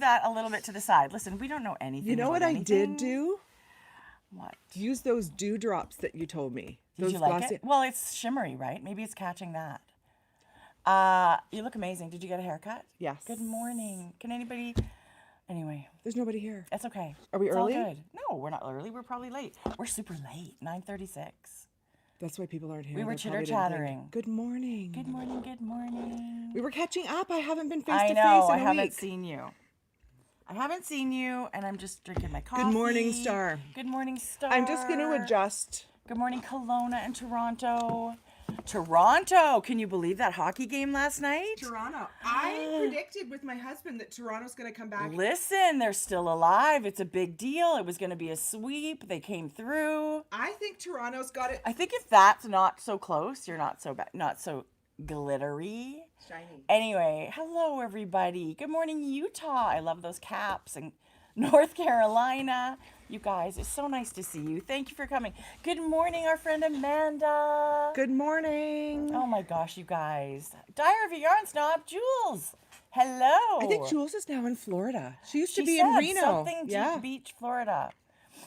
that a little bit to the side. Listen, we don't know anything. You know what I did do? What? Use those dewdrops that you told me. Did Those you like glossy- it? Well, it's shimmery, right? Maybe it's catching that. You look amazing. Did you get a haircut? Yes. Good morning. Can anybody... Anyway. There's nobody here. It's okay. Are we it's early? All good. No, we're not early. We're probably late. We're super late. 9:36. That's why people aren't here. We were They probably didn't chitter-chattering. think, Good morning. Good morning. Good morning. We were catching up. I haven't been face I to know. face in I a haven't week. seen you. I haven't seen you, and I'm just drinking my coffee. Good morning, Star. Good morning, Star. I'm just going to adjust. Good morning, Kelowna and Toronto. Toronto! Can you believe that hockey game last night? Toronto. I predicted with my husband that Toronto's going to come back. Listen, they're still alive. It's a big deal. It was going to be a sweep. They came through. I think Toronto's got it. I think if that's not so close, you're not so bad, not so glittery. Shiny. Anyway, hello everybody. Good morning, Utah. I love those caps. And North Carolina. You guys, it's so nice to see you. Thank you for coming. Good morning, our friend Amanda. Good morning. Oh my gosh, you guys. Diary of a Yarn Snob, Jules. Hello. I think Jules is now in Florida. She used to She be said in Reno. Something Beach, Florida.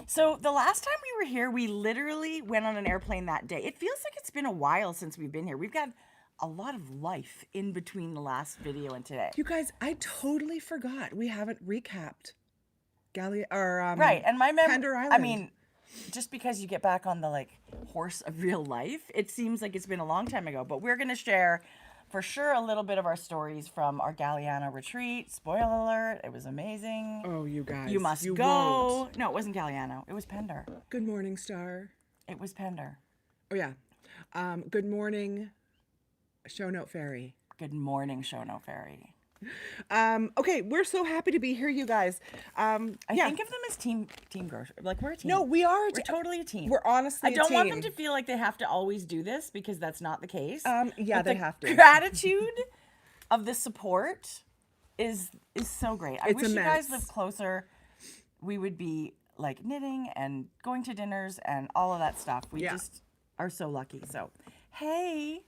So the last time we were here, we literally went on an airplane that day. It feels like it's been a while since we've been here. We've got a lot of life in between the last video and today. You guys, I totally forgot. We haven't recapped right, and my Pender memory. Island. I mean, just because you get back on the horse of real life, it seems like it's been a long time ago. But we're gonna share, for sure, a little bit of our stories from our Galiana retreat. Spoiler alert! It was amazing. Oh, you guys, You must go. won't. No, it wasn't Galiano. It was Pender. Good morning, Star. It was Pender. Oh yeah. Good morning, Show Note Fairy. Good morning, Show No Fairy. Okay, we're so happy to be here, you guys. I think of them as team grocery. Like we're a team. No, we are. We're totally a team. We're honestly I don't a team. want them to feel like they have to always do this because that's not the case. Yeah, But they the have to. Gratitude of the support is so great. I It's wish you guys immense. lived closer. We would be like knitting and going to dinners and all of that stuff. We just are so lucky. So, hey,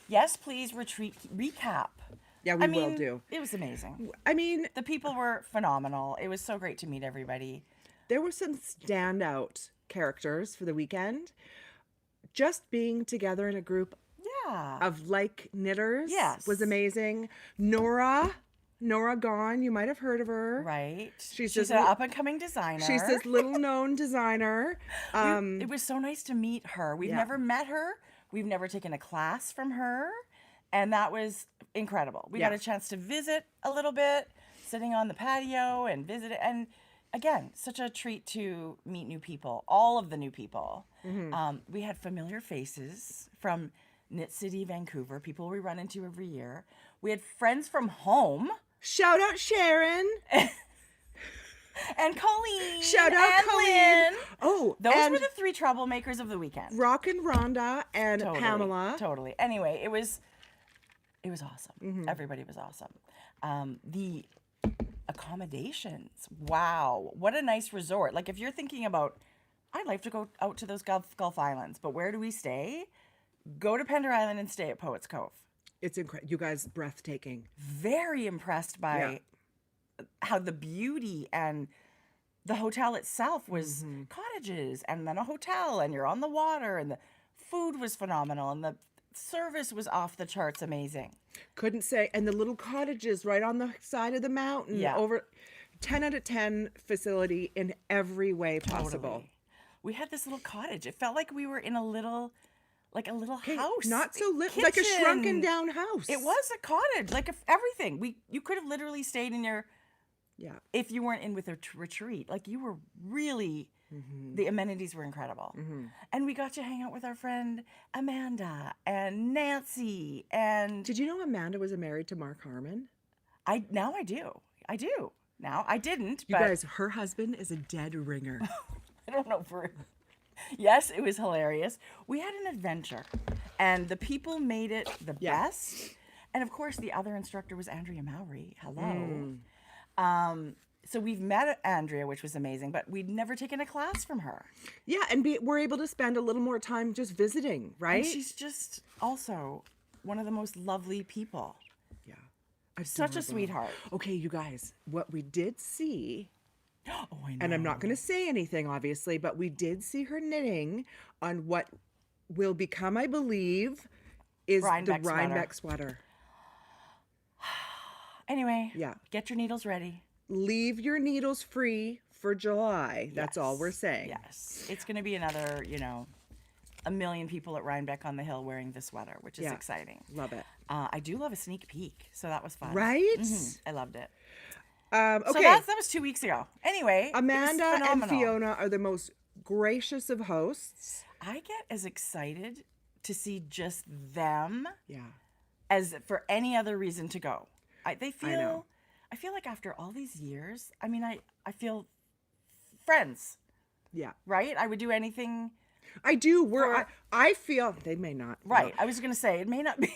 yes, please recap. Yeah, we will do. It was amazing. I mean, The people were phenomenal. It was so great to meet everybody. there were some standout characters for the weekend. Just being together in a group Yeah. of like knitters Yes. was amazing. Nora Gone, you might have heard of her. Right. She's She's just an li- up and coming designer. She's this little known designer. It was so nice to meet her. We've Yeah. never met her. We've never taken a class from her. And that was incredible. We got Yeah. a chance to visit a little bit, sitting on the patio and visit it. And again, such a treat to meet new people, all of the new people. We had familiar faces from Knit City, Vancouver, people we run into every year. We had friends from home. Shout out Sharon. And Colleen. Shout out and Colleen. Lynn. Oh, Those and were the three troublemakers of the weekend. Rock and Rhonda and Totally, Pamela. Totally. Anyway, it was awesome. Mm-hmm. Everybody was awesome. The accommodations. Wow. What a nice resort. Like if you're thinking about, I'd like to go out to those Gulf Islands, but where do we stay? Go to Pender Island and stay at Poets Cove. It's incredible. You guys, breathtaking. Very impressed by how the beauty and the hotel itself was cottages and then a hotel and you're on the water and the food was phenomenal and the service was off the charts amazing. Couldn't say. And the little cottages right on the side of the mountain. Yeah. Over 10 out of 10 facility in every way possible. Totally. We had this little cottage. It felt like we were in a little house. Not so like a shrunken down house. It was a cottage, like everything. You could have literally stayed in your, if you weren't in with a retreat. Like you were really, the amenities were incredible. And we got to hang out with our friend Amanda and Nancy and. Did you know Amanda was married to Mark Harmon? Now I do. I do. Now I didn't. You guys, her husband is a dead ringer. I don't know for. Yes, it was hilarious. We had an adventure, and the people made it the best. And of course, the other instructor was Andrea Mowry. Hello. So we've met Andrea, which was amazing, but we'd never taken a class from her. Yeah, and we're able to spend a little more time just visiting, right? And she's just also one of the most lovely people. Yeah. Such a Adorable. sweetheart. Okay, you guys, what we did see, Oh, I know. and I'm not going to say anything, obviously, but we did see her knitting on what will become, I believe, is the Rhinebeck sweater. Rhinebeck sweater. Anyway, Yeah. get your needles ready. Leave your needles free for July. That's all we're saying. Yes. It's going to be another, a million people at Rhinebeck on the Hill wearing the sweater, which is Yeah. exciting. Love it. I do love a sneak peek, so that was fun. Right? I loved it. Okay. So that was 2 weeks ago. Anyway, Amanda it was and phenomenal. Fiona are the most gracious of hosts. I get as excited to see just them Yeah. as for any other reason to go. I know. feel like after all these years, I mean, I feel friends, Yeah. right? I would do anything. I do. I feel they may not. Right. I was going to say it may not be.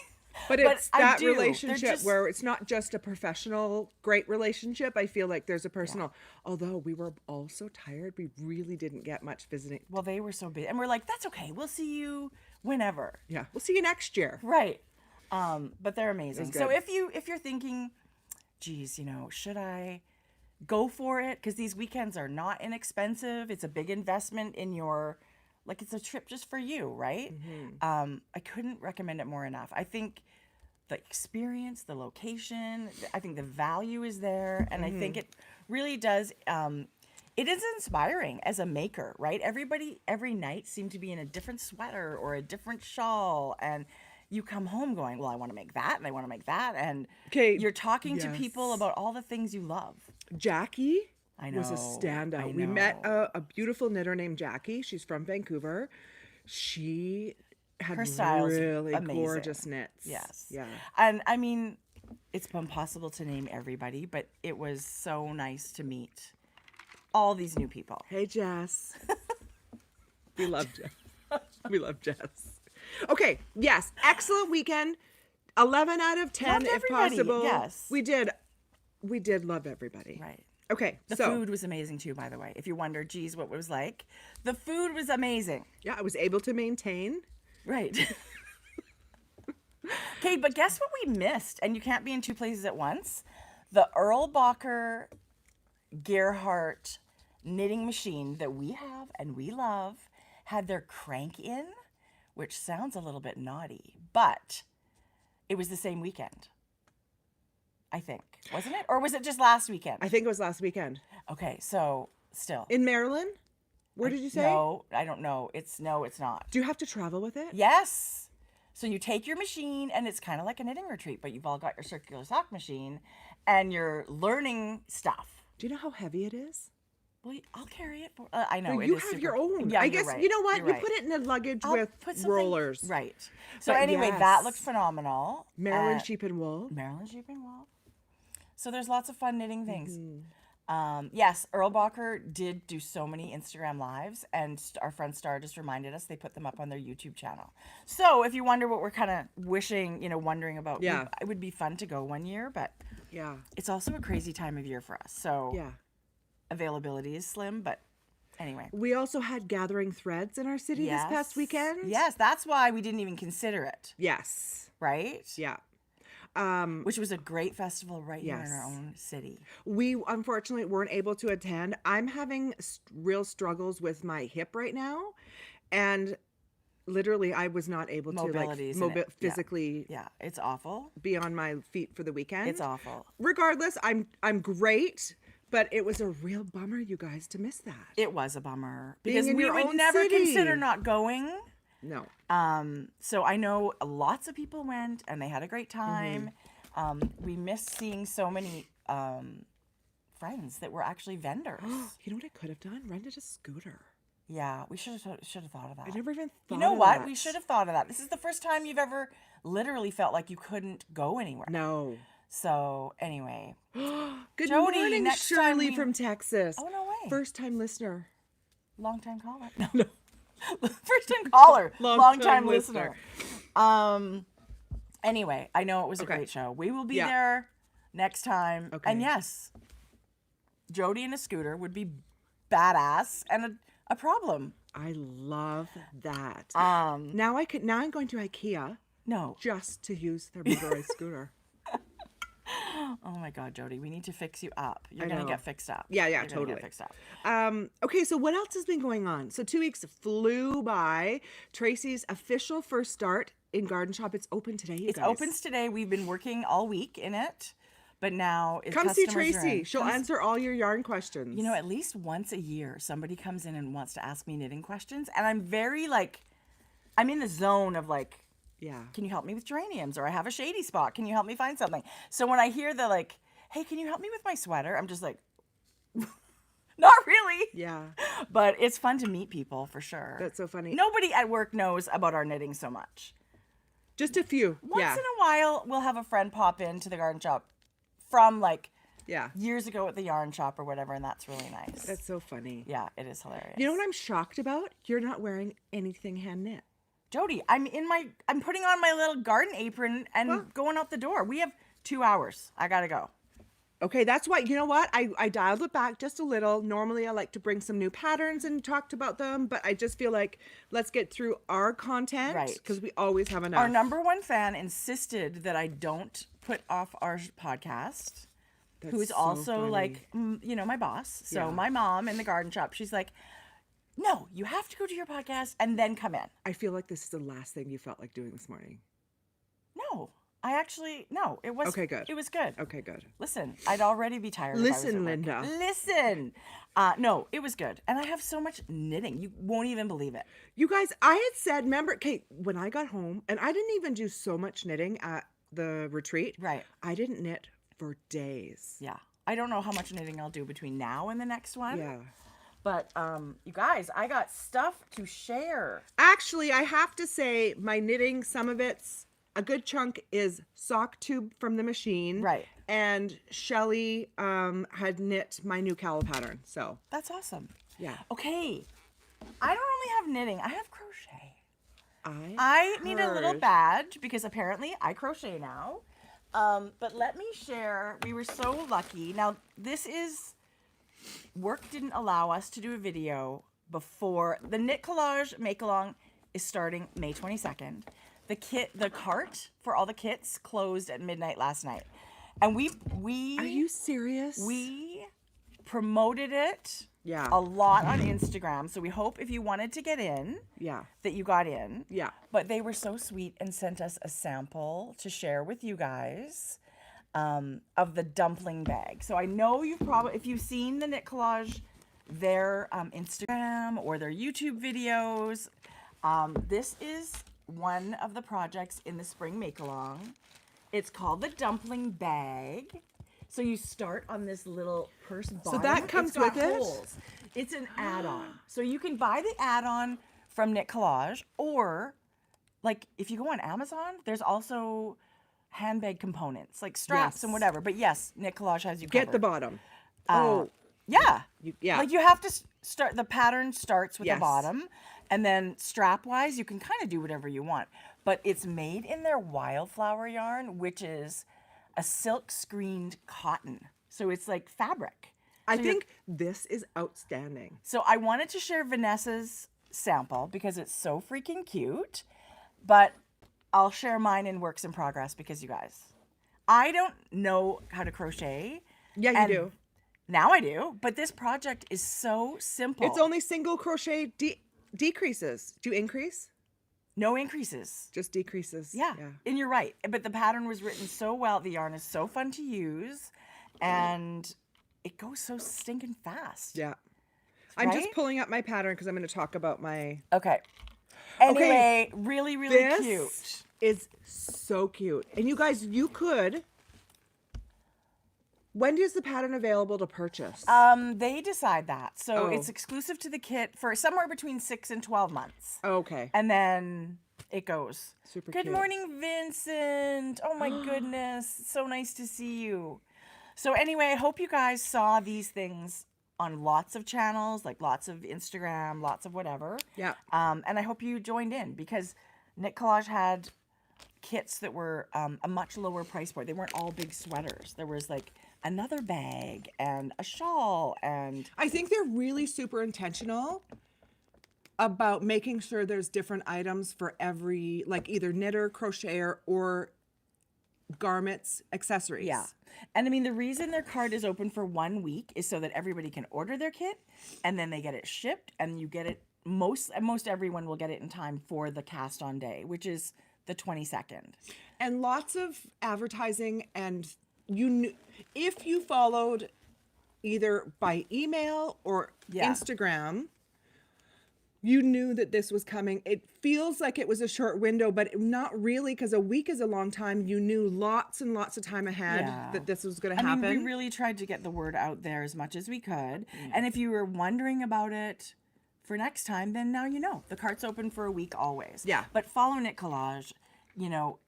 But it's I that do. They're relationship just- where it's not just a professional, great relationship. I feel like there's a personal, although we were all so tired, we really didn't get much visiting. Well, they were so big. And we're like, that's okay. We'll see you whenever. Yeah. We'll see you next year. Right. But they're amazing. So good. if you're thinking, geez, should I go for it? Because these weekends are not inexpensive. It's a big investment in your, like it's a trip just for you, right? I couldn't recommend it more enough. I think the experience, the location, I think the value is there. And I think it really does, it is inspiring as a maker, right? Everybody, every night seemed to be in a different sweater or a different shawl. And you come home going, well, I want to make that and I want to make that. And you're talking to people about all the things you love. Jackie I know. was a standout. I We met know. a beautiful knitter named Jackie. She's from Vancouver. She had Her style's really amazing. gorgeous knits. Yes. Yeah. And I mean, it's impossible to name everybody, but it was so nice to meet all these new people. Hey, Jess. We love Jess. We love Jess. Okay. Yes. Excellent weekend. 11 out of 10 Loved if everybody, possible. yes. We did love everybody. Right. Okay. The food was amazing too, by the way. If you wonder, geez, what it was like, the food was amazing. Yeah, I was able to maintain. Right. Okay, but guess what we missed? And you can't be in two places at once. The Erlbacher Gerhardt knitting machine that we have and we love had their crank in, which sounds a little bit naughty, but it was the same weekend. I think, wasn't it? Or was it just last weekend? I think it was last weekend. Okay, so still. In Maryland? Where did you say? No, I don't know. It's not. Do you have to travel with it? Yes. So you take your machine and it's kind of like a knitting retreat, but you've all got your circular sock machine and you're learning stuff. Do you know how heavy it is? Well, I'll carry it. I know. No, it you is have super- your own. Yeah, I you're guess, right. you know what? You're You right. put it in a luggage I'll with put something- rollers. Right. So But anyway, yes. that looked phenomenal. Maryland Sheep and Wool. Maryland Sheep and Wool. So there's lots of fun knitting things. Mm-hmm. Yes, Erlbacher did do so many Instagram lives, and our friend Star just reminded us they put them up on their YouTube channel. So if you wonder what we're kind of wishing, wondering about, Yeah. it would be fun to go one year, but Yeah. it's also a crazy time of year for us. So Yeah. availability is slim, but anyway. We also had Gathering Threads in our city this past weekend. Yes, that's why we didn't even consider it, Yes. right? Yeah. Which was a great festival right here in Yes. our own city. We unfortunately weren't able to attend. I'm having real struggles with my hip right now. And literally, I was not able to Mobility, isn't it? Yeah. physically Yeah, it's awful. be on my feet for the weekend. It's awful. Regardless, I'm great, but it was a real bummer, you guys, to miss that. It was a bummer Being because in we your would own never city. consider not going. No. So I know lots of people went and they had a great time. We missed seeing so many friends that were actually vendors. You know what I could have done? Rented a scooter. Yeah, we should have thought of that. I never even thought You know of what? that. We should have thought of that. This is the first time you've ever literally felt like you couldn't go anywhere. No. So anyway. Good Jodi, morning, next time Shirley we- from Texas. Oh, no way. First time listener. Long time caller. No. First time caller. Long time listener. listener. Anyway, I know it was a Okay. great show. We will be Yeah. there next time. Okay. And yes, Jodi in a scooter would be badass and a problem. I love that. Um, Now I'm going to IKEA no. just to use their motorized scooter. Oh my God, Jodi, we need to fix you up. You're I going to know. get fixed up. Yeah, You're gonna totally. get fixed up. Okay, so what else has been going on? So 2 weeks flew by. Tracie's official first start in Garden Shop. It's open today, you It guys. opens today. We've been working all week in it, but now Come see customers are Tracie. in. She'll answer all your yarn questions. You know, at least once a year, somebody comes in and wants to ask me knitting questions, and I'm very like, I'm in the zone of like, yeah. can you help me with geraniums? Or I have a shady spot. Can you help me find something? So when I hear the like, hey, can you help me with my sweater? I'm just like, not really. Yeah. But it's fun to meet people for sure. That's so funny. Nobody at work knows about our knitting so much. Just a few. Once yeah. in a while, we'll have a friend pop into the garden shop from like Yeah. years ago at the yarn shop or whatever, and that's really nice. That's so funny. Yeah, it is hilarious. You know what I'm shocked about? You're not wearing anything hand knit. Jodi, I'm putting on my little garden apron and going out the door. We have 2 hours. I gotta go. Okay, that's why, you know what? I dialed it back just a little. Normally, I like to bring some new patterns and talked about them, but I just feel like let's get through our content. Right. Because we always have enough. Our #1 fan insisted that I don't put off our podcast, That's who's so also funny. like, you know, my boss. So Yeah. my mom in the garden shop, she's like, no, you have to go to your podcast and then come in. I feel like this is the last thing you felt like doing this morning. No, it was Okay, good. It was good. Okay, good. Listen, I'd already be tired. if I was Listen, at work. Linda. Listen. No, it was good. And I have so much knitting. You won't even believe it. You guys, I had said, remember, Kate, when I got home, and I didn't even do so much knitting at the retreat. Right. I didn't knit for days. Yeah. I don't know how much knitting I'll do between now and the next one. Yeah. But you guys, I got stuff to share. Actually, I have to say, my knitting, some of it's, a good chunk is sock tube from the machine. Right. And Shelly had knit my new cowl pattern. So, That's awesome. yeah. Okay. I don't only have knitting. I have crochet. I need a little heard- badge because apparently I crochet now. But let me share. We were so lucky. Now, this is... Work didn't allow us to do a video before. The Knit Collage Make-Along is starting May 22nd. The cart for all the kits closed at midnight last night. And we Are you serious? we promoted it Yeah. a lot on Instagram. So we hope if you wanted to get in, Yeah. that you got in. Yeah. But they were so sweet and sent us a sample to share with you guys of the dumpling bag. So I know you've probably, if you've seen the Knit Collage, their Instagram or their YouTube videos, this is one of the projects in the spring make-along. It's called the dumpling bag. So you start on this little purse bottom. that comes It's got with it? holes. It's an add-on. So you can buy the add-on from Knit Collage, or like if you go on Amazon, there's also handbag components like straps Yes. and whatever. But yes, Knit Collage has you Get covered. the bottom. Yeah. Yeah. Like you have to start, the pattern starts with Yes. the bottom, and then strap wise, you can kind of do whatever you want. But it's made in their wildflower yarn, which is a silk screened cotton. So it's like fabric. I So you're- think this is outstanding. So I wanted to share Vanessa's sample because it's so freaking cute, but I'll share mine in works in progress because you guys, I don't know how to crochet. Yeah, you and do. Now I do, but this project is so simple. It's only single crochet decreases. Do you increase? no increases. Just decreases. Yeah. And you're right. But the pattern was written so well. The yarn is so fun to use, and it goes so stinking fast. Yeah. I'm just Right? pulling up my pattern because I'm going to talk about my... Okay. Anyway, really, really This cute. is so cute. And you guys, you could... When is the pattern available to purchase? They decide that. So Oh. it's exclusive to the kit for somewhere between 6 and 12 months. Okay. And then it goes. Super Good cute. morning, Vincent. Oh my goodness. It's so nice to see you. So anyway, I hope you guys saw these things on lots of channels, like lots of Instagram, lots of whatever. Yeah. And I hope you joined in because Knit Collage had kits that were a much lower price point. They weren't all big sweaters. There was like another bag and a shawl and I think they're really super intentional about making sure there's different items for every, like either knitter, crocheter, or garments, accessories. Yeah. And I mean, the reason their cart is open for 1 week is so that everybody can order their kit and then they get it shipped and you get it. Most everyone will get it in time for the cast on day, which is the 22nd. And lots of advertising, and if you followed either by email or Instagram, you knew that this was coming. It feels like it was a short window, but not really, because a week is a long time. You knew lots and lots of time ahead that this was going to happen. I mean, we really tried to get the word out there as much as we could. And if you were wondering about it for next time, then now you know. The cart's open for a week always. Yeah. But follow Knit Collage, you know,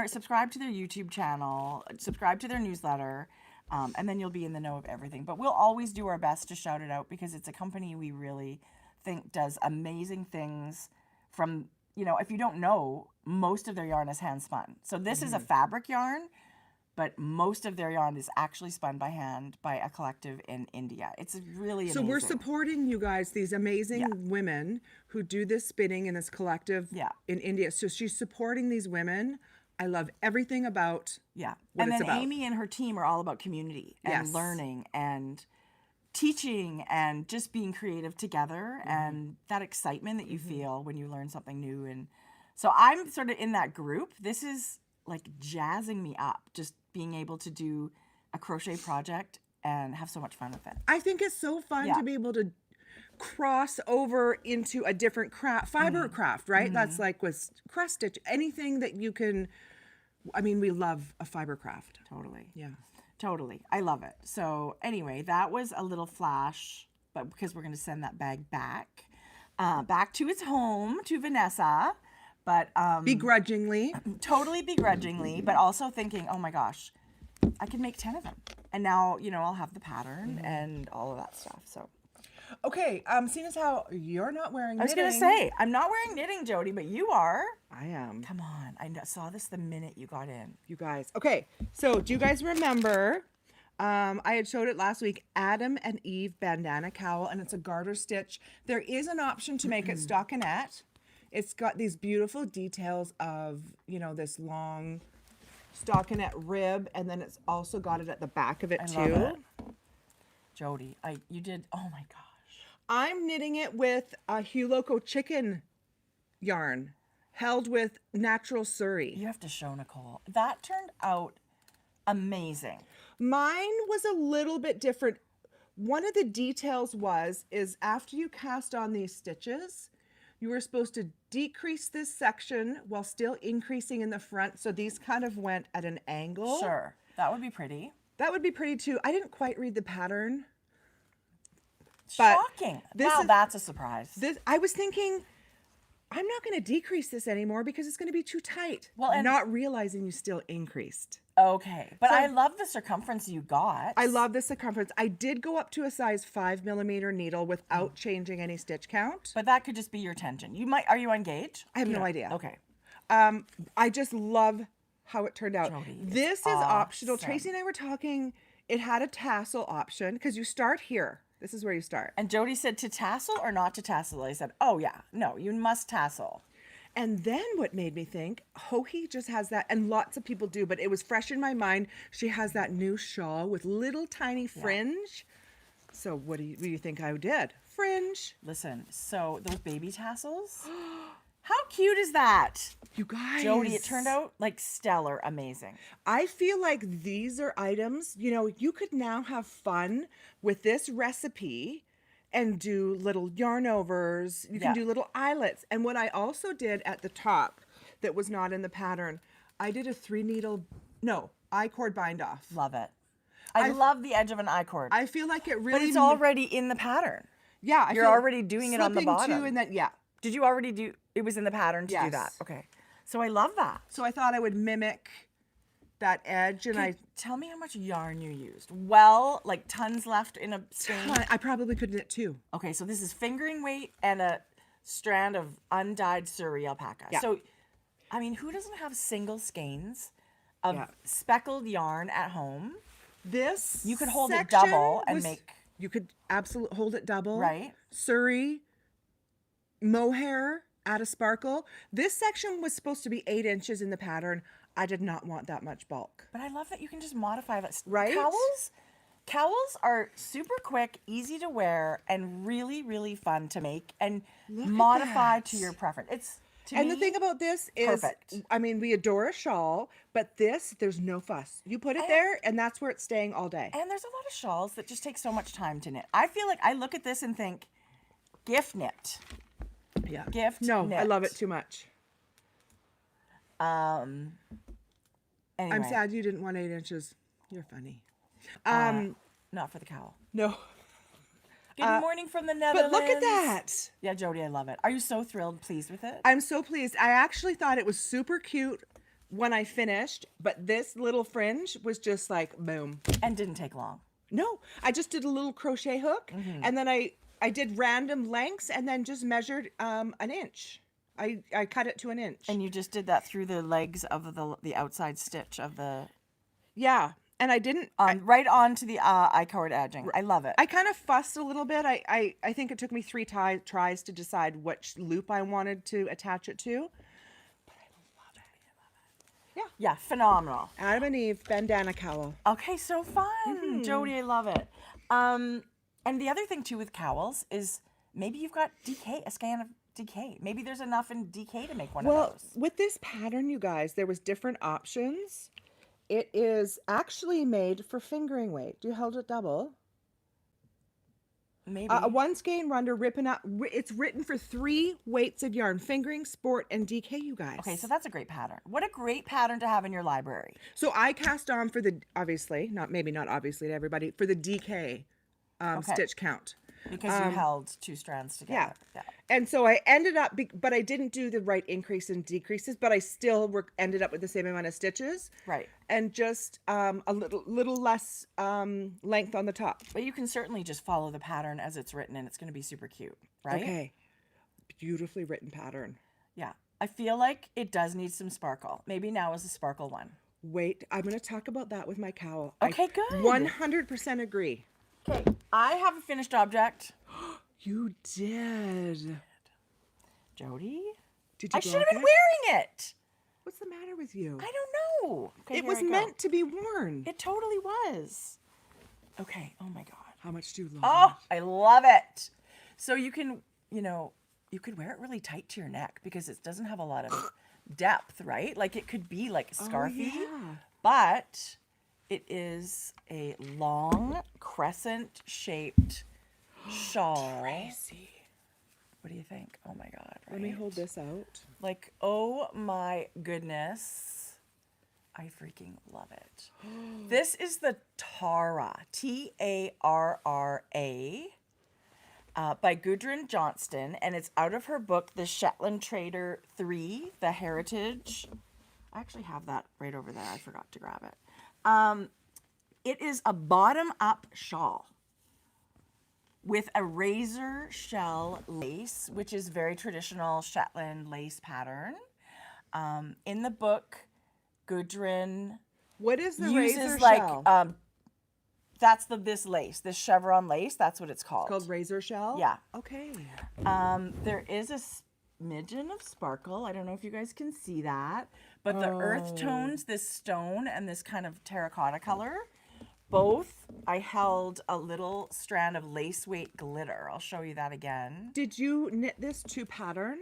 subscribe to their YouTube channel, subscribe to their newsletter, and then you'll be in the know of everything. But we'll always do our best to shout it out because it's a company we really think does amazing things. From, you know, if you don't know, most of their yarn is hand spun. So this is a fabric yarn, but most of their yarn is actually spun by hand by a collective in India. It's really amazing. So we're supporting you guys, these amazing women who do this spinning in this collective in India. So she's supporting these women. I love everything about what and it's then about. Amy and her team are all about community and learning and teaching and just being creative together and that excitement that you feel when you learn something new. And so I'm sort of in that group. This is like jazzing me up, just being able to do a crochet project and have so much fun with it. I think it's so fun to be able to cross over into a different craft, fiber craft, right? That's like with cross stitch, anything that you can. I mean, we love a fiber craft. Totally. Yeah. Totally. I love it. So anyway, that was a little flash, but because we're going to send that bag back to its home, to Vanessa, but begrudgingly. Totally begrudgingly, but also thinking, oh my gosh, I could make 10 of them. And now, you know, I'll have the pattern and all of that stuff. So okay, seeing as how you're not wearing knitting. I was going to say, I'm not wearing knitting, Jodi, but you are. I am. Come on. I saw this the minute you got in. You guys. Okay, so do you guys remember, I had showed it last week, Adam and Eve bandana cowl, and it's a garter stitch. There is an option to make it stockinette. It's got these beautiful details of, you know, this long stockinette rib, and then it's also got it at the back of it too. Love it. Jodi, you did, oh my gosh. I'm knitting it with a Hue Loco chicken yarn held with natural Surrey. You have to show Nicole. That turned out amazing. Mine was a little bit different. One of the details is after you cast on these stitches, you were supposed to decrease this section while still increasing in the front. So these kind of went at an angle. Sure. That would be pretty. That would be pretty too. I didn't quite read the pattern. Shocking. That's a surprise. I was thinking, I'm not going to decrease this anymore because it's going to be too tight. Well, and not realizing you still increased. Okay. But I love the circumference you got. I love the circumference. I did go up to a size 5mm needle without changing any stitch count. But that could just be your tension. Are you on gauge? I have no idea. Okay. I just love how it turned out. Jodi, this is optional. Tracie and I were talking, it had a tassel option because you start here. This is where you start. And Jodi said to tassel or not to tassel? I said, oh yeah, no, you must tassel. And then what made me think, Hohi just has that, and lots of people do, but it was fresh in my mind. She has that new shawl with little tiny fringe. So what do you think I did? Fringe. Listen, so those baby tassels, how cute is that? You guys. Jodi, it turned out like stellar, amazing. I feel like these are items, you know, you could now have fun with this recipe and do little yarn overs. You can do little eyelets. And what I also did at the top that was not in the pattern, I did a I-cord bind off. Love it. I love the edge of an I-cord. I feel like it really... But it's already in the pattern. Yeah. You're already doing it on the bottom. And then, Did you already do... It was in the pattern to do that? Okay. So I love that. So I thought I would mimic that edge, and tell me how much yarn you used. Well, like tons left in a skein. I probably could knit 2. Okay, so this is fingering weight and a strand of undyed Surrey alpaca. Yeah. So, I mean, who doesn't have single skeins of speckled yarn at home? This you could hold it double and make. You could absolutely hold it double. Right. Surrey, mohair, add a sparkle. This section was supposed to be 8 inches in the pattern. I did not want that much bulk. But I love that you can just modify that. Right? Cowls are super quick, easy to wear, and really, really fun to make and Look at modify that. to your preference. It's to And me, the thing about this is, perfect. I mean, we adore a shawl, but this, there's no fuss. You put it there, and that's where it's staying all day. And there's a lot of shawls that just take so much time to knit. I feel like I look at this and think, gift knit. Gift knit. I love it too much. Anyway. I'm sad you didn't want 8 inches. You're funny. Not for the cowl. No. Good morning from the Netherlands. But look at that. Yeah, Jodi, I love it. Are you so thrilled, pleased with it? I'm so pleased. I actually thought it was super cute when I finished, but this little fringe was just like, boom. And didn't take long. No, I just did a little crochet hook, and then I did random lengths and then just measured an inch. I cut it to an inch. And you just did that through the legs of the outside stitch of the... Yeah, and I didn't... right onto the I-cord edging. I love it. I kind of fussed a little bit. I think it took me 3 tries to decide which loop I wanted to attach it to. But I love it. Yeah, phenomenal. Adam and Eve bandana cowl. Okay, so fun. Jodi, I love it. And the other thing, too, with cowls is maybe you've got DK, a scan of DK. Maybe there's enough in DK to make one of those. With this pattern, you guys, there was different options. It is actually made for fingering weight. Do you hold it double? Maybe. A 1 skein runder ripping up. It's written for 3 weights of yarn: fingering, sport, and DK, you guys. Okay, so that's a great pattern. What a great pattern to have in your library. So I cast on for the, obviously, not obviously to everybody, for the DK stitch count. Because you held 2 strands together. Yeah. And so I ended up, but I didn't do the right increase and decreases, but I still ended up with the same amount of stitches. Right. And just a little less length on the top. But you can certainly just follow the pattern as it's written, and it's going to be super cute, right? Okay. Beautifully written pattern. Yeah. I feel like it does need some sparkle. Maybe now is a sparkle one. Wait, I'm going to talk about that with my cowl. Okay, I good. 100% agree. Okay, I have a finished object. You did. Jodi? Did you I should have been it? wearing it. What's the matter with you? I don't know. Okay, It here was I go. meant to be worn. It totally was. Okay, oh my God. How much do you love Oh, I love it. So you can, you could wear it really tight to your neck because it doesn't have a lot of depth, right? Like it could be like a scarfy, but it is a long crescent-shaped shawl. Tracie. What do you think? Oh my God, right? Let me hold this out. Like, oh my goodness. I freaking love it. This is the Tara, Tarra, by Gudrun Johnston, and it's out of her book, The Shetland Trader 3, The Heritage. I actually have that right over there. I forgot to grab it. It is a bottom-up shawl with a razor shell lace, which is very traditional Shetland lace pattern. In the book, Gudrun What is the uses razor like shell? that's this lace, this chevron lace. That's what it's called. It's called razor shell? Yeah. Okay. There is a smidgen of sparkle. I don't know if you guys can see that, but the earth tones, this stone and this kind of terracotta color, both, I held a little strand of lace weight glitter. I'll show you that again. Did you knit this to pattern?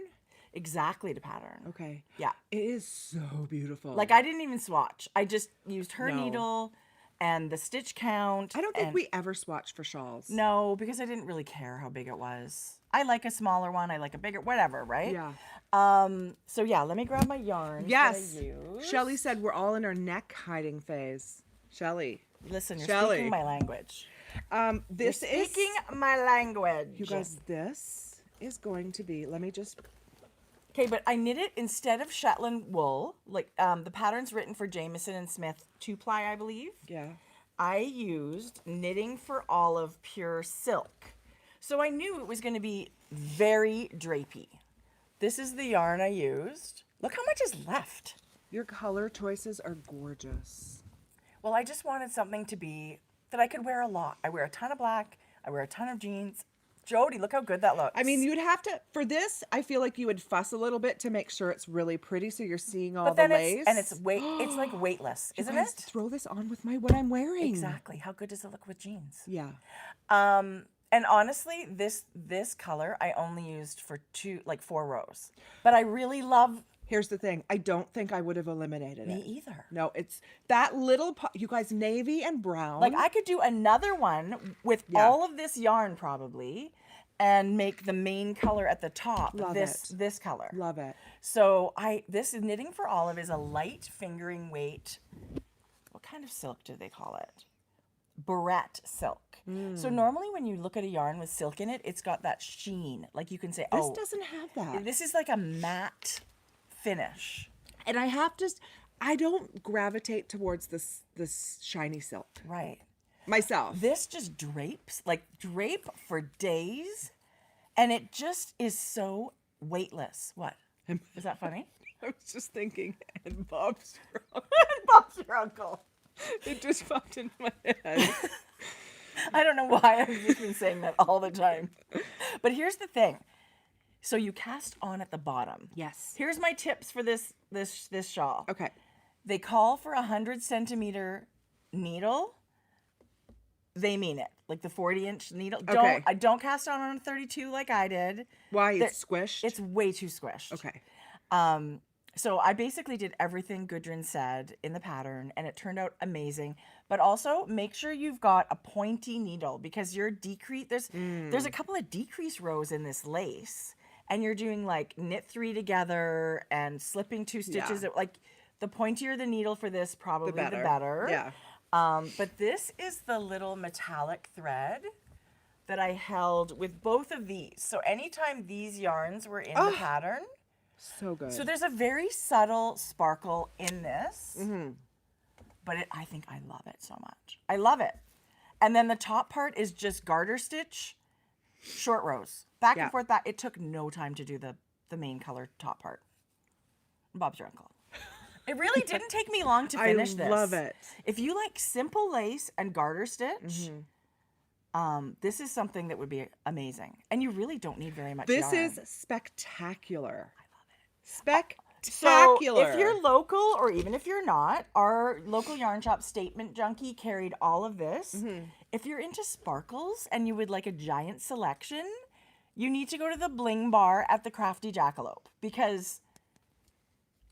Exactly to pattern. Okay. Yeah. It is so beautiful. Like I didn't even swatch. I just used her needle and the stitch count. I don't think we ever swatched for shawls. No, because I didn't really care how big it was. I like a smaller one. I like a bigger, whatever, right? Yeah. So yeah, let me grab my yarn. Yes. That I use. Shelley said we're all in our neck hiding phase. Shelley. Listen, you're Shelley. speaking my language. This You're is speaking my language. you guys. This is going to be. Let me just. Okay, but I knit it instead of Shetland wool. Like the pattern's written for Jameson and Smith 2-ply, I believe. Yeah. I used Knitting for Olive pure silk. So I knew it was going to be very drapey. This is the yarn I used. Look how much is left. Your color choices are gorgeous. Well, I just wanted something to be that I could wear a lot. I wear a ton of black. I wear a ton of jeans. Jodi, look how good that looks. I mean, you'd have to, for this, I feel like you would fuss a little bit to make sure it's really pretty so you're seeing all the lace. It's like weightless, isn't guys, it? Throw this on with what I'm wearing. Exactly. How good does it look with jeans? Yeah. And honestly, this color I only used for 4 rows. But I really love. Here's the thing. I don't think I would have eliminated it. Me either. No, it's that little, you guys, navy and brown. Like I could do another one with all of this yarn probably and make the main color at the top this color. Love it. So this knitting for Olive is a light fingering weight. What kind of silk do they call it? Barrette silk. So normally when you look at a yarn with silk in it, it's got that sheen. Like you can say, This doesn't have that. This is like a matte finish. And I don't gravitate towards this shiny silk. Right. Myself. This just drape for days. And it just is so weightless. What? Is that funny? I was just thinking, and Bob's your uncle. Bob's your uncle. It just popped into my head. I don't know why I've just been saying that all the time. But here's the thing. So you cast on at the bottom. Yes. Here's my tips for this shawl. Okay. They call for 100 centimeter needle. They mean it. Like the 40-inch needle. Okay. Don't cast on a 32 like I did. Why? It's squished? It's way too squished. Okay. So I basically did everything Gudrun said in the pattern, and it turned out amazing. But also make sure you've got a pointy needle because your decrease there's a couple of decrease rows in this lace, and you're doing like knit 3 together and slipping 2 stitches. Yeah. Like the pointier the needle for this, probably the better. Yeah. But this is the little metallic thread that I held with both of these. So anytime these yarns were in the pattern. So good. So there's a very subtle sparkle in this, but I think I love it so much. I love it. And then the top part is just garter stitch, short rows, back and forth. It took no time to do the main color top part. Bob's your uncle. It really didn't take me long to finish this. I love it. If you like simple lace and garter stitch, this is something that would be amazing. And you really don't need very much yarn. This is spectacular. Spectacular. So if you're local or even if you're not, our local yarn shop Statement Junkie carried all of this. If you're into sparkles and you would like a giant selection, you need to go to the bling bar at the Crafty Jackalope because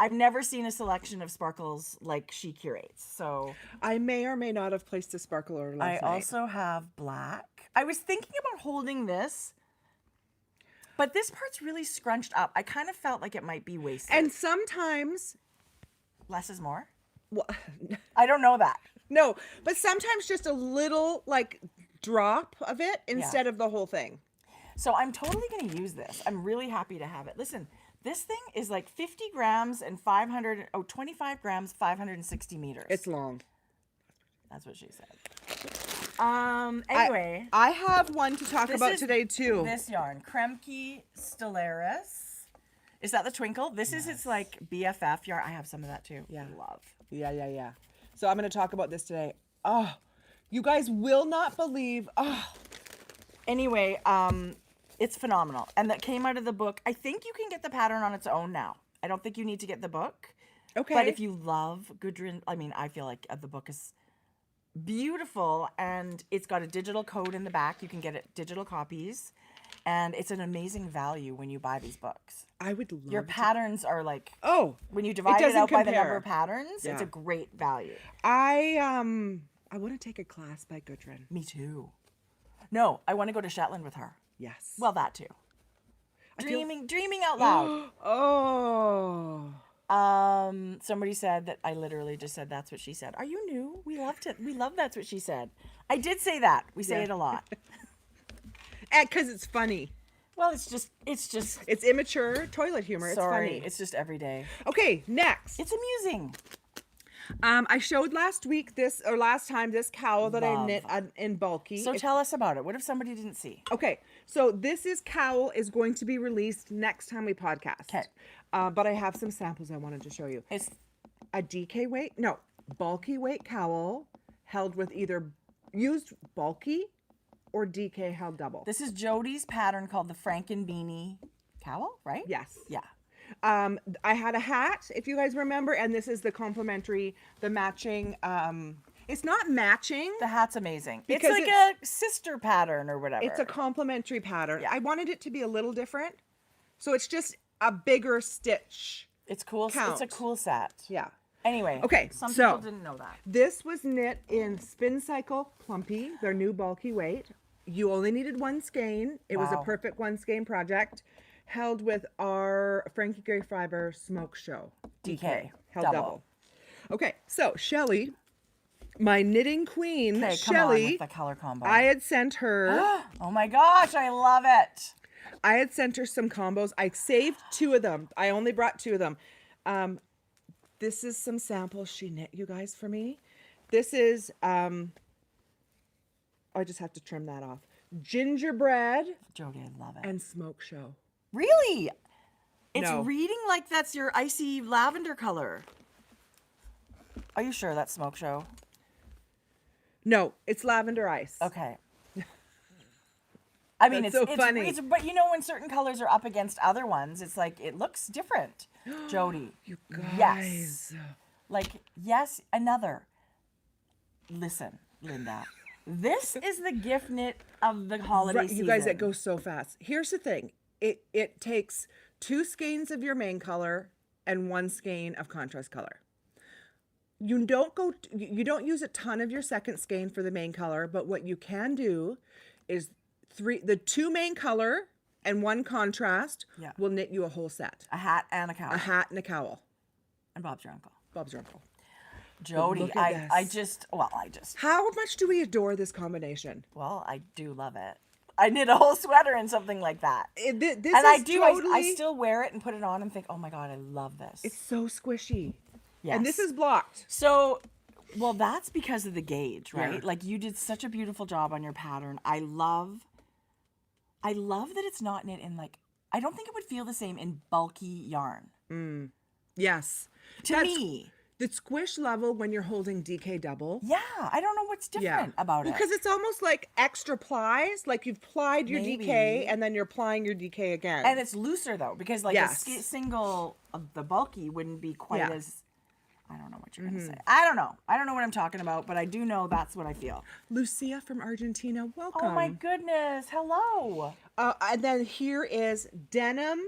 I've never seen a selection of sparkles like she curates. So I may or may not have placed a sparkle order last night. I also have black. I was thinking about holding this, but this part's really scrunched up. I kind of felt like it might be wasted. And sometimes less is more. Well, I don't know that. No, but sometimes just a little like drop of it instead of the whole thing. So I'm totally going to use this. I'm really happy to have it. Listen, this thing is like 50 grams and 25 grams, 560 meters. It's long. That's what she said. Anyway. I have one to talk about today too. This yarn, Kremke Stellaris. Is that the twinkle? This is its like BFF yarn. I have some of that too. Yeah. Love. Yeah. So I'm going to talk about this today. Oh, you guys will not believe. Oh. Anyway, it's phenomenal. And that came out of the book. I think you can get the pattern on its own now. I don't think you need to get the book. Okay. But if you love Gudrun, I mean, I feel like the book is beautiful and it's got a digital code in the back. You can get it digital copies. And it's an amazing value when you buy these books. I would love Your patterns are like, when you it divide it out by the compare. number of patterns, it's a great value. I want to take a class by Gudrun. Me too. No, I want to go to Shetland with her. Yes. Well, that too. Dreaming out loud. Somebody said that I literally just said that's what she said. Are you new? We loved it. We love that's what she said. I did say that. We say it a lot. Because it's funny. Well, it's just. It's immature toilet humor. Sorry, it's funny. it's just every day. Okay, next. It's amusing. I showed last time this cowl that I knit in bulky. So tell us about it. What if somebody didn't see? Okay, so this cowl is going to be released next time we podcast. Okay. But I have some samples I wanted to show you. It's a bulky weight cowl held with either used bulky or DK held double. This is Jodi's pattern called the Franken beanie cowl, right? Yes. Yeah. I had a hat, if you guys remember, and this is the complementary, the matching. It's not matching. The hat's amazing. It's Because like a sister pattern or whatever. It's a complementary pattern. Yeah. I wanted it to be a little different, so it's just a bigger stitch. It's cool. count. It's a cool set. Yeah. Anyway. Okay, Some so people didn't know that. this was knit in Spin Cycle Plumpy, their new bulky weight. You only needed one skein. It was a Wow. perfect one skein project, held with our Frankie Gray Fiber Smoke Show. DK. Held Double. double. Okay, so Shelly, my knitting queen, Okay, come on Shelly, with the color combo. I had sent her. Oh my gosh, I love it. I had sent her some combos. I saved 2 of them. I only brought 2 of them. This is some samples she knit, you guys, for me. This is, I just have to trim that off. Gingerbread Jodi, I love it. and Smoke Show. Really? It's No. reading like that's your icy lavender color. Are you sure that's Smoke Show? No, it's Lavender Ice. Okay. I mean, That's it's so funny. It's, but you know, when certain colors are up against other ones, it's like it looks different. Jodi. You guys. Yes. Like, yes, another. Listen, Linda. This is the gift knit of the holiday season. You guys, it goes so fast. Here's the thing. It takes 2 skeins of your main color and 1 skein of contrast color. You don't use a ton of your second skein for the main color, but what you can do is the 2 main color and 1 contrast will knit you a whole set. A hat and a cowl. A hat and a cowl. And Bob's your uncle. Bob's your uncle. Jodi, look at I this. just, How much do we adore this combination? I do love it. I knit a whole sweater in something like that. This And is I do, totally, I still wear it and put it on and think, oh my God, I love this. It's so squishy. Yes. And this is blocked. So, well, that's because of the gauge, right? Yeah. Like you did such a beautiful job on your pattern. I love that it's not knit in like, I don't think it would feel the same in bulky yarn. Yes. To me. The squish level when you're holding DK double. Yeah, I don't know what's different about it. Because it's almost like extra plies, like you've plied your Maybe. DK and then you're plying your DK again. And it's looser though, because like Yes. a single of the bulky wouldn't be quite Yeah. as, I don't know what you're going to say. I don't know. I don't know what I'm talking about, but I do know that's what I feel. Lucia from Argentina, welcome. Oh my goodness. Hello. And then here is Denim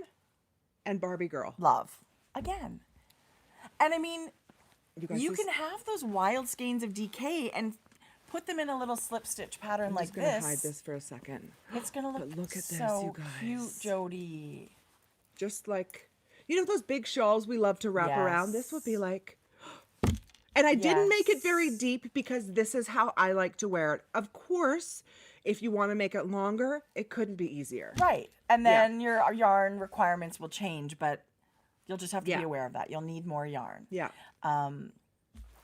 and Barbie Girl. Love. Again. And I mean, guys, you this- can have those wild skeins of DK and put them in a little slip stitch pattern I'm like just gonna this. hide this for a second. It's going to look, But look at this, so you guys. cute, Jodi. Just like, you know those big shawls we love to wrap around? This would be Yes. like... And I didn't make it very Yes. deep because this is how I like to wear it. Of course, if you want to make it longer, it couldn't be easier. Right. And then your yarn requirements will change, but you'll just have to be Yeah. aware of that. You'll need more yarn. Yeah.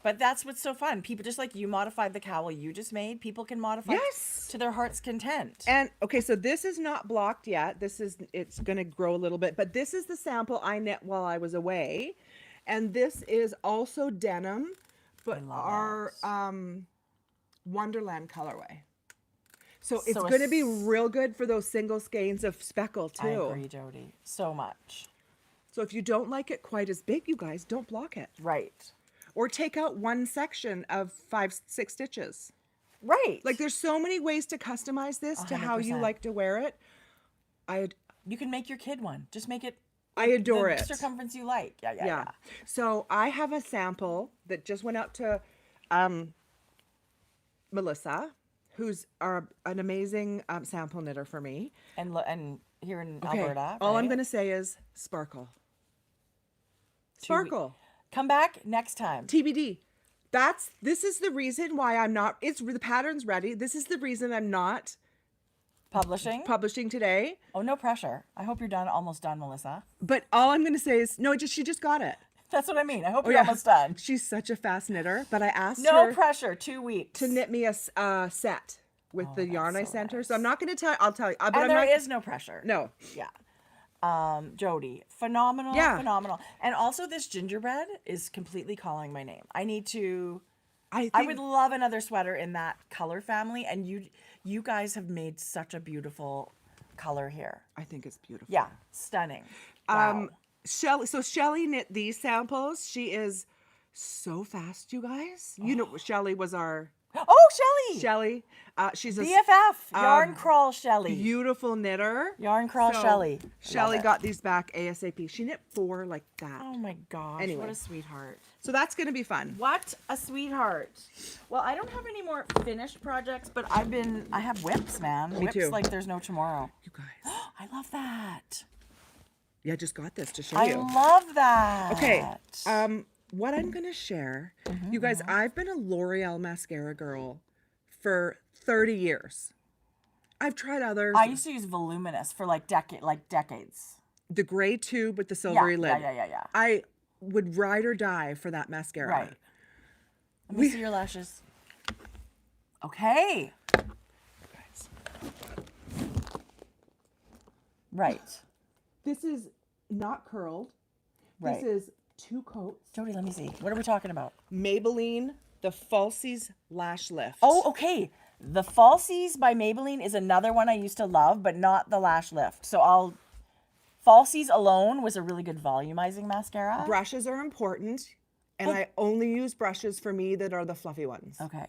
But that's what's so fun. People, just like you modified the cowl you just made, people can modify Yes. to their heart's content. And okay, so this is not blocked yet. It's going to grow a little bit, but this is the sample I knit while I was away. And this is also denim, but love our it. Wonderland colorway. So it's So going to be real good for those single skeins of speckle too. I agree, Jodi. So much. So if you don't like it quite as big, you guys, don't block it. Right. Or take out one section of 5-6 stitches. Right. Like there's so many ways to customize this to how you 100%. like to wear it. You can make your kid one. Just make it I adore the it. circumference you like. Yeah. So I have a sample that just went out to Melissa, who's an amazing sample knitter for me. And here in Okay. Alberta. All I'm right? going to say is sparkle. Sparkle. Come back next time. TBD. This is the reason why I'm not, the pattern's ready. This is the reason I'm not Publishing. publishing today. Oh, no pressure. I hope you're almost done, Melissa. But all I'm going to say is, no, she just got it. That's what I mean. I hope Oh, you're almost done. She's such a fast knitter, but I asked No her pressure. 2 weeks. to knit me a set with the yarn I so sent her. nice. So I'm not going to tell you. I'll tell you. But And I'm there not, is no pressure. No. Yeah. Jodi, phenomenal. Yeah. Phenomenal. And also this gingerbread is completely calling my name. I need to I would love another sweater in that color family, and you guys have made such a beautiful color here. I think it's beautiful. Yeah, stunning. Wow. Shelly knit these samples. She is so fast, you guys. You know, Shelly was our Shelly. She's a BFF, Yarn Crawl Shelly. beautiful knitter. Yarn Crawl Shelly. Shelly got these back ASAP. She knit 4 like that. Oh my gosh, Anyway. what a sweetheart. So that's going to be fun. What a sweetheart. Well, I don't have any more finished projects, but I have whips, man. Me Whips too. like there's no tomorrow. You guys. I love that. Yeah, I just got this to show I you. love that. Okay. What I'm going to share, you guys, I've been a L'Oreal mascara girl for 30 years. I've tried others. I used to use Voluminous for like decades. The gray tube with the silvery lid. Yeah. I would ride or die for that mascara. Right. Let me see your lashes. Okay. Right. This is not curled. Right. This is 2 coats. Jodi, let me see. What are we talking about? Maybelline, the Falsies Lash Lift. Oh, okay. The Falsies by Maybelline is another one I used to love, but not the lash lift. So Falsies alone was a really good volumizing mascara. Brushes are important, and I only use brushes for me that are the fluffy ones. Okay.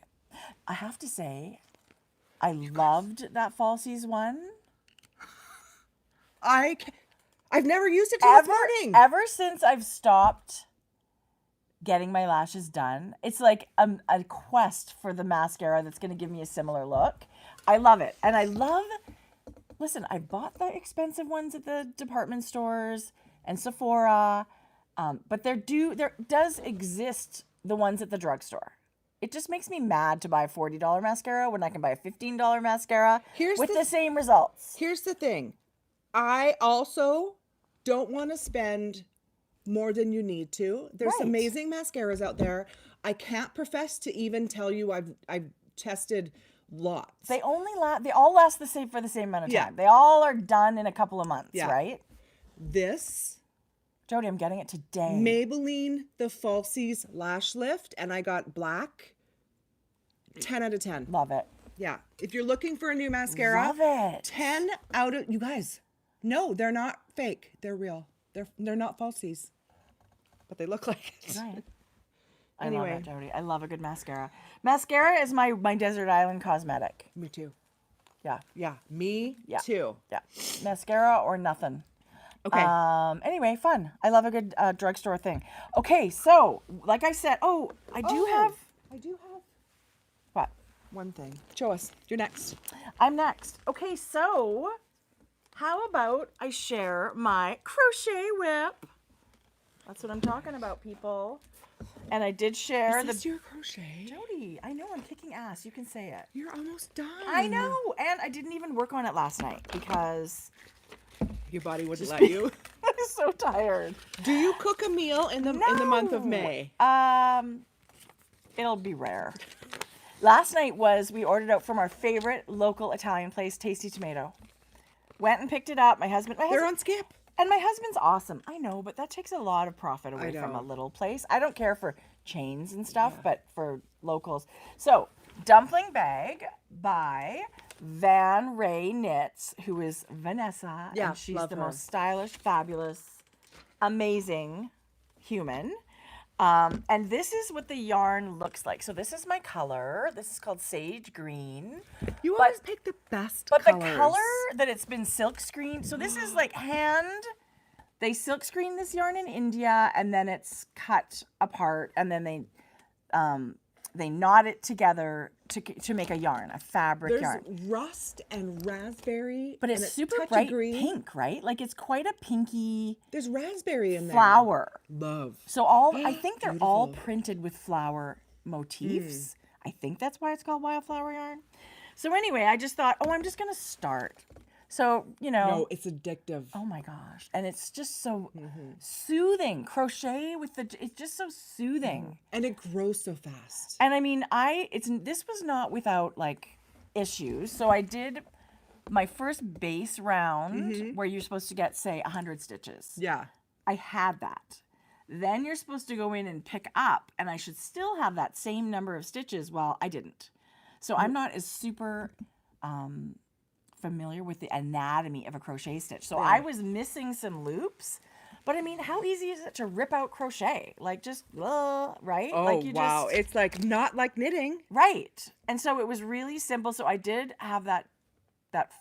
I have to say, I loved that Falsies one. I've never used it till this morning. Ever since I've stopped getting my lashes done, it's like a quest for the mascara that's going to give me a similar look. I love it. And listen, I bought the expensive ones at the department stores and Sephora, but there does exist the ones at the drugstore. It just makes me mad to buy a $40 mascara when I can buy a $15 mascara with the same results. Here's the thing. I also don't want to spend more than you need to. There's amazing mascaras out there. I can't profess to even tell you I've tested lots. They all last the same for the same amount of time. Yeah. They all are done in a couple of months, right? This Jodi, I'm getting it today. Maybelline the Falsies Lash Lift, and I got black. 10 out of 10. Love it. Yeah. If you're looking for a new mascara, Love it. 10 out of, you guys. No, they're not fake. They're real. They're not falsies, but they look like it. Right. Anyway. I love it, Jodi. I love a good mascara. Mascara is my desert island cosmetic. Me too. Yeah. Yeah, me too. Yeah. Mascara or nothing. Okay. Anyway, fun. I love a good drugstore thing. Okay, so like I said, I do have what? One thing. Show us. You're next. I'm next. Okay, so how about I share my crochet whip? That's what I'm talking about, people. And I did share Is this your crochet? Jodi, I know I'm kicking ass. You can say it. You're almost done. I know, and I didn't even work on it last night because your body wouldn't let you. I was so tired. Do you cook a meal in the month of May? It'll be rare. Last night we ordered out from our favorite local Italian place, Tasty Tomato. Went and picked it up. My husband. They're on Skip. And my husband's awesome. I know, but that takes a lot of profit away from a little place. I don't care for chains and stuff, but for locals. So, dumpling bag by Van Ray Knits, who is Vanessa. Yeah, and she's love the her. most stylish, fabulous, amazing human. And this is what the yarn looks like. So this is my color. This is called Sage Green. You always pick the best But colors. the color that it's been silk screened. So this is like they silk screen this yarn in India, and then it's cut apart, and then they knot it together to make a yarn, a fabric yarn. There's rust and raspberry. But it's and a super touch of bright green. pink, right? Like it's quite a pinky There's raspberry in there. flower. Love. So I think they're all printed with flower motifs. I think that's why it's called wildflower yarn. So anyway, I just thought, I'm just going to start. So, No, it's addictive. Oh my gosh. And it's just so soothing. Crochet it's just so soothing. And it grows so fast. And I mean, this was not without like issues. So I did my first base round where you're supposed to get, say, 100 stitches. Yeah. I had that. Then you're supposed to go in and pick up, and I should still have that same number of stitches. Well, I didn't. So I'm not as super familiar with the anatomy of a crochet stitch. So I was missing some loops. But I mean, how easy is it to rip out crochet? Like just, right? Oh, like you wow. Just, it's like not like knitting. Right. And so it was really simple. So I did have that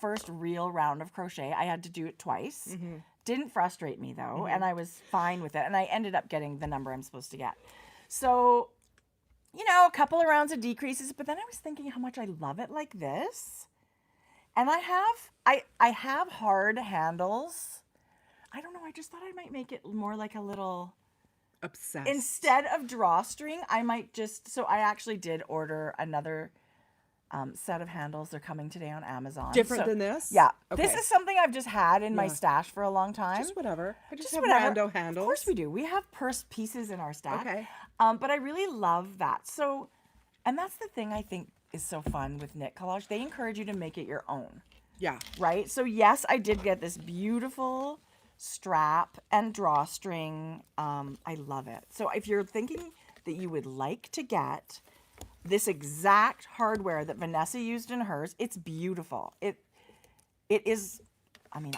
first real round of crochet. I had to do it twice. Didn't frustrate me though. And I was fine with it. And I ended up getting the number I'm supposed to get. So, you know, a couple of rounds of decreases. But then I was thinking how much I love it like this. And I have hard handles. I don't know. I just thought I might make it more like a little obsessed. Instead of drawstring, I might just. So I actually did order another set of handles. They're coming today on Amazon. Different than this? Yeah. Okay. This is something I've just had in my stash for a long time. Just whatever. I just have whatever. rando handles. Of course we do. We have purse pieces in our stash. Okay. But I really love that. So, and that's the thing I think is so fun with knit collage. They encourage you to make it your own. Yeah. Right? So yes, I did get this beautiful strap and drawstring. I love it. So if you're thinking that you would like to get this exact hardware that Vanessa used in hers, it's beautiful. It is, I mean,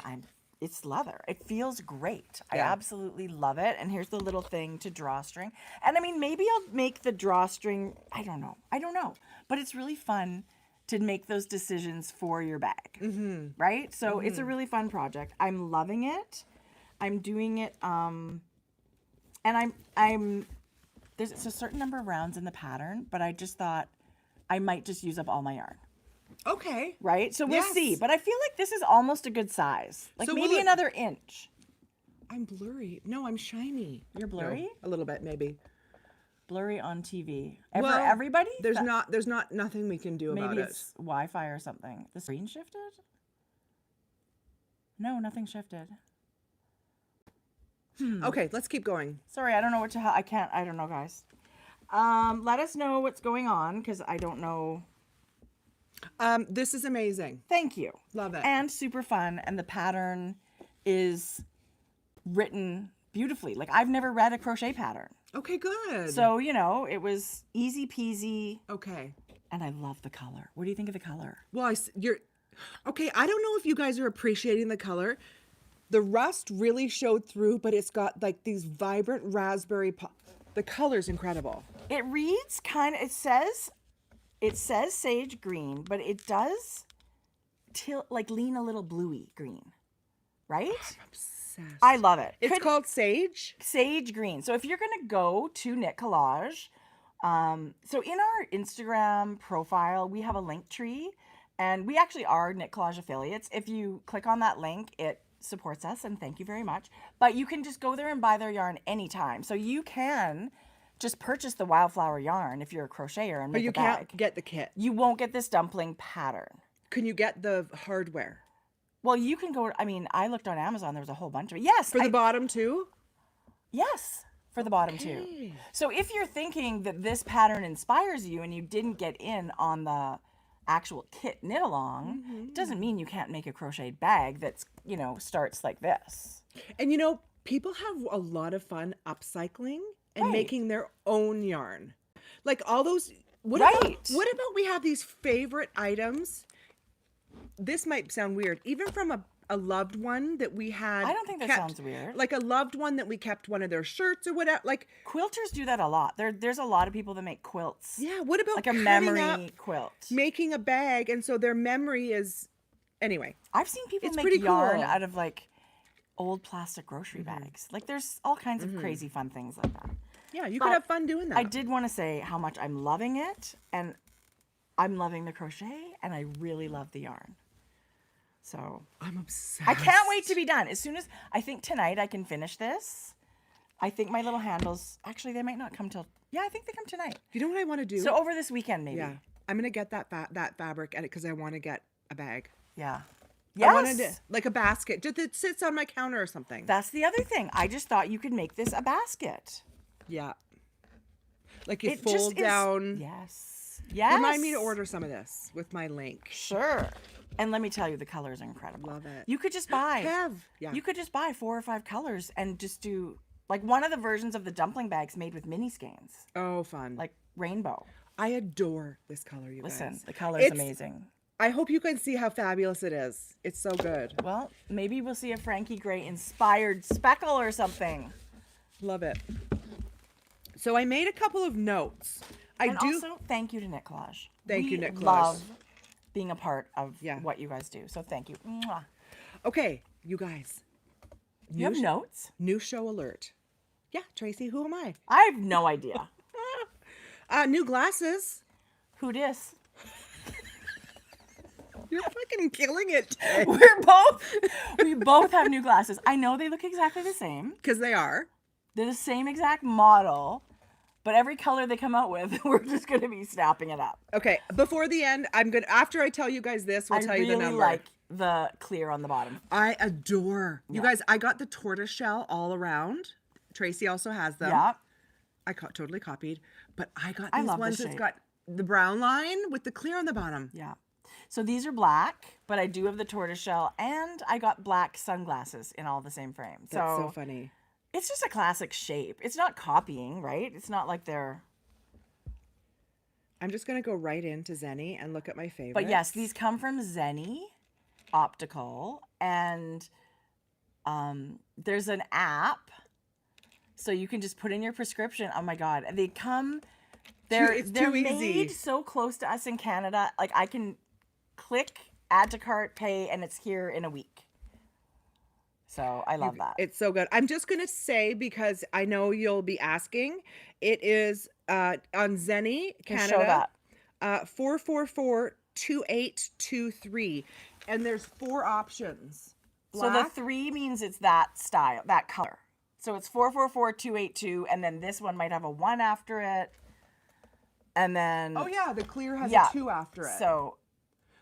it's leather. It feels great. I absolutely love it. And here's the little thing to drawstring. And I mean, maybe I'll make the drawstring, I don't know. But it's really fun to make those decisions for your bag, right? So it's a really fun project. I'm loving it. I'm doing it, and there's a certain number of rounds in the pattern, but I just thought I might just use up all my yarn. Okay. Right? So we'll see. But I feel like this is almost a good size. Like so maybe another inch. I'm blurry. No, I'm shiny. You're blurry? No, a little bit, maybe. Blurry on TV. For everybody? There's nothing we can do about it. Maybe it's Wi-Fi or something. The screen shifted? No, nothing shifted. Okay, let's keep going. Sorry, I don't know I don't know, guys. Let us know what's going on, because I don't know. This is amazing. Thank you. Love it. And super fun, and the pattern is written beautifully. Like, I've never read a crochet pattern. Okay, good. So, you know, it was easy peasy. Okay. And I love the color. What do you think of the color? Well, okay, I don't know if you guys are appreciating the color. The rust really showed through, but it's got like these vibrant raspberry the color's incredible. It reads it says sage green, but it does lean a little bluey green. Right? I'm obsessed. I love it. It's called sage? Sage green. So if you're going to go to Knit Collage, so in our Instagram profile, we have a link tree, and we actually are Knit Collage affiliates. If you click on that link, it supports us, and thank you very much. But you can just go there and buy their yarn anytime. So you can just purchase the wildflower yarn if you're a crocheter and make a bag. But you can't get the kit. You won't get this dumpling pattern. Can you get the hardware? Well, you can go, I mean, I looked on Amazon, there was a whole bunch of it. Yes. For the bottom too? Yes, for the bottom too. So if you're thinking that this pattern inspires you and you didn't get in on the actual kit knit along, it doesn't mean you can't make a crocheted bag that's, you know, starts like this. And you know, people have a lot of fun upcycling and making their own yarn. Like all those, what about we have these favorite items? This might sound weird, even from a loved one that we had. I don't think that sounds weird. Like a loved one that we kept one of their shirts or whatever. Like quilters do that a lot. There's a lot of people that make quilts. Yeah. What about like a memory quilt? Making a bag, and so their memory is. Anyway, I've seen people make yarn out of like old plastic grocery bags. Like there's all kinds of crazy fun things like that. Yeah, you could have fun doing that. I did want to say how much I'm loving it, and I'm loving the crochet, and I really love the yarn. So I'm obsessed. I can't wait to be done. As soon as I think tonight I can finish this. I think my little handles, actually they might not come till, I think they come tonight. You know what I want to do? So over this weekend maybe. Yeah. I'm going to get that fabric at it because I want to get a bag. Yeah. Yes. I wanted to, like a basket that sits on my counter or something. That's the other thing. I just thought you could make this a basket. Yeah. Like you fold down. Yes. Yes. Remind me to order some of this with my link. Sure. And let me tell you, the colors are incredible. Love it. You could just buy. You could just buy 4 or 5 colors and just do Like one of the versions of the dumpling bags made with mini skeins, Oh, fun. like rainbow. I adore this color, you Listen, guys. the color is It's- amazing. I hope you can see how fabulous it is. It's so good. Well, maybe we'll see a Frankie Gray inspired speckle or something. Love it. So I made a couple of notes. Also, thank you to Knit Collage. Thank you, We Knit Collage. love being a part of Yeah. what you guys do. So thank you. Mwah. Okay, you guys. You have notes? New show alert. Yeah, Tracie, who am I? I have no idea. New glasses. Who dis? You're fucking killing it today. We both have new glasses. I know they look exactly the same. Because they are. They're the same exact model, but every color they come out with, we're just going to be snapping it up. Okay, before the end, after I tell you guys this, we'll tell you the number. I really like the clear on the bottom. I adore. You guys, I got the tortoise shell all around. Tracie also has them. Yeah. I totally copied. But I got I these love the ones that's shape. got the brown line with the clear on the bottom. Yeah. So these are black, but I do have the tortoiseshell, and I got black sunglasses in all the same frame. That's so funny. It's just a classic shape. It's not copying, right? It's not like they're... I'm just going to go right into Zenny and look at my favorites. But yes, these come from Zenny Optical, and there's an app, so you can just put in your prescription. Oh my God. They come... They're too easy. made so close to us in Canada. Like I can click, add to cart, pay, and it's here in a week. So I love that. It's so good. I'm just going to say, because I know you'll be asking, it is on Zenny, Canada, 444-2823. And there's 4 options. So the 3 means it's that style, that color. So it's 444282, and then this one might have a 1 after it. And then... Oh, yeah, the clear has a 2 after it. So...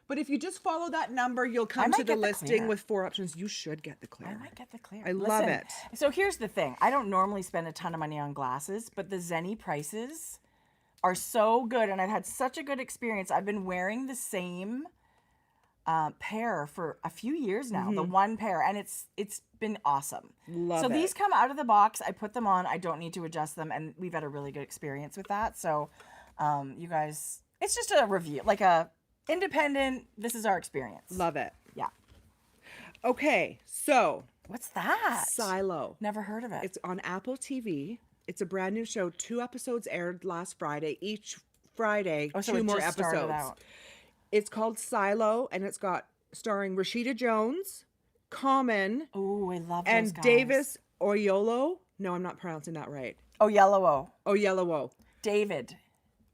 But if you just follow that number, you'll come to the listing with 4 options. You should get the clear. I might get the clear. I love it. So here's the thing. I don't normally spend a ton of money on glasses, but the Zenny prices are so good, and I've had such a good experience. I've been wearing the same pair for a few years now, the one pair, and it's been awesome. Love so it. these come out of the box. I put them on. I don't need to adjust them, and we've had a really good experience with that. So you guys, it's just a review, like a independent, this is our experience. Love it. Yeah. Okay, so. What's that? Silo. Never heard of it. It's on Apple TV. It's a brand new show. 2 episodes aired last Friday. Each Friday, so 2 it more just started episodes. out. It's called Silo, and it's got starring Rashida Jones, Common, Oh, I love and those guys. Davis Oyolo. No, I'm not pronouncing that right. Oyelowo. Oyelowo. David.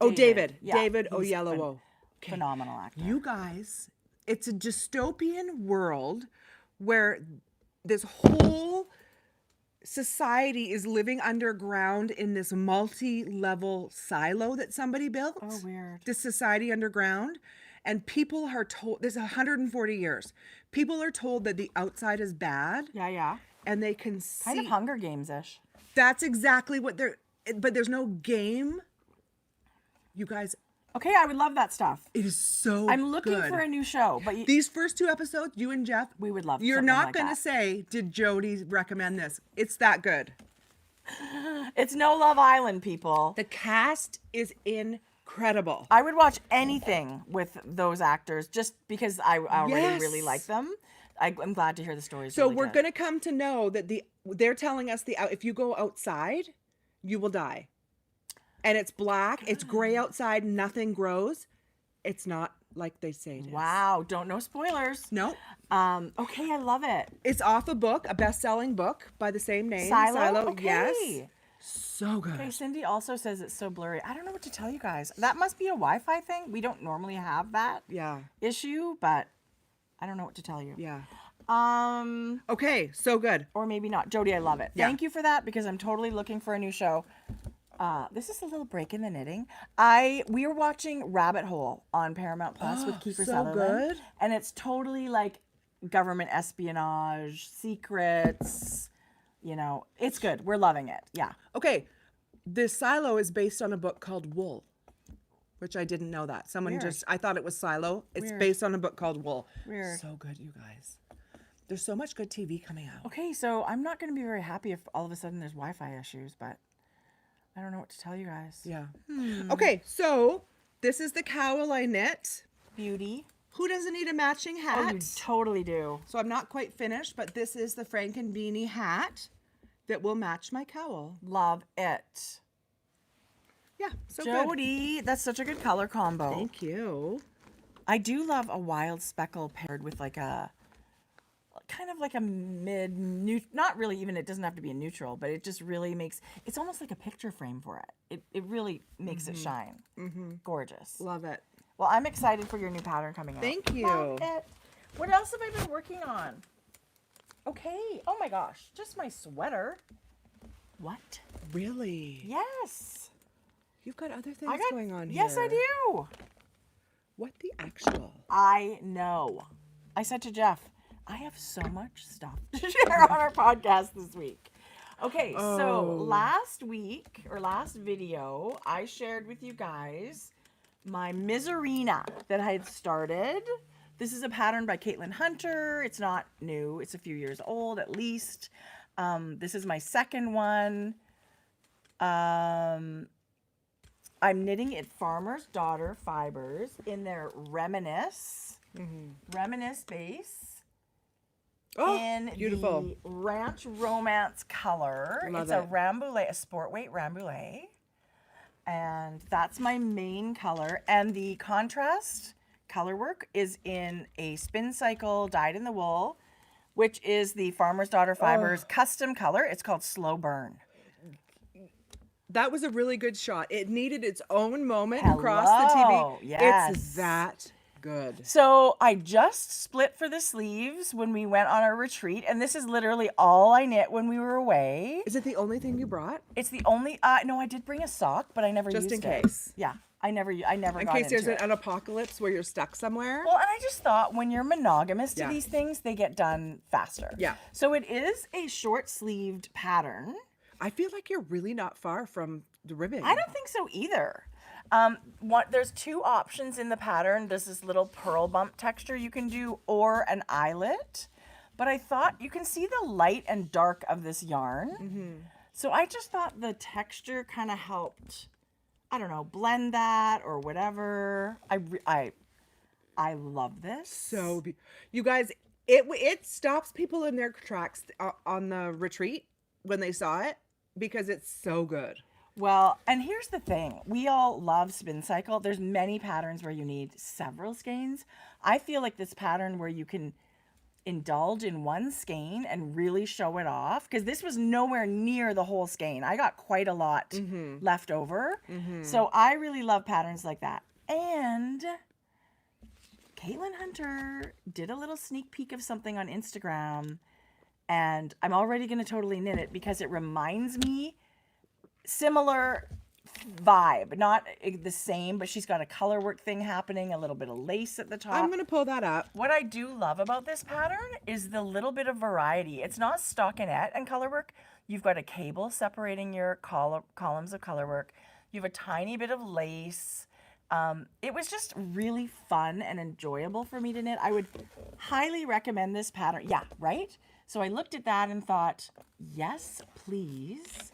Oh, David. Yeah, David he's Oyelowo. Phenomenal actor. You guys, it's a dystopian world where this whole society is living underground in this multi-level silo that somebody built. Oh, weird. This society underground. And people are told, this is 140 years. People are told that the outside is bad. Yeah, yeah. And they can see. Kind of Hunger Games-ish. That's exactly what they're, but there's no game. You guys, Okay, I would love that stuff. it is so I'm looking good. for a new show, but These first 2 episodes, you and Jeff, we would love you're something not like going to that. say, did Jodi recommend this? It's that good. It's no Love Island, people. The cast is incredible. I would watch anything with those actors just because I already Yes. really like them. I'm glad to hear the stories. So really we're good. going to come to know that they're telling us if you go outside, you will die. And it's black, it's gray outside, nothing grows. It's not like they say it is. Wow, don't know spoilers. No. Okay, I love it. It's off a book, a best-selling book by the same name. Silo? Okay. Yes. So good. Okay, Cindy also says it's so blurry. I don't know what to tell you guys. That must be a Wi-Fi thing. We don't normally have that Yeah. issue, but I don't know what to tell you. Yeah. Um, Okay, so good. or maybe not. Jodi, I love it. Yeah. Thank you for that because I'm totally looking for a new show. This is a little break in the knitting. We are watching Rabbit Hole on Paramount Plus with Kiefer so Sutherland. good. And it's totally like government espionage, secrets, you know. It's good. We're loving it. Yeah. Okay, this Silo is based on a book called Wool, which I didn't know that. I thought it was Silo. It's Weird. based on a book called Wool. Weird. So good, you guys. There's so much good TV coming out. Okay, so I'm not going to be very happy if all of a sudden there's Wi-Fi issues, but I don't know what to tell you guys. Yeah. Okay, so this is the cowl I knit. Beauty. Who doesn't need a matching hat? Oh, you totally do. So I'm not quite finished, but this is the Franken beanie hat that will match my cowl. Love it. Yeah, so Jodi, that's such a good color combo. Thank you. I do love a wild speckle paired with like a kind of like a not really even, it doesn't have to be a neutral, but it just really makes, it's almost like a picture frame for it. It really makes it shine. Gorgeous. Love it. Well, I'm excited for your new pattern coming out. Thank you. Love it. What else have I been working on? Okay. Oh my gosh. Just my sweater. What? Really? Yes. You've got other things going on here. Yes, I do. What the actual? I know. I said to Jeff, I have so much stuff to share on our podcast this week. Okay, so last week, or last video, I shared with you guys my Mizzarina that I had started. This is a pattern by Caitlin Hunter. It's not new. It's a few years old at least. This is my second one. I'm knitting at Farmer's Daughter Fibres in their Reminisce base. Oh, in beautiful. the Ranch Romance color. Love it's it. a Rambouillet, a sport weight Rambouillet. And that's my main color. And the contrast color work is in a spin cycle dyed in the wool, which is the Farmer's Daughter Fibres custom color. It's called Slow Burn. That was a really good shot. It needed its own moment Hello. across the TV. Yes. It's that good. So I just split for the sleeves when we went on our retreat, and this is literally all I knit when we were away. Is it the only thing you brought? It's the only no, I did bring a sock, but I never Just used in it. case. Yeah, I never In got case there's into it. an apocalypse where you're stuck somewhere. Well, and I just thought when you're monogamous to Yeah. these things, they get done faster. Yeah. So it is a short-sleeved pattern. I feel like you're really not far from the ribbing. I don't think so either. There's two options in the pattern. There's this little pearl bump texture you can do, or an eyelet. But I thought you can see the light and dark of this yarn. So I just thought the texture kind of helped, I don't know, blend that or whatever. I love this. So, you guys, it stops people in their tracks on the retreat when they saw it because it's so good. Well, and here's the thing. We all love spin cycle. There's many patterns where you need several skeins. I feel like this pattern where you can indulge in one skein and really show it off, because this was nowhere near the whole skein. I got quite a lot left over. So I really love patterns like that. And Caitlin Hunter did a little sneak peek of something on Instagram, and I'm already going to totally knit it because it reminds me, similar vibe, not the same, but she's got a color work thing happening, a little bit of lace at the top. I'm going to pull that up. What I do love about this pattern is the little bit of variety. It's not stockinette and color work. You've got a cable separating your columns of color work. You have a tiny bit of lace. It was just really fun and enjoyable for me to knit. I would highly recommend this pattern. Yeah, right? So I looked at that and thought, yes, please.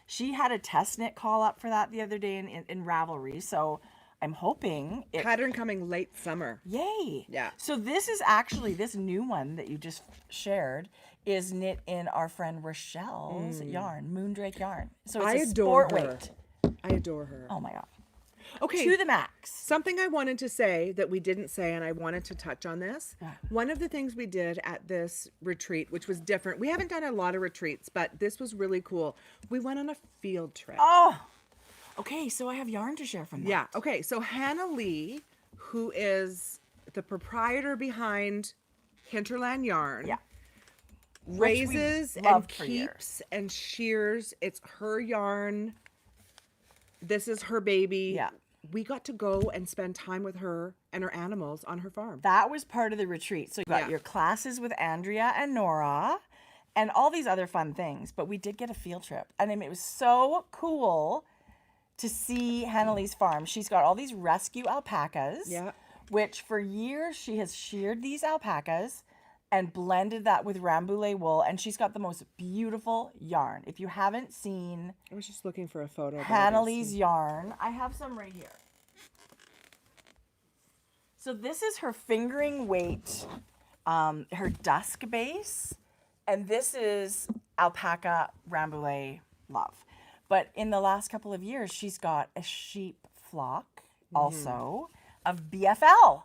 She had a test knit call up for that the other day in Ravelry, so I'm hoping it... Pattern coming late summer. Yay! Yeah. So this is actually, this new one that you just shared is knit in our friend Rochelle's yarn, Moondrake yarn. So it's a sport weight. I adore her. Oh my God. Okay. To the max. Something I wanted to say that we didn't say, and I wanted to touch on this. Yeah. One of the things we did at this retreat, which was different, we haven't done a lot of retreats, but this was really cool. We went on a field trip. Oh! Okay, so I have yarn to share from that. Yeah. Okay. So Hannah Lee, who is the proprietor behind Hinterland Yarn, Yeah. raises and loved for keeps and shears. It's her yarn. This is her baby. Yeah. We got to go and spend time with her and her animals on her farm. That was part of the retreat. So you got your classes with Andrea and Nora and all these other fun things. But we did get a field trip. And I mean, it was so cool to see Hannah Lee's farm. She's got all these rescue alpacas, Yeah. which for years she has sheared these alpacas. and blended that with Rambouillet wool. And she's got the most beautiful yarn. If you haven't seen I was just looking for a photo. Hannah-Lee's yarn, I have some right here. So this is her fingering weight, her dusk base, and this is alpaca Rambouillet love. But in the last couple of years, she's got a sheep flock also of BFL.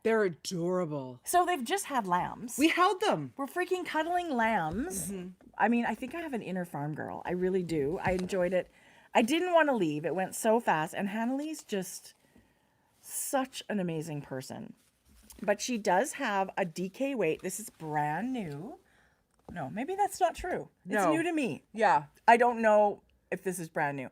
They're adorable. So they've just had lambs. We held them. We're freaking cuddling lambs. I mean, I think I have an inner farm girl. I really do. I enjoyed it. I didn't want to leave. It went so fast. And Hannah-Lee's just such an amazing person. But she does have a DK weight. This is brand new. No, maybe that's not true. It's new to me. Yeah. I don't know if this is brand new.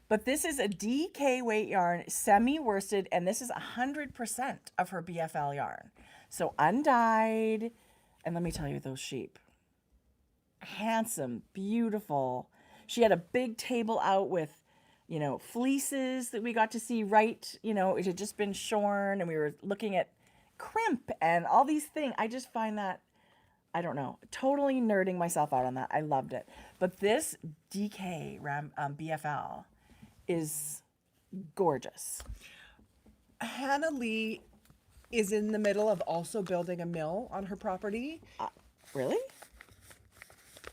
But this is a DK weight yarn, semi-worsted, and this is 100% of her BFL yarn. So undyed. And let me tell you, those sheep. Handsome, beautiful. She had a big table out with, you know, fleeces that we got to see right, you know, it had just been shorn, and we were looking at crimp and all these things. I just find that, I don't know, totally nerding myself out on that. I loved it. But this DK BFL is gorgeous. Hannah-Lee is in the middle of also building a mill on her property. Really?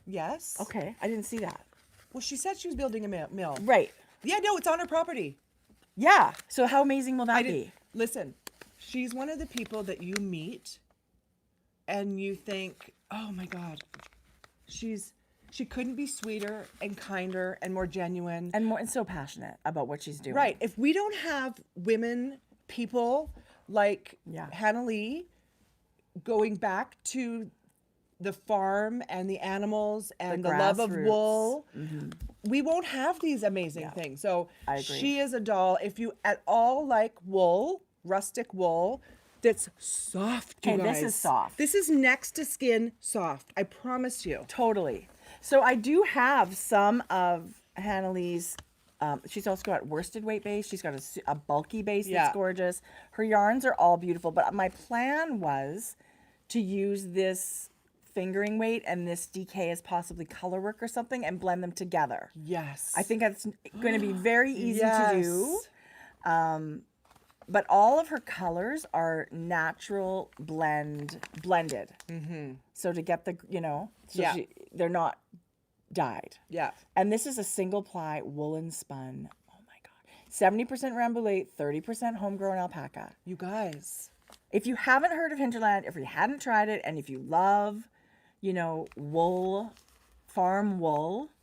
Yes. Okay, I didn't see that. Well, she said she was building a mill. Right. Yeah, no, it's on her property. Yeah. So how amazing will that be? Listen, she's one of the people that you meet and you think, oh my God, she couldn't be sweeter and kinder and more genuine. And so passionate about what she's doing. Right. If we don't have people like Hannah-Lee going back to the farm and the animals and the love of wool, we won't have these amazing things. So I agree. She is a doll. If you at all like wool, rustic wool, that's soft, you guys. This is soft. This is next to skin soft. I promise you. Totally. So I do have some of Hannah-Lee's. She's also got worsted weight base. She's got a bulky base that's gorgeous. Her yarns are all beautiful. But my plan was to use this fingering weight and this DK as possibly color work or something and blend them together. Yes. I think that's going to be very easy to do. But all of her colors are natural blended. So to get the, you know, they're not dyed. Yeah. And this is a single ply woolen spun. Oh my God. 70% Rambouillet, 30% homegrown alpaca. You guys. If you haven't heard of Hinterland, if you hadn't tried it, and if you love, you know, wool, farm wool,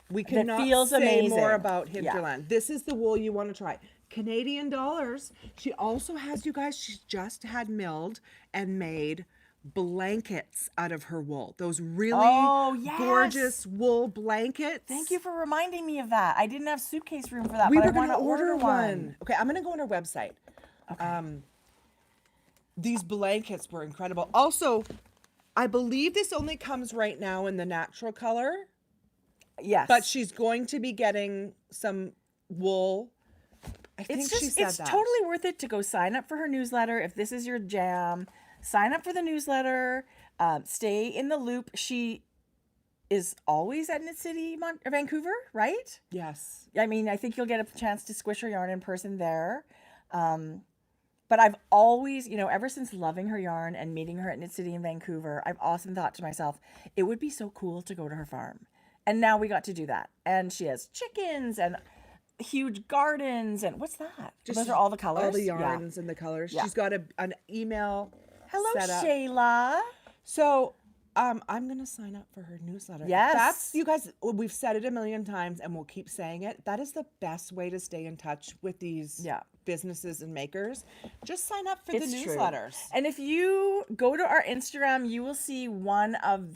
we cannot say more about Hinterland. This is the wool you want to try. Canadian dollars. She also has, you guys, she's just had milled and made blankets out of her wool. Those really gorgeous wool blankets. Thank you for reminding me of that. I didn't have suitcase room for that. We but were going to order one. Okay, I'm going to go on her website. Okay. These blankets were incredible. Also, I believe this only comes right now in the natural color. Yes. But she's going to be getting some wool. I think she said it's that. totally worth it to go sign up for her newsletter. If this is your jam, sign up for the newsletter. Stay in the loop. She is always at Knit City, Vancouver, right? Yes. I mean, I think you'll get a chance to squish her yarn in person there. But I've always, you know, ever since loving her yarn and meeting her at Knit City in Vancouver, I've often thought to myself, it would be so cool to go to her farm. And now we got to do that. And she has chickens and huge gardens. And what's that? Those are all the colors? All the yarns and the colors. Yeah. She's got an email Hello, set up. Shayla. So I'm going to sign up for her newsletter. Yes. That's, you guys, we've said it a million times and we'll keep saying it. That is the best way to stay in touch with these businesses and makers. Just sign up for the newsletters. And if you go to our Instagram, you will see one of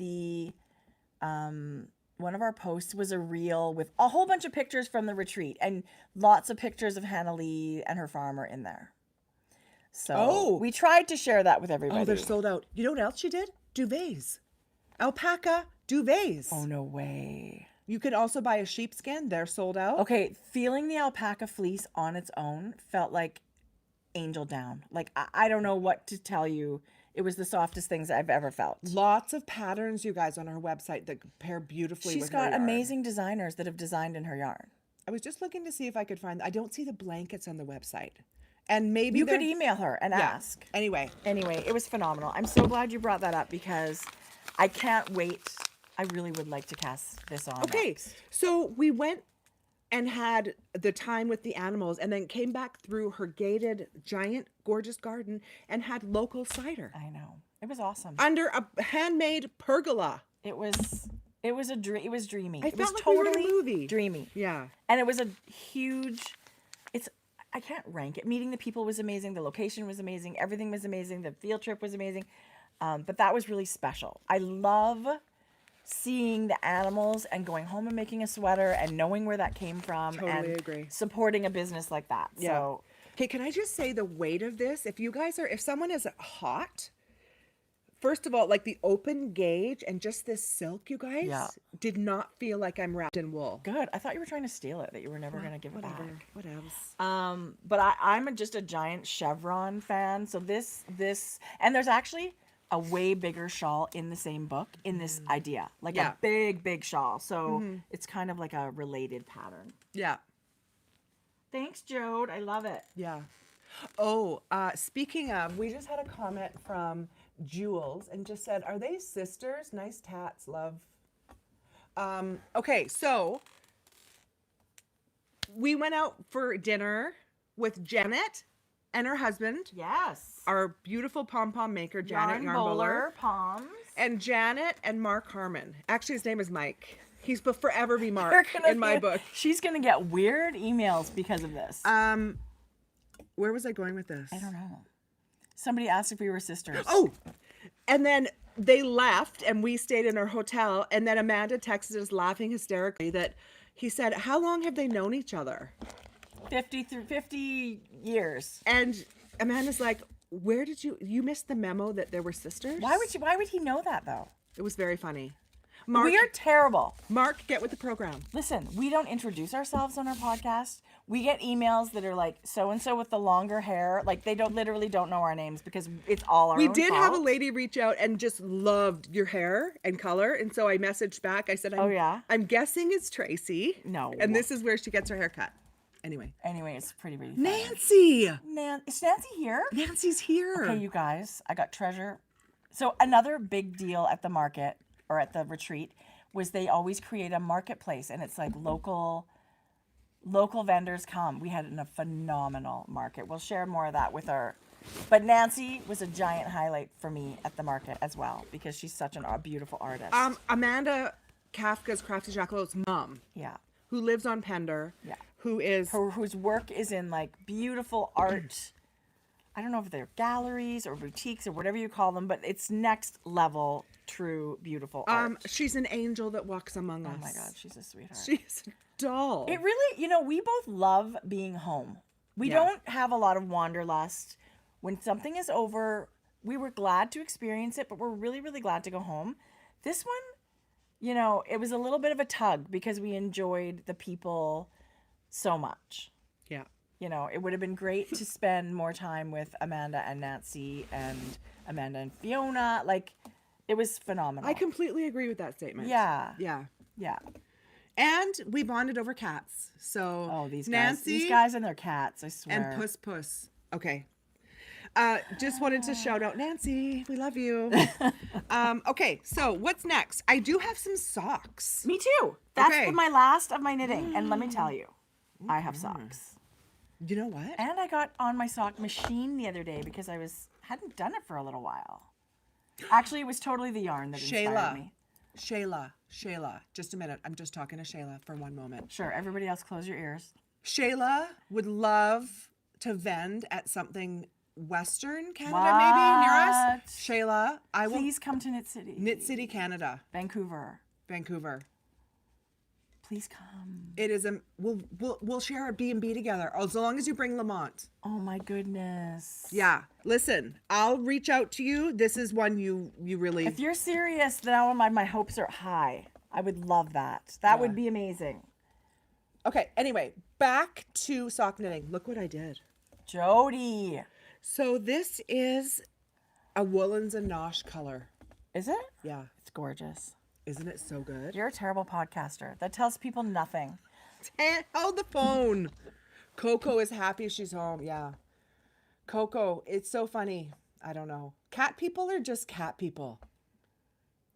our posts was a reel with a whole bunch of pictures from the retreat and lots of pictures of Hannah-Lee and her farmer in there. So we tried to share that with everybody. Oh, they're sold out. You know what else she did? Duvets. Alpaca duvets. Oh, no way. You can also buy a sheepskin. They're sold out. Okay, feeling the alpaca fleece on its own felt like angel down. Like, I don't know what to tell you. It was the softest things I've ever felt. Lots of patterns, you guys, on her website that pair beautifully She's with her got yarn. amazing designers that have designed in her yarn. I was just looking to see if I could find. I don't see the blankets on the website, and maybe You could email her and ask. Anyway, it was phenomenal. I'm so glad you brought that up because I can't wait. I really would like to cast this on. okay. next. So we went and had the time with the animals, and then came back through her gated, giant, gorgeous garden and had local cider I know. It was awesome. under a handmade pergola. It was a dream. It was dreamy. I It was felt like we were in a totally movie. dreamy. Yeah. And it was a huge. I can't rank it. Meeting the people was amazing. The location was amazing. Everything was amazing. The field trip was amazing. But that was really special. I love seeing the animals and going home and making a sweater and knowing where that came from. Totally and agree. supporting a business like that. Yeah. So Okay, can I just say the weight of this? If someone is hot, first of all, like the open gauge and just this silk, you guys, Yeah. did not feel like I'm wrapped in wool. good. I thought you were trying to steal it, that you were never going to give it Whatever. back. What else? But I'm just a giant chevron fan. So this, and there's actually a way bigger shawl in the same book in this idea, like Yeah. a big shawl. So it's kind of like a related pattern. Yeah. Thanks, Jode. I love it. Yeah. Oh, speaking of, we just had a comment from Jules and just said, "Are they sisters? Nice tats, love." Okay, so we went out for dinner with Janet and her husband, Yes. our beautiful pom-pom maker, Janet Yarn Bowler, Palms. and Janet and Mark Harmon. Actually, his name is Mike. He's forever be Mark You're gonna in my get- book. She's going to get weird emails because of this. Where was I going with this? I don't know. Somebody asked if we were sisters. Oh, and then they left and we stayed in our hotel. And then Amanda texted us laughing hysterically that he said, "How long have they known each other?" 50 years. And Amanda's like, "Where did you missed the memo that there were sisters?" Why would he know that though? It was very funny. Mark, We are terrible. Mark, get with the program. Listen, we don't introduce ourselves on our podcast. We get emails that are like so and so with the longer hair. Like they literally don't know our names because it's all our We own did have a fault. lady reach out and just loved your hair and color. And so I messaged back. I said, Oh, yeah? I'm guessing it's Tracie. No. And this is where she gets her hair cut. Anyway. Anyway, it's pretty funny. Nancy. Is Nancy here? Nancy's here. Okay, you guys, I got treasure. So another big deal at the market or at the retreat was they always create a marketplace, and it's like local vendors come. We had a phenomenal market. We'll share more of that with our. But Nancy was a giant highlight for me at the market as well because she's such a beautiful artist. Amanda Kafka's Crafty Jacquelot's mom, Yeah. who lives on Pender, Yeah. who is Whose work is in like beautiful art. I don't know if they're galleries or boutiques or whatever you call them, but it's next level, true, beautiful art. she's an angel that walks among us. Oh my God, she's a sweetheart. She's a doll. It really, we both love being home. We Yeah. don't have a lot of wanderlust. When something is over, we were glad to experience it, but we're really, really glad to go home. This one, it was a little bit of a tug because we enjoyed the people so much. Yeah. It would have been great to spend more time with Amanda and Nancy and Amanda and Fiona. Like, it was phenomenal. I completely agree with that statement. Yeah. Yeah. Yeah. And we bonded over cats. So Oh, these Nancy guys and their cats, I swear. and Puss. Okay. Just wanted to shout out Nancy. We love you. Okay, so what's next? I do have some socks. Me too. That's Okay. my last of my knitting. And let me tell you, I have socks. You know what? And I got on my sock machine the other day because hadn't done it for a little while. Actually, it was totally the yarn that inspired me. Shayla. Just a minute. I'm just talking to Shayla for one moment. Sure, everybody else close your ears. Shayla would love to vend at something Western Canada, maybe near us. What? Shayla, I will. Please come to Knit City. Knit City, Canada, Vancouver. Please come. It is we'll share a B&B together as long as you bring Lamont. Oh my goodness. Yeah. Listen, I'll reach out to you. This is one you really. If you're serious, now my hopes are high. I would love that. That would be amazing. Okay. Anyway, back to sock knitting. Look what I did. Jodi. So this is A Woolens and Nosh color. Is it? Yeah. It's gorgeous. Isn't it so good? You're a terrible podcaster. That tells people nothing. Hold the phone. Coco is happy she's home. Yeah. Coco, it's so funny. I don't know. Cat people are just cat people.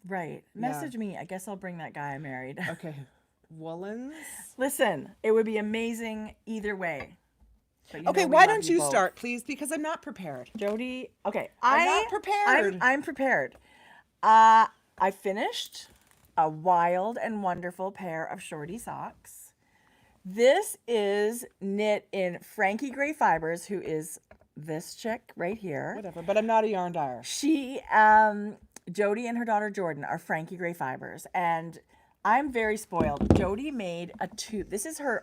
Right. Message me. I guess I'll bring that guy I married. Okay. Woolens. Listen, it would be amazing either way. But you Okay, know we why love don't you both. start, please? Because I'm not prepared. Jodi. Okay. I'm not prepared. I'm prepared. I finished a wild and wonderful pair of shorty socks. This is knit in Frankie Gray Fibres, who is this chick right here. Whatever, but I'm not a yarn dyer. She, Jodi and her daughter Jordan are Frankie Gray Fibres, and I'm very spoiled. Jodi made a tube. This is her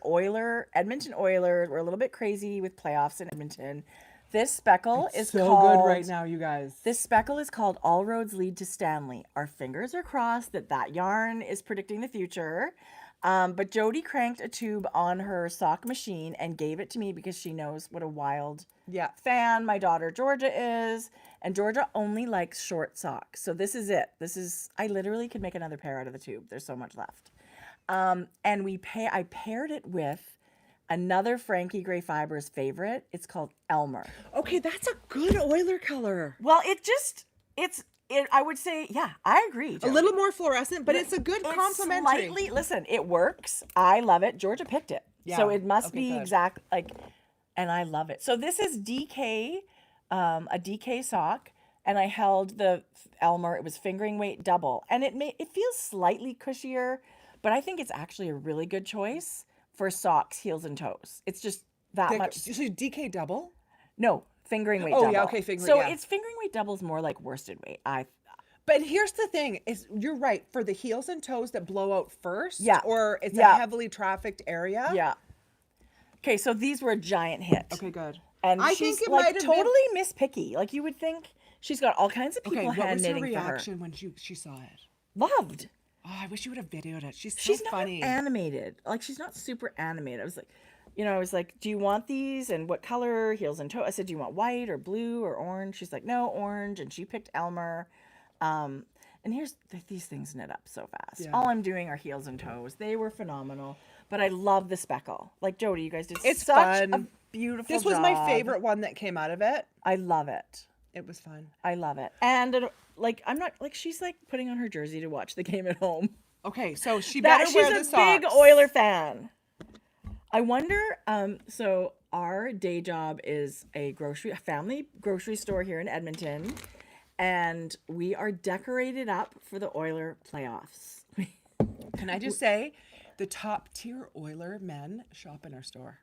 Edmonton Oilers. We're a little bit crazy with playoffs in Edmonton. This speckle is so called, good right now, you guys. This speckle is called All Roads Lead to Stanley. Our fingers are crossed that yarn is predicting the future. But Jodi cranked a tube on her sock machine and gave it to me because she knows what a wild fan my daughter Georgia is. And Georgia only likes short socks. So this is it. I literally could make another pair out of the tube. There's so much left. And I paired it with another Frankie Gray Fibres favorite. It's called Elmer. Okay, that's a good Oiler color. Well, I would say, yeah, I agree. A little more fluorescent, but it's a good complementary. Listen, it works. I love it. Georgia picked it. Yeah. So it must be good. exact, and I love it. So this is DK, a DK sock, and I held the Elmer. It was fingering weight double, and it feels slightly cushier, but I think it's actually a really good choice for socks, heels, and toes. It's just that much. So DK double? No, fingering weight double. Oh, yeah, okay, fingering, So yeah. it's fingering weight double is more like worsted weight. But here's the thing: you're right for the heels and toes that blow out first. Yeah. Or it's a heavily trafficked area. Yeah. Okay, so these were a giant hit. Okay, good. And I she's think it might have totally Miss Picky. Like you would think she's got all kinds of people what hand was her knitting for her. reaction when she saw it? Loved. Oh, I wish you would have videoed it. She's She's funny. not animated. Like she's not super animated. I was like, do you want these and what color, heels and toe? I said, do you want white or blue or orange? She's like, no, orange. And she picked Elmer. And these things knit up so fast. Yeah. All I'm doing are heels and toes. They were phenomenal. But I love the speckle. Like Jodi, you guys did It's such fun. a beautiful This was my job. favorite one that came out of it. I love it. It was fun. I love it. And I'm not she's like putting on her jersey to watch the game at home. Okay, so she better wear the She's a socks. big Oiler fan. I wonder, so our day job is a family grocery store here in Edmonton, and we are decorated up for the Oiler playoffs. Can I just say, the top tier Oiler men shop in our store.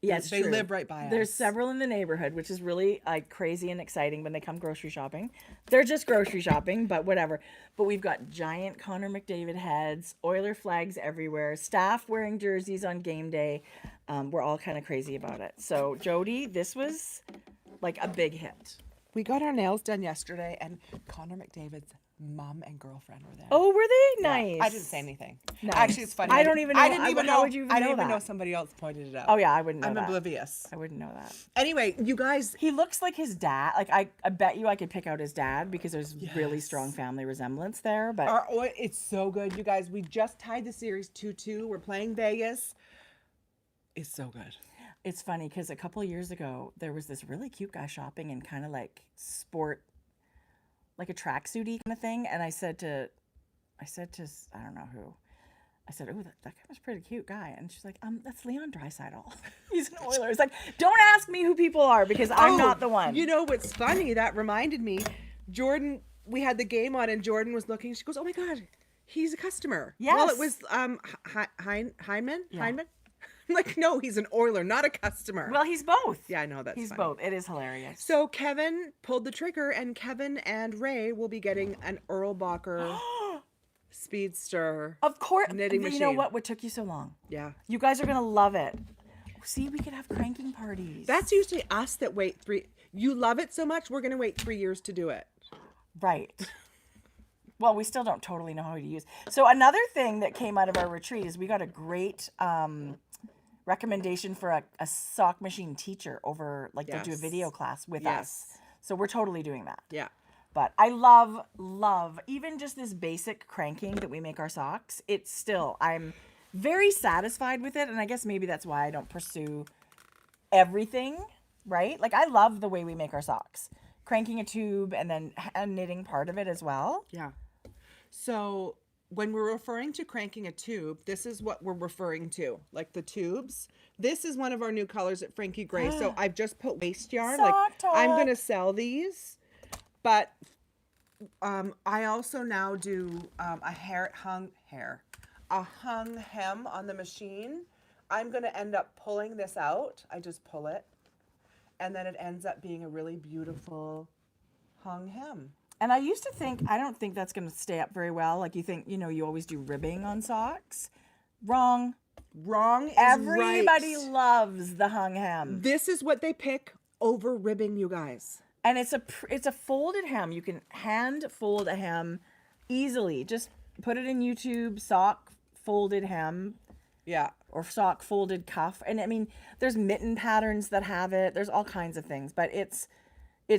Yes, they live right by us. There's several in the neighborhood, which is really crazy and exciting when they come grocery shopping. They're just grocery shopping, but whatever. But we've got giant Connor McDavid heads, Oiler flags everywhere, staff wearing jerseys on game day. We're all kind of crazy about it. So Jodi, this was like a big hit. We got our nails done yesterday, and Connor McDavid's mom and girlfriend were there. Oh, were they? Nice. I didn't say anything. Nice. Actually, it's funny. I don't even know. I didn't even know. How would you even I know didn't even that? know somebody else pointed it out. Oh yeah, I wouldn't know I'm that. oblivious. I wouldn't know that. Anyway, you guys. He looks like his dad. Like I bet you I could pick out his dad because there's really strong family resemblance there. But It's so good, you guys. We just tied the series 2-2. We're playing Vegas. It's so good. it's funny because a couple years ago there was this really cute guy shopping in kind of like sport, like a tracksuity kind of thing, and I said to I don't know who. I said, "Oh, that guy was a pretty cute guy," and she's like, "That's Leon Draisaitl. He's an Oiler." It's like, don't ask me who people are because I'm not the one. You know what's funny? That reminded me, Jordan. We had the game on, and Jordan was looking. She goes, "Oh my God, he's a customer." Yes. Well, it was Hyman. Yeah. Hyman. I'm like, no, he's an Oiler, not a customer. Well, he's both. Yeah, I know that's. He's funny. both. It is hilarious. So Kevin pulled the trigger, and Kevin and Ray will be getting an Erlbacher Speedster. Of course. Knitting You know machine. what took you so long? Yeah. You guys are gonna love it. See, we could have cranking parties. That's usually us that wait 3. You love it so much, we're going to wait 3 years to do it. Right. Well, we still don't totally know how to use. So another thing that came out of our retreat is we got a great recommendation for a sock machine teacher over, like they'll do a Yes. video class with Yes. us. So we're totally doing that. Yeah. But I love even just this basic cranking that we make our socks. It's still, I'm very satisfied with it. And I guess maybe that's why I don't pursue everything, right? Like I love the way we make our socks. Cranking a tube and then hand knitting part of it as well. Yeah. So when we're referring to cranking a tube, this is what we're referring to, like the tubes. This is one of our new colors at Frankie Gray. So I've just put waste yarn. Sock Like I'm talk. going to sell these, but I also now do a hung hem on the machine. I'm going to end up pulling this out. I just pull it, and then it ends up being a really beautiful hung hem. And I used to think, I don't think that's going to stay up very well. Like you think, you always do ribbing on socks. Wrong. Wrong is Everybody right. loves the hung hem. This is what they pick over ribbing, you guys. And it's a folded hem. You can hand fold a hem easily. Just put it in YouTube, sock folded hem. Yeah. Or sock folded cuff. And I mean, there's mitten patterns that have it. There's all kinds of things. But it's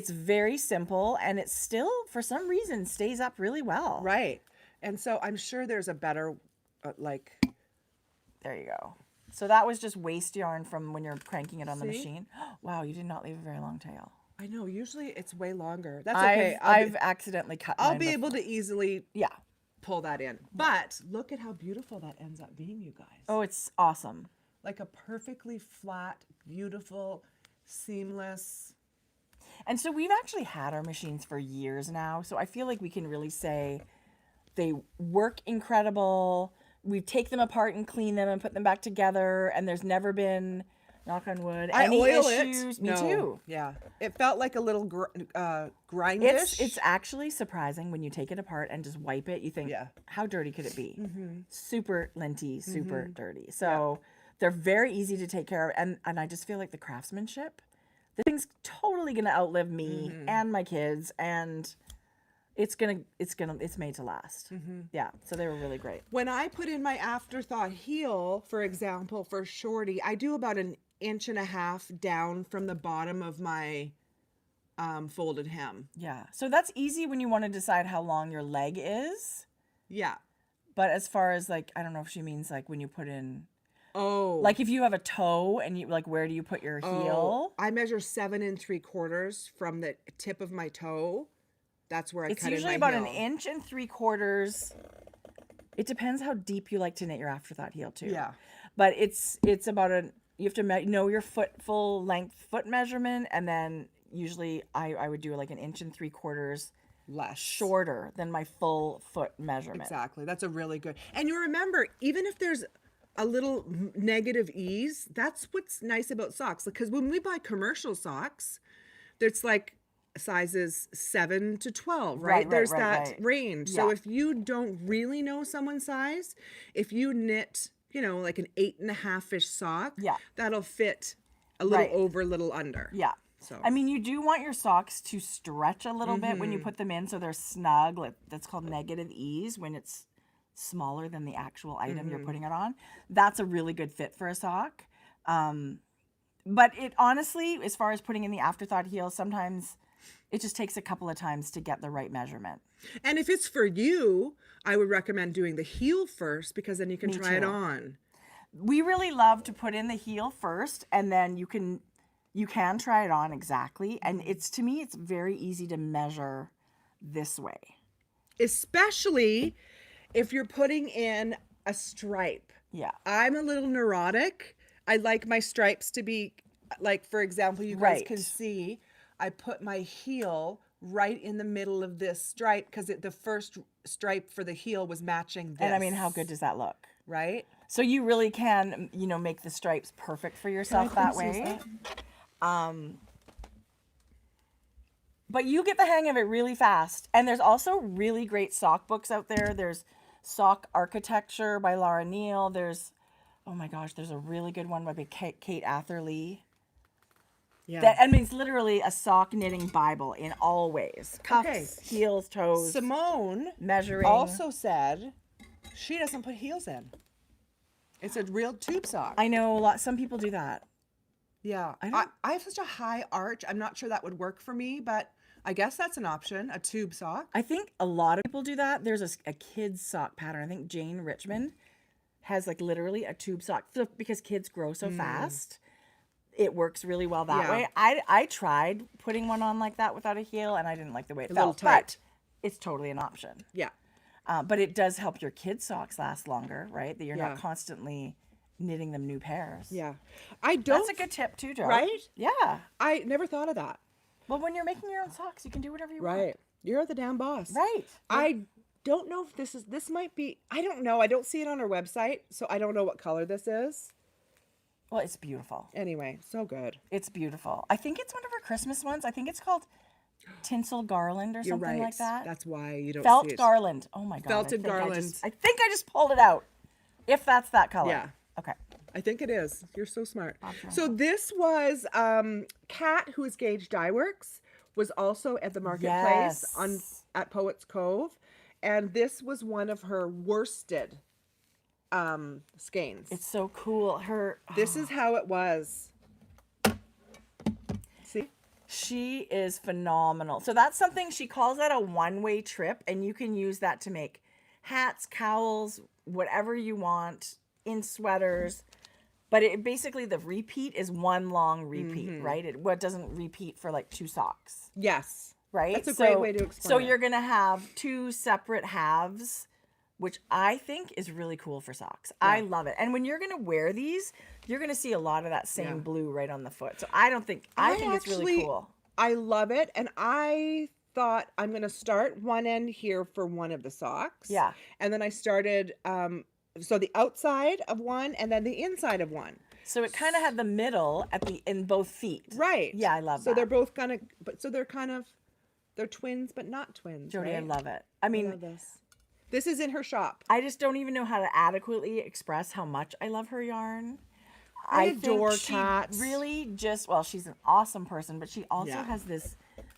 very simple, and it still, for some reason, stays up really well. Right. And so I'm sure there's a better, There you go. So that was just waste yarn from when you're cranking it on the See? machine. Wow, you did not leave a very long tail. I know, usually it's way longer. That's okay. I've accidentally cut I'll mine be before. able to easily Yeah. pull that in. But look at how beautiful that ends up being, you guys. Oh, it's awesome. Like a perfectly flat, beautiful, seamless. And so we've actually had our machines for years now. So I feel like we can really say they work incredible. We take them apart and clean them and put them back together. And there's never been, knock on wood, any oil issues. it. Me No. too. Yeah. It felt like a little grindish. It's actually surprising when you take it apart and just wipe it. You think, Yeah. how dirty could it be? Super linty, super dirty. So they're very easy to take care of. And I just feel like the craftsmanship, the thing's totally going to outlive me and my kids. And it's made to last. Yeah. So they were really great. When I put in my afterthought heel, for example, for Shorty, I do about 1.5 inches down from the bottom of my folded hem. Yeah. So that's easy when you want to decide how long your leg is. Yeah. But as far as like, I don't know if she means like when you put in, Oh. like if you have a toe and you like, where do you put your heel? I measure 7 3/4 from the tip of my toe. That's where I It's cut in usually my about heel. 1 3/4. It depends how deep you like to knit your afterthought heel too. Yeah. But it's about you have to know your full length foot measurement, and then usually I would do like 1 3/4 Less. shorter than my full foot measurement. Exactly. That's a really good. And you remember, even if there's a little negative ease, that's what's nice about socks. Because when we buy commercial socks, there's like sizes 7 to 12, right? There's that range. So if you don't really know someone's size, if you knit, like an 8.5-ish sock, that'll fit a little over, a little under. Yeah. So I mean, you do want your socks to stretch a little bit when you put them in, so they're snug. Like that's called negative ease when it's smaller than the actual item you're putting it on. That's a really good fit for a sock. But it honestly, as far as putting in the afterthought heel, sometimes it just takes a couple of times to get the right measurement. And if it's for you, I would recommend doing the heel first, because then you can try it on. We really love to put in the heel first, and then you can try it on exactly. And to me, it's very easy to measure this way. Especially if you're putting in a stripe. Yeah. I'm a little neurotic. I like my stripes to be, like, for example, you guys can see, I put my heel right in the middle of this stripe because the first stripe for the heel was matching this. And I mean, how good does that look? Right? So you really can, make the stripes perfect for yourself that way. But you get the hang of it really fast. And there's also really great sock books out there. There's Sock Architecture by Laura Neal. There's, oh my gosh, there's a really good one by Kate Atherley. Yeah. I mean, it's literally a sock knitting Bible in all ways. Cuffs, heels, toes. Simone measuring. also said she doesn't put heels in. It's a real tube sock. I know some people do that. Yeah. I have such a high arch. I'm not sure that would work for me, but I guess that's an option, a tube sock. I think a lot of people do that. There's a kid's sock pattern. I think Jane Richmond has like literally a tube sock. So because kids grow so fast, it works really well that way. I tried putting one on like that without a heel, and I didn't like the way it felt. But it's totally an option. Yeah. But it does help your kids' socks last longer, right? That you're not constantly knitting them new pairs. Yeah. I don't. That's a good tip too, Jo. Right? Yeah. I never thought of that. Well, when you're making your own socks, you can do whatever you want. Right. You're the damn boss. Right. I don't know if this might be, I don't know. I don't see it on her website, so I don't know what color this is. Well, it's beautiful. Anyway, so good. It's beautiful. I think it's one of her Christmas ones. I think it's called Tinsel Garland or something like that. That's why you don't Felt see it. Garland. Oh my God. Felted Garland. I think I just pulled it out. If that's that color. Yeah. Okay. I think it is. You're so smart. So this was Kat, who is Gauge Dye Works, was also at the marketplace at Poets Cove, and this was one of her worsted skeins. It's so cool. This is how it was. See? She is phenomenal. So that's something, she calls that a one-way trip, and you can use that to make hats, cowls, whatever you want, in sweaters. But it basically, the repeat is one long repeat, right? It doesn't repeat for like 2 socks. Yes. Right? That's a great way to explain So it. you're going to have 2 separate halves, which I think is really cool for socks. Yeah. I love it. And when you're going to wear these, you're going to see a lot of that same blue right on the foot. So I think it's really cool. I love it. And I thought I'm going to start one end here for one of the socks. Yeah. And then I started, so the outside of one and then the inside of one. So it kind of had the middle in both feet. Right. Yeah, I love that. So they're both kind of, they're twins, but not twins. Jodi, right? I love it. I mean, love this. This is in her shop. I just don't even know how to adequately express how much I love her yarn. I adore Kat. Really she's an awesome person, but she also has this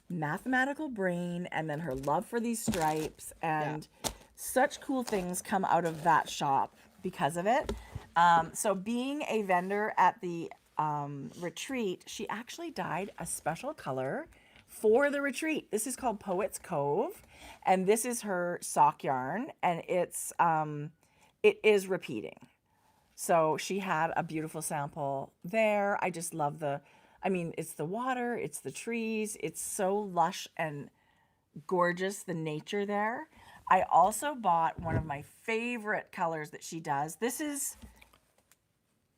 mathematical brain, and then her love for these stripes, and such cool things come out of that shop because of it. So being a vendor at the retreat, she actually dyed a special color for the retreat. This is called Poets Cove, and this is her sock yarn, and it is repeating. So she had a beautiful sample there. I just love it's the water, it's the trees, it's so lush and gorgeous, the nature there. I also bought one of my favorite colors that she does.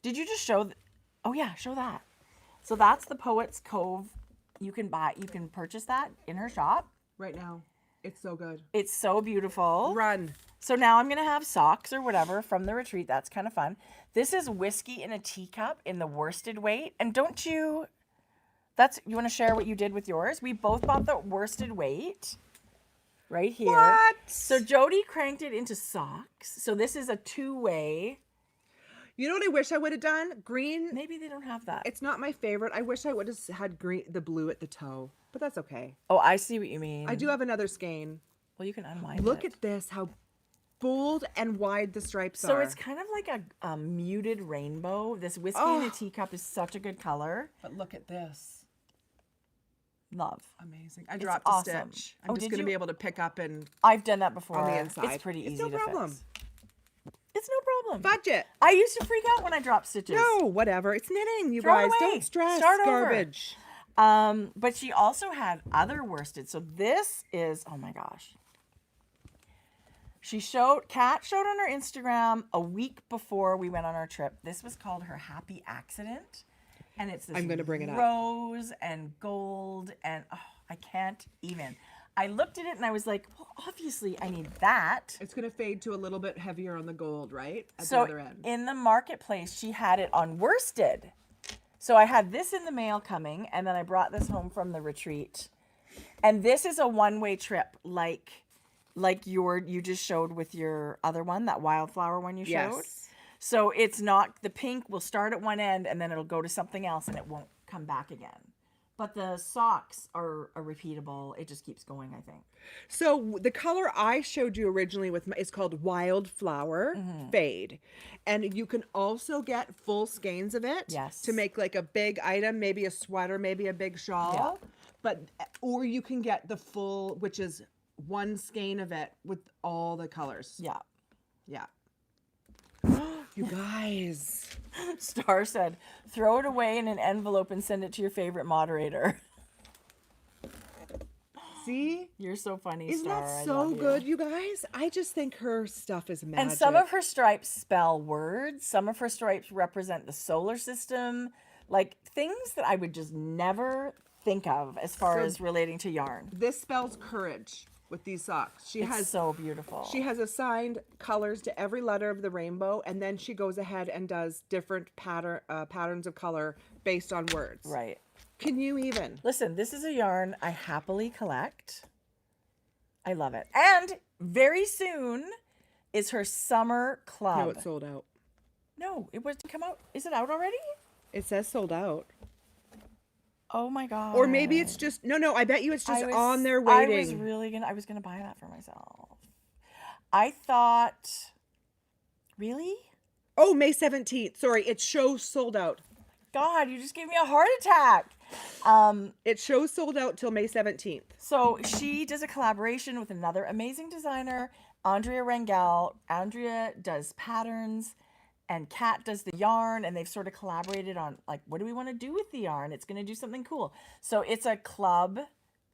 Did you just show? Oh yeah, show that. So that's the Poets Cove. You can purchase that in her shop. Right now. It's so good. It's so beautiful. Run. So now I'm going to have socks or whatever from the retreat. That's kind of fun. This is whiskey in a teacup in the worsted weight. And you want to share what you did with yours? We both bought the worsted weight right here. What? So Jodi cranked it into socks. So this is a 2-way. You know what I wish I would have done? Green. Maybe they don't have that. It's not my favorite. I wish I would have had the blue at the toe, but that's okay. Oh, I see what you mean. I do have another skein. Well, you can unwind Look at this, how bold and wide the stripes are. So it's kind of like a muted rainbow. This whiskey in a teacup is such a good color. But look at this. Love. Amazing. I dropped awesome. a stitch. I'm just going to be able to pick up and I've done that before. on the inside. It's pretty easy It's no to problem. fix. It's no problem. Budget. I used to freak out when I dropped stitches. No, whatever. It's knitting, you Throw it guys. away. Don't stress. Start over. Garbage. But she also had other worsted. So this is, oh my gosh. Kat showed on her Instagram a week before we went on our trip. This was called her Happy Accident. And it's this I'm going to bring it up. Rose and gold and I can't even. I looked at it and I was like, well, obviously I need that. It's going to fade to a little bit heavier on the gold, right? At So the other end. in the marketplace, she had it on worsted. So I had this in the mail coming, and then I brought this home from the retreat. And this is a one-way trip, like you just showed with your other one, that wildflower one you showed. Yes. So it's not, the pink will start at one end, and then it'll go to something else, and it won't come back again. But the socks are repeatable. It just keeps going, I think. So the color I showed you originally is called Wildflower Fade. And you can also get full skeins of it. Yes. To make like a big item, maybe a sweater, maybe a big shawl. Yeah. or you can get the full, which is one skein of it with all the colors. Yeah. Yeah. You guys. Star said, throw it away in an envelope and send it to your favorite moderator. See? You're so funny, Isn't Star. that I so love good, you. you guys? I just think her stuff is magic. And some of her stripes spell words. Some of her stripes represent the solar system. Like things that I would just never think of as far as relating to yarn. This spells courage with these socks. It's so beautiful. She has assigned colors to every letter of the rainbow, and then she goes ahead and does different patterns of color based on words. Right. Can you even? Listen, this is a yarn I happily collect. I love it. And very soon is her summer club. No, it's sold out. No, it was to come out. Is it out already? It says sold out. Oh my God. Or maybe it's just, no, I bet you it's just on there waiting. I was gonna buy that for myself. I thought, really? Oh, May 17th. Sorry, it shows sold out. God, you just gave me a heart attack. It shows sold out till May 17th. So she does a collaboration with another amazing designer, Andrea Rangel. Andrea does patterns and Kat does the yarn, and they've sort of collaborated on like, what do we want to do with the yarn? It's going to do something cool. So it's a club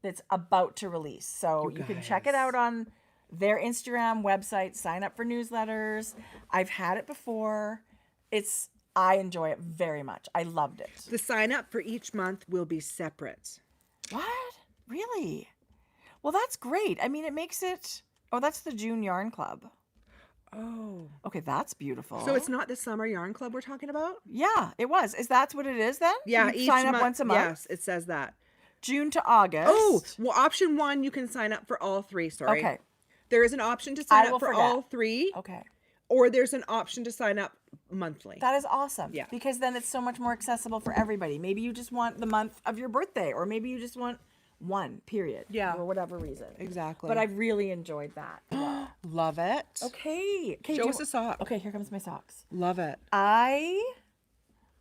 that's about to release. So you can check it out on their Instagram website, sign up for newsletters. I've had it before. I enjoy it very much. I loved it. The sign up for each month will be separate. What? Really? Well, that's great. I mean, it makes it... Oh, that's the June Yarn Club. Oh. Okay, that's beautiful. So it's not the Summer Yarn Club we're talking about? Yeah, it was. Is that what it is then? Yeah, you sign up once a month? Yes, it says that. June to August. Oh, well, option 1, you can sign up for all 3, sorry. Okay. There is an option to sign I will up for forget. all 3. Okay. Or there's an option to sign up monthly. That is awesome. Yeah. Because then it's so much more accessible for everybody. Maybe you just want the month of your birthday, or maybe you just want one, period. Yeah. For whatever reason. Exactly. But I really enjoyed that. Yeah. Love it. Okay. Show us a sock. Okay, here comes my socks. Love it.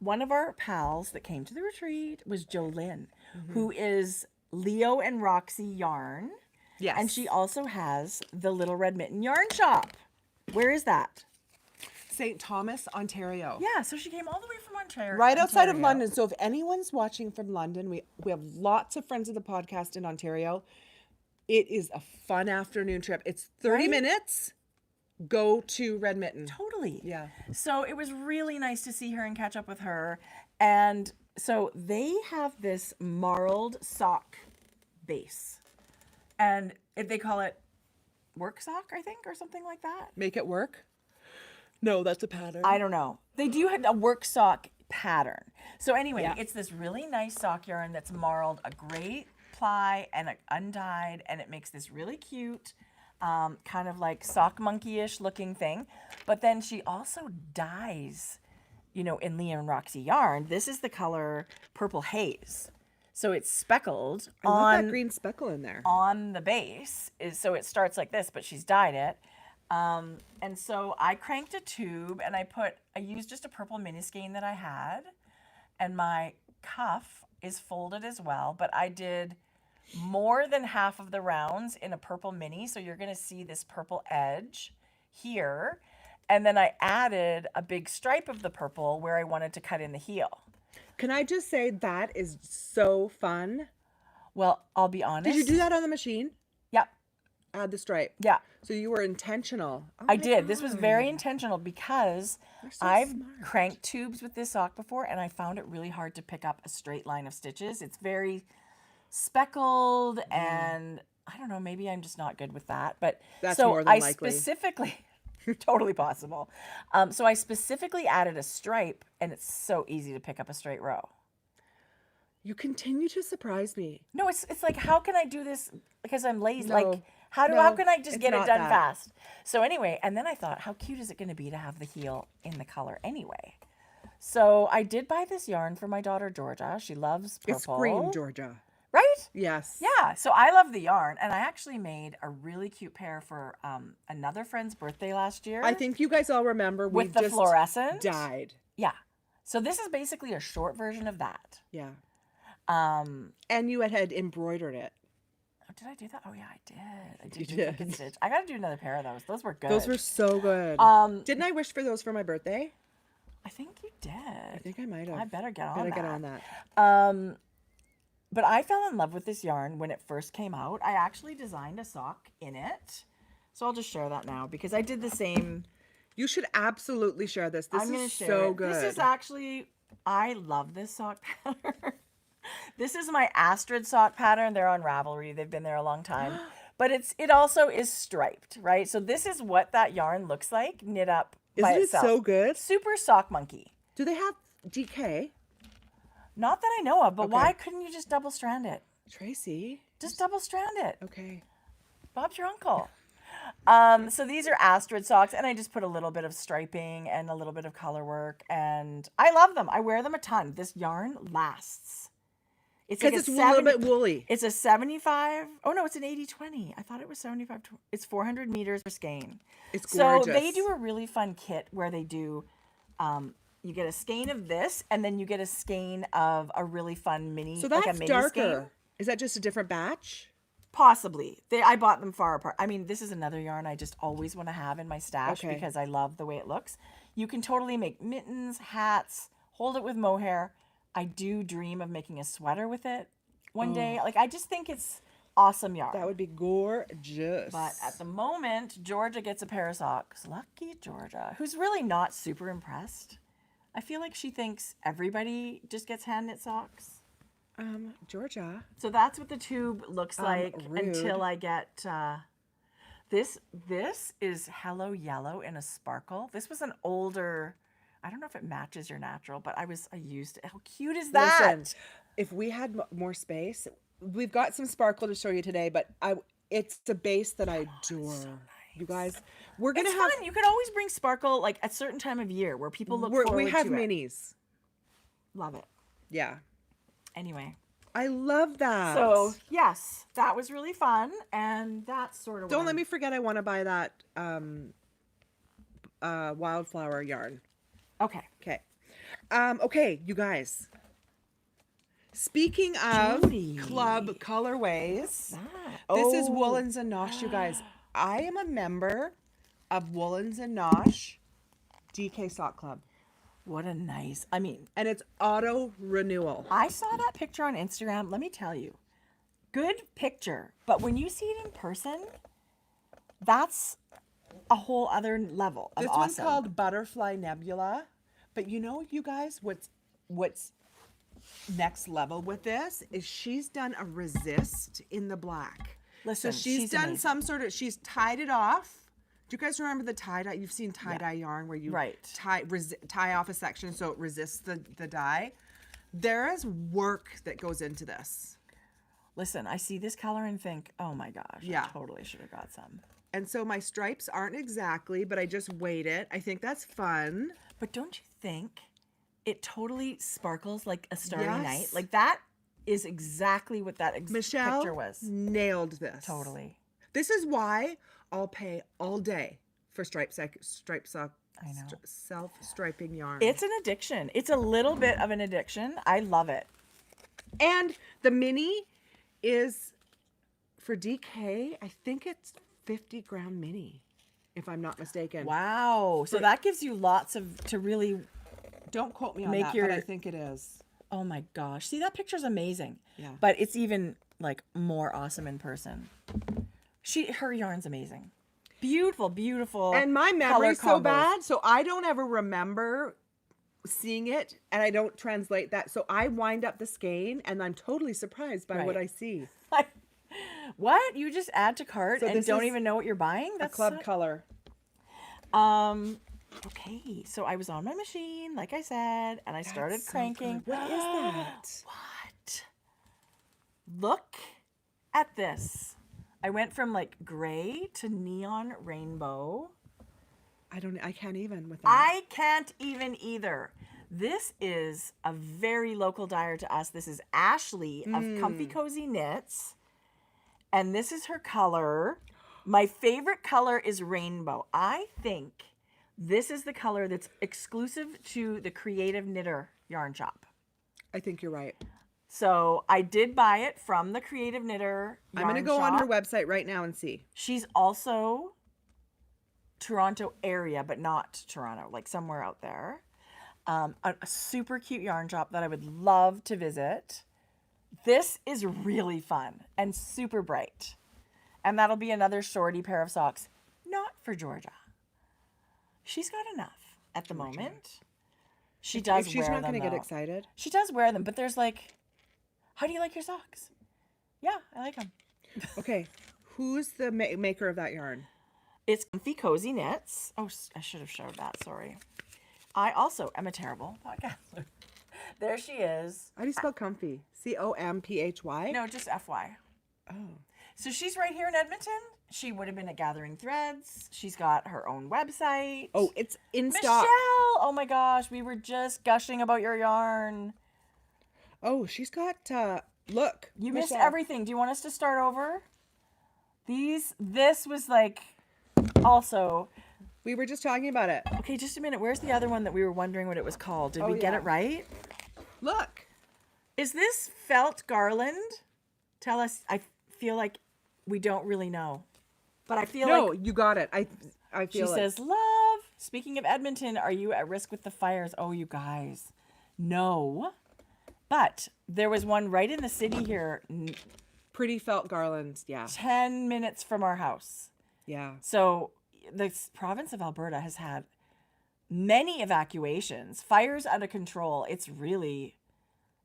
One of our pals that came to the retreat was Jolynn, who is Leo and Roxy Yarn. Yes. And she also has the Little Red Mitten Yarn Shop. Where is that? St. Thomas, Ontario. Yeah, so she came all the way from Ontario. Right outside of London. So if anyone's watching from London, we have lots of friends of the podcast in Ontario. It is a fun afternoon trip. It's 30 minutes. Go to Red Mitten. Totally. Yeah. So it was really nice to see her and catch up with her. And so they have this marled sock base. And they call it work sock, I think, or something like that. Make it work? No, that's a pattern. I don't know. They do have a work sock pattern. So anyway, it's this really nice sock yarn that's marled a great ply and undyed, and it makes this really cute, kind of like sock monkey-ish looking thing. But then she also dyes, in Leo and Roxy yarn. This is the color Purple Haze. So it's speckled I love that green speckle in there. on the base. So it starts like this, but she's dyed it. And so I cranked a tube and I used just a purple mini skein that I had, and my cuff is folded as well, but I did more than half of the rounds in a purple mini. So you're going to see this purple edge here. And then I added a big stripe of the purple where I wanted to cut in the heel. Can I just say that is so fun? Well, I'll be honest. Did you do that on the machine? Yeah. Add the stripe. Yeah. So you were intentional. Oh I my did. This was God. very intentional because so I've smart. cranked tubes with this sock before, and I found it really hard to pick up a straight line of stitches. It's very speckled, and I don't know, maybe I'm just not good with that. But That's so more than I likely. specifically, totally possible. So I specifically added a stripe, and it's so easy to pick up a straight row. You continue to surprise me. No, it's like, how can I do this because I'm lazy? No. Like, how No, can I just it's get it not done that. fast? So anyway, and then I thought, how cute is it going to be to have the heel in the color anyway? So I did buy this yarn for my daughter Georgia. She loves purple. It's green, Georgia. Right? Yes. Yeah. So I love the yarn, and I actually made a really cute pair for another friend's birthday last year. I think you guys all remember we with the just fluorescent. dyed. Yeah. So this is basically a short version of that. Yeah. And you had embroidered it. Oh, did I do that? Oh yeah, I did. I You did do did. Franken stitch. I got to do another pair of those. Those were good. Those were so good. Didn't I wish for those for my birthday? I think you did. I think I might have. I better get on Better that. get on that. But I fell in love with this yarn when it first came out. I actually designed a sock in it. So I'll just share that now because I did the same. You should absolutely share this. This I'm is gonna share so it. good. This is actually, I love this sock pattern. This is my Astrid sock pattern. They're on Ravelry. They've been there a long time. But it also is striped, right? So this is what that yarn looks like knit up by Isn't it itself. so good? Super sock monkey. Do they have DK? Not that I know of, but Okay. why couldn't you just double strand it? Tracie? Just double strand it. Okay. Bob's your uncle. So these are Astrid socks, and I just put a little bit of striping and a little bit of color work, and I love them. I wear them a ton. This yarn lasts. It's Because it's a little bit woolly. It's a 75. Oh no, it's an 80-20. I thought it was 75. It's 400 meters per skein. It's So gorgeous. they do a really fun kit where they do, you get a skein of this, and then you get a skein of a really fun mini. So like that's a mini darker. skein. Is that just a different batch? Possibly. I bought them far apart. I mean, this is another yarn I just always want to have in my stash Okay. because I love the way it looks. You can totally make mittens, hats, hold it with mohair. I do dream of making a sweater with it one day. Like, I just think it's awesome yarn. That would be gorgeous. But at the moment, Georgia gets a pair of socks. Lucky Georgia, who's really not super impressed. I feel like she thinks everybody just gets hand knit socks. Georgia. So that's what the tube looks like rude. until I get this. This is Hello Yellow in a sparkle. This was an older. I don't know if it matches your natural, but I used it. How cute is that? Listen, if we had more space, we've got some sparkle to show you today, but it's a base that I adore. so nice. You guys, we're gonna It's have. fun. You could always bring sparkle like at a certain time of year where people look forward We have to it. minis. Love it. Yeah, Anyway, I love that. so yes, that was really fun, and that's sort of. Don't let me forget. I want to buy that wildflower yarn. Okay. Okay. Okay, you guys. Speaking of Jodi. club colorways, That? this is Oh. Woolens and Nosh, you guys. I am a member of Woolens and Nosh DK Sock Club, What a nice. I mean, and it's auto renewal. I saw that picture on Instagram. Let me tell you, good picture. But when you see it in person, that's a whole other level of This awesome. one's called Butterfly Nebula. But you know, you guys, what's next level with this is she's done a resist in the black. Listen, so she's done amazing. some sort of, she's tied it off. Do you guys remember the tie-dye? You've seen tie-dye yarn where you Right. tie off a section so it resists the dye. There is work that goes into this. Listen, I see this color and think, oh my gosh, Yeah. I totally should have got some. And so my stripes aren't exactly, but I just weighed it. I think that's fun. But don't you think it totally sparkles like a starry Yes. night? Like that is exactly what that Michelle picture was. nailed this. Totally. This is why I'll pay all day for stripe sock, I know. self-striping yarn. It's an addiction. It's a little bit of an addiction. I love it. And the mini is for DK. I think it's 50-gram mini, if I'm not mistaken. Wow. So that gives you lots to really, Don't quote me on Make that, your- but I think it is. oh my gosh. See, that picture's amazing. Yeah. But it's even like more awesome in person. Her yarn's amazing. Beautiful, beautiful. And my color memory's so combos. bad, so I don't ever remember seeing it, and I don't translate that. So I wind up the skein, and I'm totally surprised by what Right. I see. What? You just add to cart So and this don't is even know what you're buying? A That's club so- color. Okay, so I was on my machine, like I said, and I started That's so cranking. good. What is that? What? Look at this. I went from like gray to neon rainbow. I can't even with that. I can't even either. This is a very local dyer to us. This is Ashley of Comfy Cozy Knits. And this is her color. My favorite color is rainbow. I think this is the color that's exclusive to the Creative Knitter yarn shop. I think you're right. So I did buy it from the Creative Knitter I'm going to yarn go on her shop. website right now and see. She's also Toronto area, but not Toronto, like somewhere out there. A super cute yarn shop that I would love to visit. This is really fun and super bright. And that'll be another shorty pair of socks. Not for Georgia. She's got enough at the moment. She does If she's wear not them, going to get though. excited. She does wear them, but there's like, how do you like your socks? Yeah, I like them. Okay. Who's the maker of that yarn? It's Comfy Cozy Knits. Oh, I should have showed that. Sorry. I also am a terrible podcaster. There she is. How do you spell comfy? Comphy? No, just FY. Oh. So she's right here in Edmonton. She would have been at Gathering Threads. She's got her own website. Oh, it's in Michelle! stock. Oh my gosh, we were just gushing about your yarn. Oh, she's got, look. You missed Michelle. everything. Do you want us to start over? This was like, also... We were just talking about it. Okay, just a minute. Where's the other one that we were wondering what it was called? Did we get yeah. it right? Look. Is this felt garland? Tell us. I feel like we don't really know. But I feel No, like you got it. I she feel it. says, love. Speaking of Edmonton, are you at risk with the fires? Oh, you guys. No. But there was one right in the city here, Pretty felt garlands. Yeah. 10 minutes from our house. Yeah. So the province of Alberta has had many evacuations, fires out of control. It's really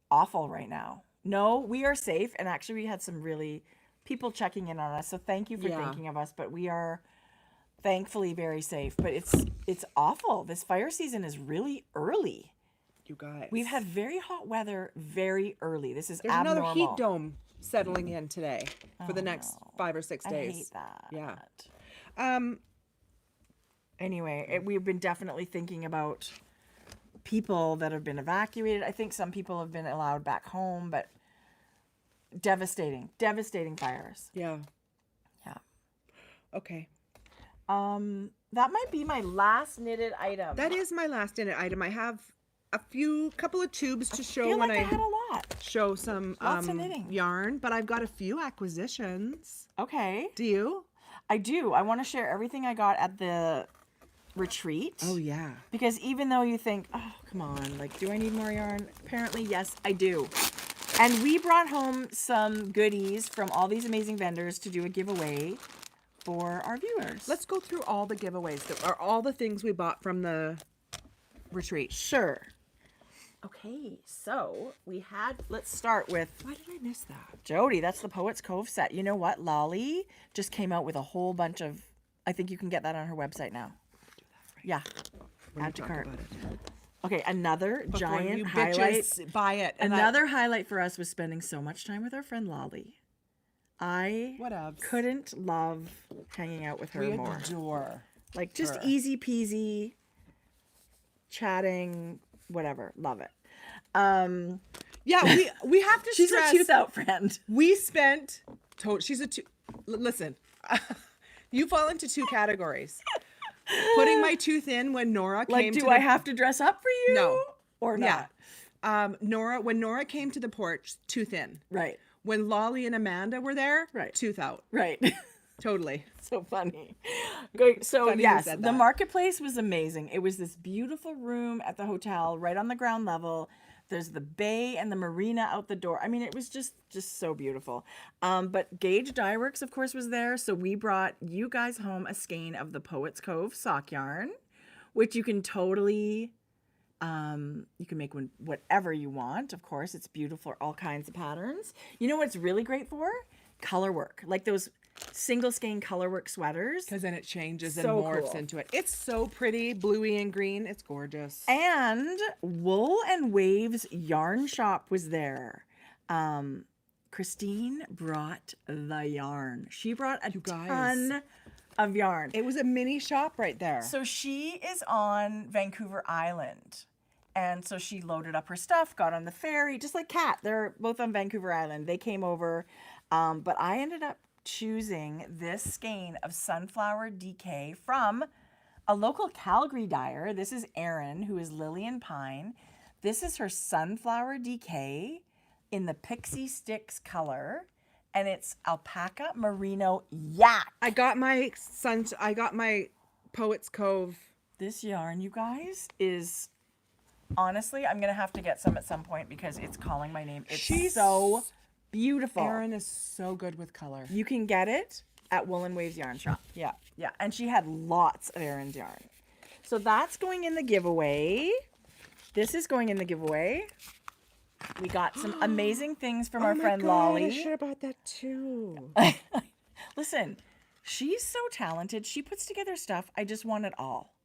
awful right now. No, we are safe. And actually, we had some really people checking in on us. So thank you for thinking of us. But we are thankfully very safe. But it's awful. This fire season is really early. You guys. We've had very hot weather very early. This is There's abnormal. another heat dome settling in today for the next 5 or 6 days. I hate that. Yeah. Anyway, we've been definitely thinking about people that have been evacuated. I think some people have been allowed back home, but devastating fires. Yeah. Yeah. Okay. That might be my last knitted item. That is my last in it item. I have a couple of tubes to show feel when like I I had a lot. show some Lots of knitting. yarn, but I've got a few acquisitions. Okay. Do you? I do. I want to share everything I got at the retreat. Oh yeah. Because even though you think, oh, come on, like, do I need more yarn? Apparently, yes, I do. And we brought home some goodies from all these amazing vendors to do a giveaway for our viewers. Let's go through all the giveaways that are all the things we bought from the retreat. Sure. Okay, so let's start with Why did I miss that? Jodi. That's the Poets Cove set. You know what? Lolly just came out with a whole bunch of, I think you can get that on her website now. Yeah. Add to cart. Okay, another giant you highlight. bitches buy it. And Another highlight for us was spending so much time with our friend Lolly. I Whatevs. couldn't love hanging out with her we more. adore. Like, just her. easy peasy, chatting, whatever. Love it. Yeah, we have to She's stress. a tooth out friend. We spent. She's a two. Listen, you fall into two categories. Putting my tooth in when Nora came. Like, do I have to dress up for you? No. Or not? Yeah. When Nora came to the porch, tooth in. Right. When Lolly and Amanda were there, Right. tooth out. Right. Totally. So funny. Great. So Funny you yes, said the that. marketplace was amazing. It was this beautiful room at the hotel, right on the ground level. There's the bay and the marina out the door. I mean, it was just so beautiful. But Gage Dye Works, of course, was there. So we brought you guys home a skein of the Poets Cove sock yarn, which you can totally, you can make whatever you want. Of course, it's beautiful for all kinds of patterns. You know what it's really great for? Color work, like those single skein color work sweaters. Because then it changes So and morphs cool. into it. It's so pretty, bluey and green. It's gorgeous. And Wool and Waves Yarn Shop was there. Christine brought the yarn. She brought a ton of yarn. It was a mini shop right there. So she is on Vancouver Island. And so she loaded up her stuff, got on the ferry, just like Kat. They're both on Vancouver Island. They came over. But I ended up choosing this skein of Sunflower DK from a local Calgary dyer. This is Erin, who is Lillian Pine. This is her Sunflower DK. in the Pixie Sticks color, and it's alpaca merino yak. I got my Poets Cove. This yarn, you guys, is honestly, I'm gonna have to get some at some point because it's calling my name. It's so beautiful. Erin is so good with color. You can get it at Wool and Waves Yarn Shop. Yeah. Yeah, and she had lots of Erin's yarn. So that's going in the giveaway. This is going in the giveaway. We got some amazing things from our friend Lolly. I should have bought that too. Listen, she's so talented. She puts together stuff. I just want it all.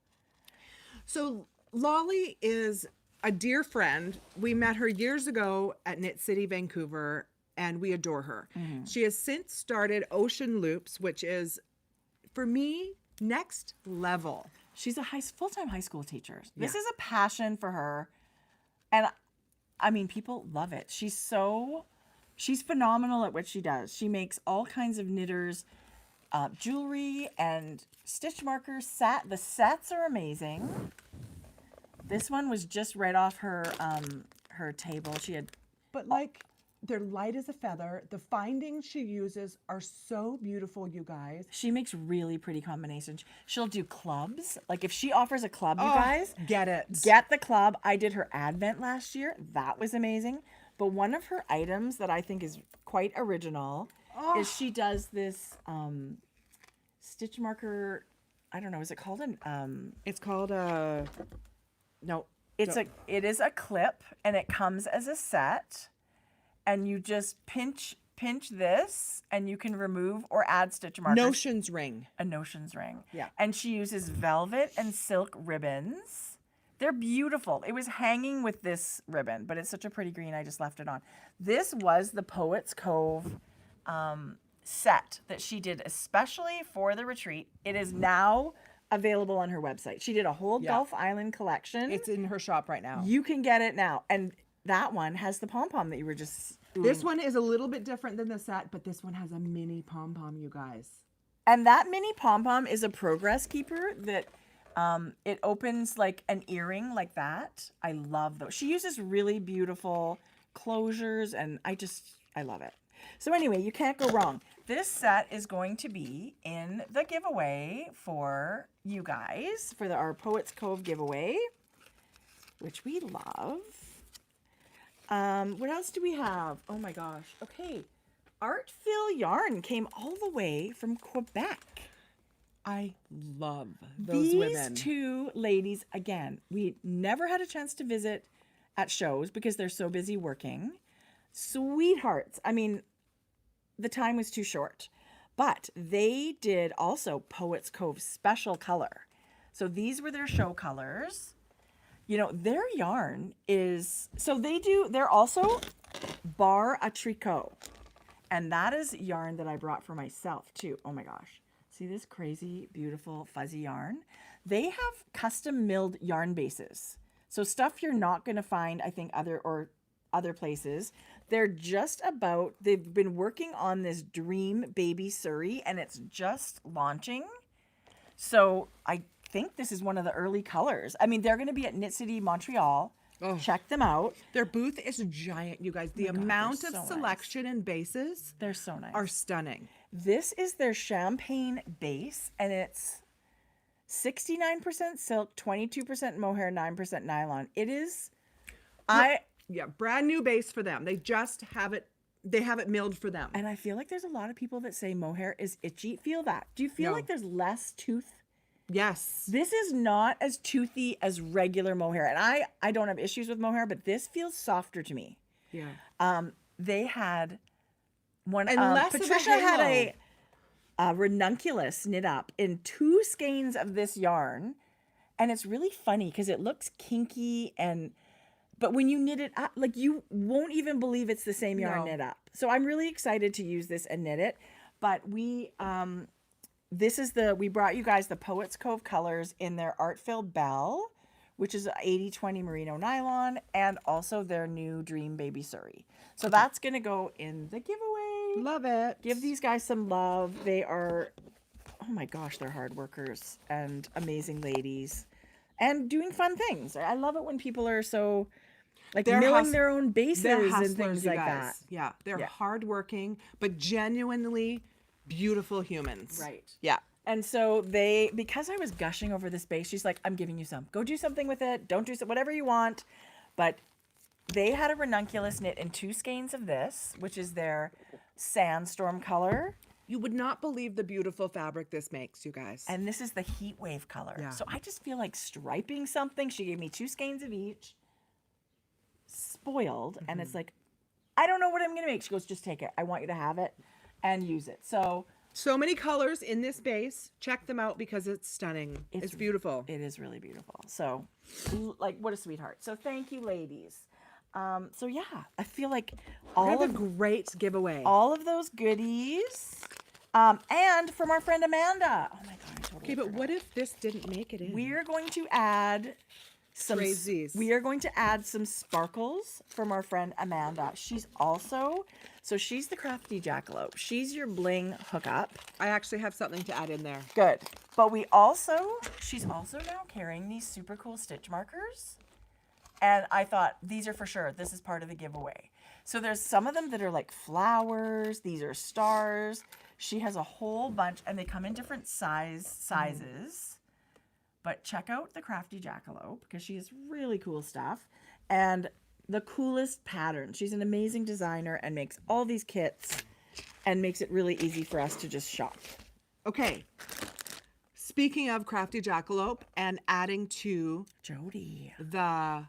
So Lolly is a dear friend. We met her years ago at Knit City, Vancouver, and we adore her. Mm-hmm. She has since started Ocean Loops, which is, for me, next level. She's a full-time high school teacher. This is a passion for her. And I mean, people love it. She's phenomenal at what she does. She makes all kinds of knitters, jewelry and stitch markers. The sets are amazing. This one was just right off her table. She had, but like, they're light as a feather. The findings she uses are so beautiful, you guys. She makes really pretty combinations. She'll do clubs. Like if she offers a club, you guys, get it. Get the club. I did her Advent last year. That was amazing. But one of her items that I think is quite original is she does this stitch marker. I don't know. Is it called an? It's called a. No. It is a clip, and it comes as a set. And you just pinch this, and you can remove or add stitch markers. Notions ring. A notions ring. Yeah. And she uses velvet and silk ribbons. They're beautiful. It was hanging with this ribbon, but it's such a pretty green. I just left it on. This was the Poets Cove set that she did especially for the retreat. It is now available on her website. She did a whole Gulf Island collection. It's in her shop right now. You can get it now. And that one has the pom-pom that you were just... This one is a little bit different than the set, but this one has a mini pom-pom, you guys. And that mini pom-pom is a progress keeper that it opens like an earring like that. I love those. She uses really beautiful closures, and I love it. So anyway, you can't go wrong. This set is going to be in the giveaway for you guys, for our Poets Cove giveaway, which we love. What else do we have? Oh my gosh. Okay. Artfill Yarn came all the way from Quebec. I love those women. These two ladies, again, we never had a chance to visit at shows because they're so busy working. Sweethearts. I mean, the time was too short. But they did also Poets Cove special color. So these were their show colors. You know, their yarn is, they're also bar à tricot. And that is yarn that I brought for myself too. Oh my gosh. See this crazy, beautiful, fuzzy yarn? They have custom milled yarn bases. So stuff you're not going to find, I think, other places. They've been working on this Dream Baby Surrey, and it's just launching. So I think this is one of the early colors. I mean, they're going to be at Knit City, Montreal. Oh. Check them out. Their booth is giant, you guys. The amount of selection and bases, they're so nice, are stunning. This is their champagne base, and it's 69% silk, 22% mohair, 9% nylon. It is, brand new base for them. They just have it. They have it milled for them. And I feel like there's a lot of people that say mohair is itchy. Feel that? Do you feel like there's less tooth? Yes. This is not as toothy as regular mohair. And I don't have issues with mohair, but this feels softer to me. Yeah. They had one. And Patricia had a ranunculus knit up in 2 skeins of this yarn. And it's really funny because it looks kinky, but when you knit it up, like, you won't even believe it's the same yarn knit up. So I'm really excited to use this and knit it. But we brought you guys the Poets Cove colors in their Artfill Belle, which is 80/20 merino nylon, and also their new Dream Baby Surrey. So that's going to go in the giveaway. Love it. Give these guys some love. They are, oh my gosh, they're hard workers and amazing ladies and doing fun things. I love it when people are so Like They're milling their own bases They're and hustlers, things you like guys. that. Yeah, they're Yeah. hardworking, but genuinely beautiful humans. Right. Yeah. And so because I was gushing over this base, she's like, I'm giving you some. Go do something with it. Don't do whatever you want. But they had a ranunculus knit in 2 skeins of this, which is their sandstorm color. You would not believe the beautiful fabric this makes, you guys. And this is the heat wave color. Yeah. So I just feel like striping something. She gave me 2 skeins of each. Spoiled. And it's like, I don't know what I'm going to make. She goes, just take it. I want you to have it and use it. So many colors in this base. Check them out because it's stunning. It's beautiful. It is really beautiful. So, like, what a sweetheart. So thank you, ladies. So yeah, I feel like What a great giveaway. all of those goodies, and from our friend Amanda. Oh my god, I totally Okay, but forgot. what if this didn't make it in? We're going to add some. Tracies. We are going to add some sparkles from our friend Amanda. She's the crafty jackalope. She's your bling hookup. I actually have something to add in there. Good. But she's also now carrying these super cool stitch markers. And I thought, these are for sure. This is part of the giveaway. So there's some of them that are like flowers. These are stars. She has a whole bunch, and they come in different sizes. But check out the Crafty Jackalope because she has really cool stuff. And the coolest patterns. She's an amazing designer and makes all these kits and makes it really easy for us to just shop. Okay. Speaking of Crafty Jackalope and adding to Jodi. the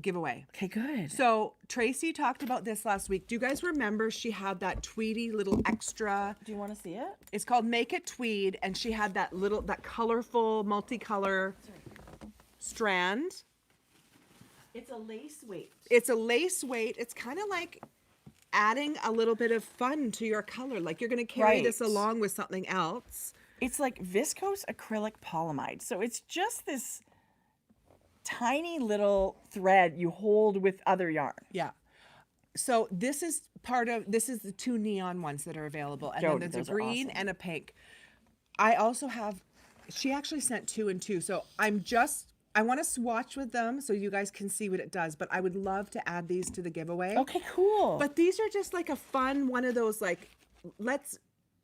giveaway. Okay, good. So Tracie talked about this last week. Do you guys remember she had that tweedy little extra? Do you want to see it? It's called Make It Tweed, and she had that colorful, multicolor strand. It's a lace weight. It's a lace weight. It's kind of like adding a little bit of fun to your color. Like you're going to carry this Right. along with something else. It's like viscose acrylic polyamide. So it's just this tiny little thread you hold with other yarn. Yeah. So this is the 2 neon ones that are available. And Jodi, then there's a those are green awesome. and a pink. I also have, she actually sent 2 and 2. So I want to swatch with them so you guys can see what it does, but I would love to add these to the giveaway. Okay, cool. But these are just like a fun one of those, like,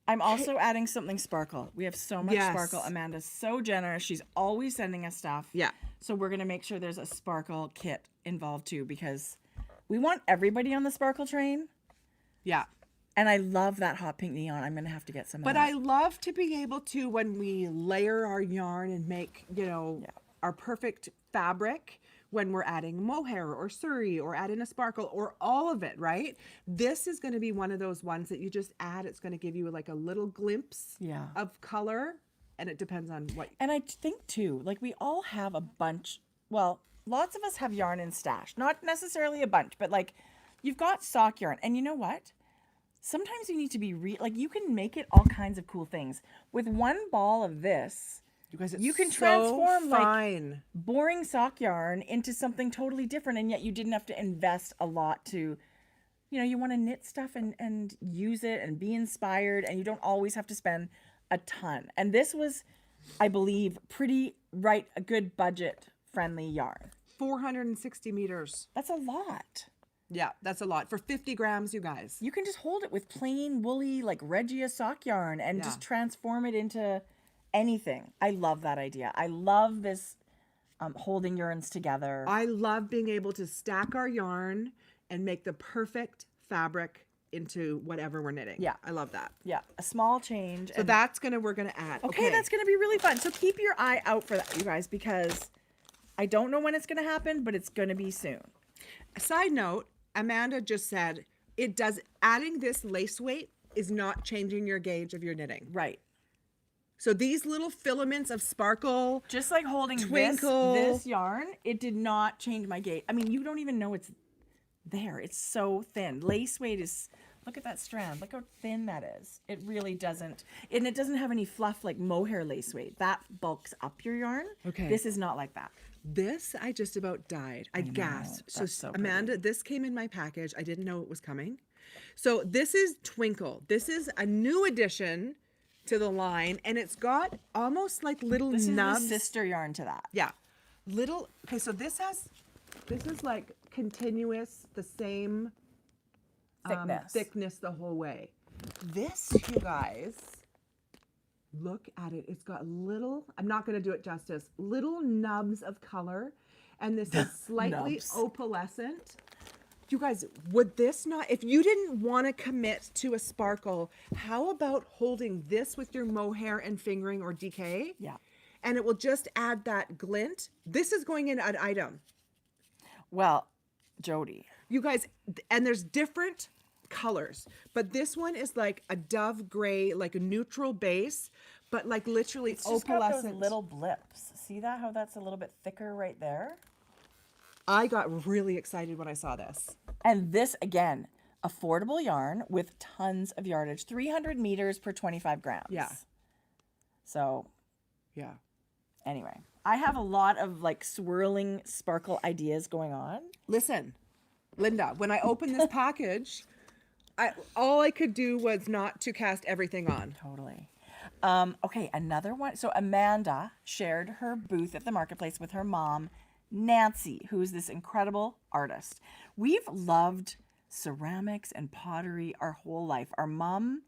I'm also adding something sparkle. We have so much Yes. sparkle. Amanda's so generous. She's always sending us stuff. Yeah. So we're going to make sure there's a sparkle kit involved too, because we want everybody on the sparkle train. Yeah. And I love that hot pink neon. I'm going to have to get some of But that. I love to be able to, when we layer our yarn and make, our perfect fabric, when we're adding mohair or suri or adding a sparkle or all of it, right? This is going to be one of those ones that you just add. It's going to give you like a little glimpse of color, and it depends on what. And I think too, like we all have a bunch, well, lots of us have yarn in stash. Not necessarily a bunch, but like you've got sock yarn. And you know what? Sometimes you need to be like you can make it all kinds of cool things. With one ball of this, You guys, it's you can so transform fine. like boring sock yarn into something totally different, and yet you didn't have to invest a lot to, you want to knit stuff and use it and be inspired, and you don't always have to spend a ton. And this was, I believe, a good budget friendly yarn. 460 meters. That's a lot. Yeah, that's a lot. For 50 grams, you guys. You can just hold it with plain woolly like Regia sock yarn and just transform it into anything. I love that idea. I love this holding yarns together. I love being able to stack our yarn and make the perfect fabric into whatever we're knitting. Yeah. I love that. Yeah, a small change. So we're gonna add. Okay, that's gonna be really fun. So keep your eye out for that, you guys, because I don't know when it's gonna happen, but it's gonna be soon. Side note, Amanda just said adding this lace weight is not changing your gauge of your knitting. Right. So these little filaments of sparkle, Just like holding twinkle. this yarn, it did not change my gauge. I mean, you don't even know it's there. It's so thin. Lace weight is, look at that strand. Look how thin that is. It really doesn't, and it doesn't have any fluff like mohair lace weight. That bulks up your yarn. Okay. This is not like that. this I just about died. I gasped. That's so pretty. Amanda, this came in my package. I didn't know it was coming. So this is Twinkle. This is a new addition to the line, and it's got almost like little This nubs. is the sister yarn to that. Yeah. Okay, so this is like continuous, the same thickness the whole way. This, you guys, look at it. It's got little, I'm not going to do it justice, little nubs of color. And this is slightly opalescent. You guys, would this not, if you didn't want to commit to a sparkle, how about holding this with your mohair and fingering or DK? Yeah. And it will just add that glint. This is going in an item. Well, Jodi. You guys, and there's different colors, but this one is like a dove gray, like a neutral base, but like literally It's just opalescent. got those little blips. See that? How that's a little bit thicker right there? I got really excited when I saw this. And this, again, affordable yarn with tons of yardage. 300 meters per 25 grams. Yeah. So, Yeah. anyway, I have a lot of like swirling sparkle ideas going on. Listen, Linda, when I opened this package, all I could do was not to cast everything on. Totally. Okay, another one. So Amanda shared her booth at the marketplace with her mom, Nancy, who is this incredible artist. We've loved ceramics and pottery our whole life. Our mom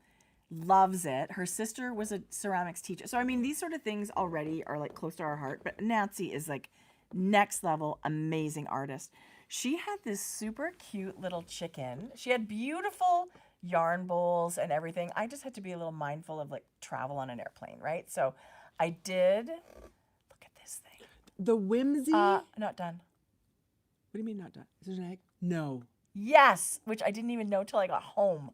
loves it. Her sister was a ceramics teacher. So, I mean, these sort of things already are like close to our heart. But Nancy is like next level, amazing artist. She had this super cute little chicken. She had beautiful yarn bowls and everything. I just had to be a little mindful of like travel on an airplane, right? So I did. Look at this thing. The whimsy. Not done. What do you mean not done? Is there an egg? No. Yes, which I didn't even know till I got home.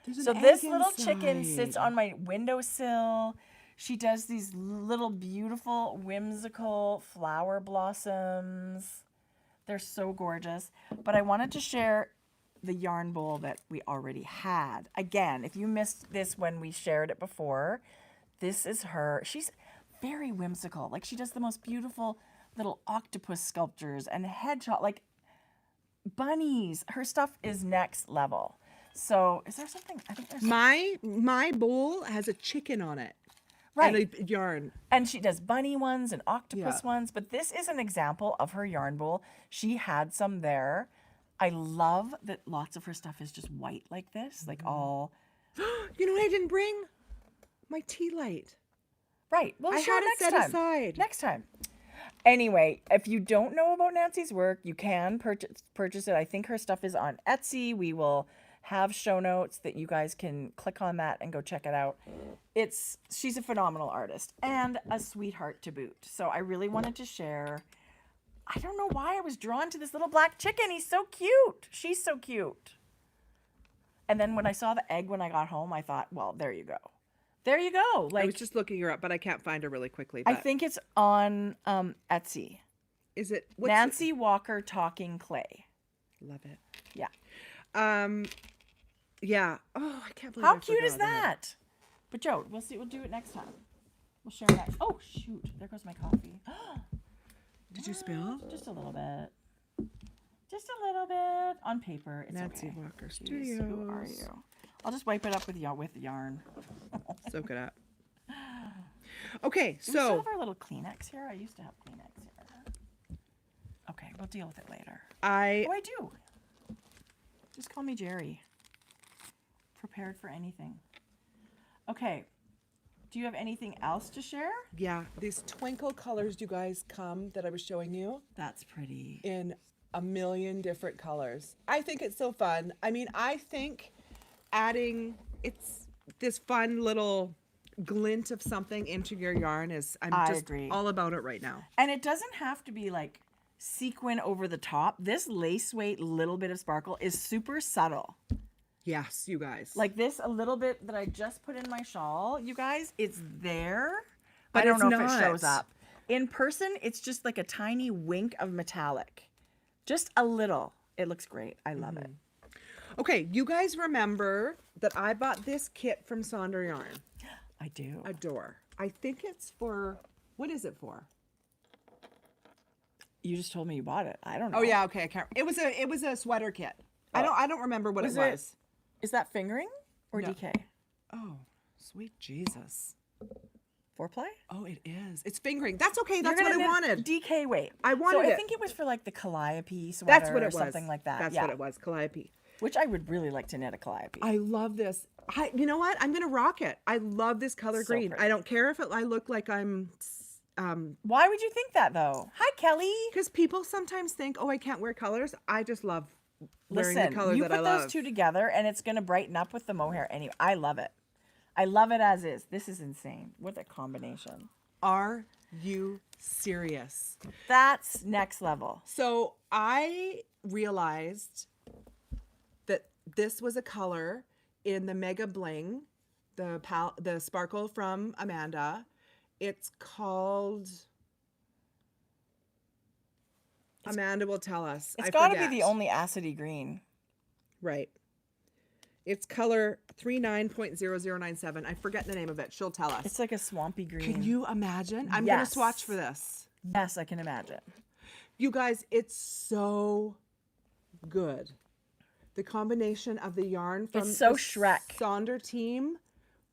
There's an So egg this little chicken inside. sits on my windowsill. She does these little beautiful whimsical flower blossoms. They're so gorgeous. But I wanted to share the yarn bowl that we already had. Again, if you missed this when we shared it before, this is her. She's very whimsical. Like she does the most beautiful little octopus sculptures and hedgehog, like bunnies. Her stuff is next level. So is there something? I think there's my bowl has a chicken on it. right. And a yarn. And she does bunny ones and octopus Yeah. ones, but this is an example of her yarn bowl. She had some there. I love that lots of her stuff is just white like this, like all You know what I didn't bring? My tea light. right. Well, I sure, had it next set time. aside. Next time. Anyway, if you don't know about Nancy's work, you can purchase it. I think her stuff is on Etsy. We will have show notes that you guys can click on that and go check it out. She's a phenomenal artist and a sweetheart to boot. So I really wanted to share. I don't know why I was drawn to this little black chicken. He's so cute. She's so cute. And then when I saw the egg when I got home, I thought, well, there you go. There you go. I was Like, just looking her up, but I can't find her really quickly. I But think it's on Etsy. is it what's Nancy Walker Talking Clay. Love it. Yeah. Yeah. Oh, I can't believe. How I cute is forgot about that? But Joe, we'll see. We'll do it next time. We'll share next. Oh shoot! There goes my coffee. Did you spill? Just a little bit. Just a little bit on paper. It's Nancy okay. Walker Jeez, who are Studios. you? I'll just wipe it up with yarn. Soak it up. Okay, Do we still so have our little Kleenex here? I used to have Kleenex here. Okay, we'll deal with it later. I Oh, I do. Just call me Jerry. Prepared for anything. Okay. Do you have anything else to share? yeah, these twinkle colors you guys come that I was showing you That's pretty. in a million different colors. I think it's so fun. I mean, I think adding it's this fun little glint of something into your yarn is I just agree. all about it right now. And it doesn't have to be like sequin over the top. This lace weight little bit of sparkle is super subtle. Yes, you guys. Like this, a little bit that I just put in my shawl, you guys, it's there, But I don't it's know if not. it shows up. In person, it's just like a tiny wink of metallic. Just a little. It looks great. I love it. Okay, you guys remember that I bought this kit from Sonder Yarn. I do. Adore. I think it's for, what is it for? You just told me you bought it. I don't know. Oh yeah, okay, I can't. It was a sweater kit. I don't remember what Was it was. Is that fingering or No. DK? Oh, sweet Jesus. 4-ply? Oh, it is. It's fingering. That's okay. You're That's what I gonna wanted. DK weight. I wanted so it. I think it was for like the calliope sweater That's what it or was. something like that. That's what it was. Calliope. Which I would really like to knit a calliope. I love this. You know what? I'm gonna rock it. I love this color So green. pretty. I don't care if I look like I'm. Why would you think that though? Hi, Kelly. Because people sometimes think, oh, I can't wear colors. I just love wearing Listen, the color you that put I love. those two together, and it's gonna brighten up with the mohair. Anyway, I love it. I love it as is. This is insane. What a combination. Are you serious? That's next level. So I realized that this was a color in the Mega Bling, the sparkle from Amanda. It's called. Amanda will tell us. It's I got to be forget. the only acidy green. Right. It's color 39.0097. I forget the name of it. She'll tell us. It's like a swampy green. Can you imagine? I'm going to Yes. swatch for this. Yes, I can imagine. You guys, it's so good. The combination of the yarn from It's so the Shrek. Sonder team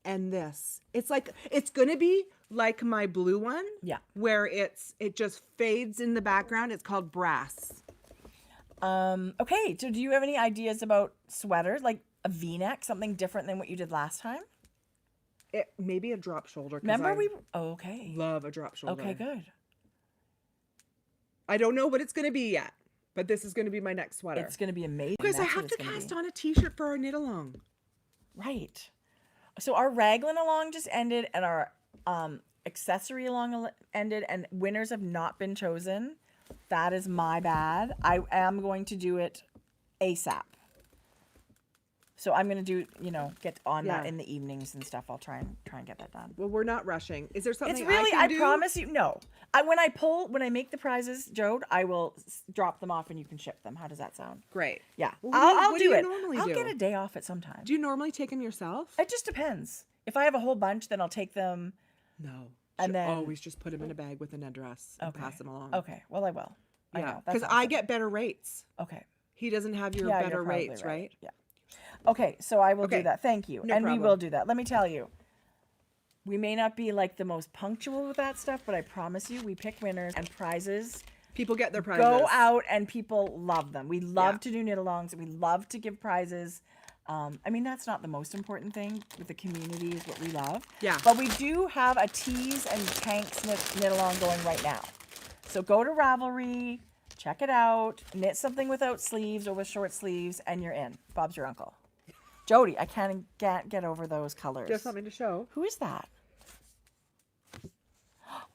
and this. It's like, it's going to be like my blue one. Yeah. Where it just fades in the background. It's called Brass. Okay, so do you have any ideas about sweaters? Like a V-neck, something different than what you did last time? Maybe a drop shoulder. 'cause Remember I okay. love a drop shoulder. Okay, good. I don't know what it's going to be yet, but this is going to be my next sweater. It's going to be amazing. Guys, I That's have what to it's gonna cast be. on a t-shirt for our knit along. Right. So our raglan along just ended, and our accessory along ended, and winners have not been chosen. That is my bad. I am going to do it ASAP. So I'm gonna do, get on that Yeah. in the evenings and stuff. I'll try and get that done. Well, we're not rushing. Is there something It's really, I I can do? promise you, no. When I make the prizes, Jode, I will drop them off and you can ship them. How does that sound? Great. Yeah, Well, I'll what do you it. normally I'll do? get a day off at some time. Do you normally take them yourself? It just depends. If I have a whole bunch, then I'll take them. No. And Should then- always just put them in a bag with an address and pass them along. Okay, well, I will. I Yeah, know. That's because I awesome. get better rates. Okay. He doesn't have your Yeah, you're better probably rates, right? Yeah. Okay, so I will Okay, do that. Thank you. no And problem. we will do that. Let me tell you. We may not be like the most punctual with that stuff, but I promise you, we pick winners and prizes. People get their prizes. Go out and people love them. We love Yeah. to do knit-alongs. We love to give prizes. That's not the most important thing with the community is what we love. Yeah. But we do have a Tees and Tanks knit-along going right now. So go to Ravelry, check it out, knit something without sleeves or with short sleeves, and you're in. Bob's your uncle. Jody, I can't get over those colors. Just something to show. Who is that?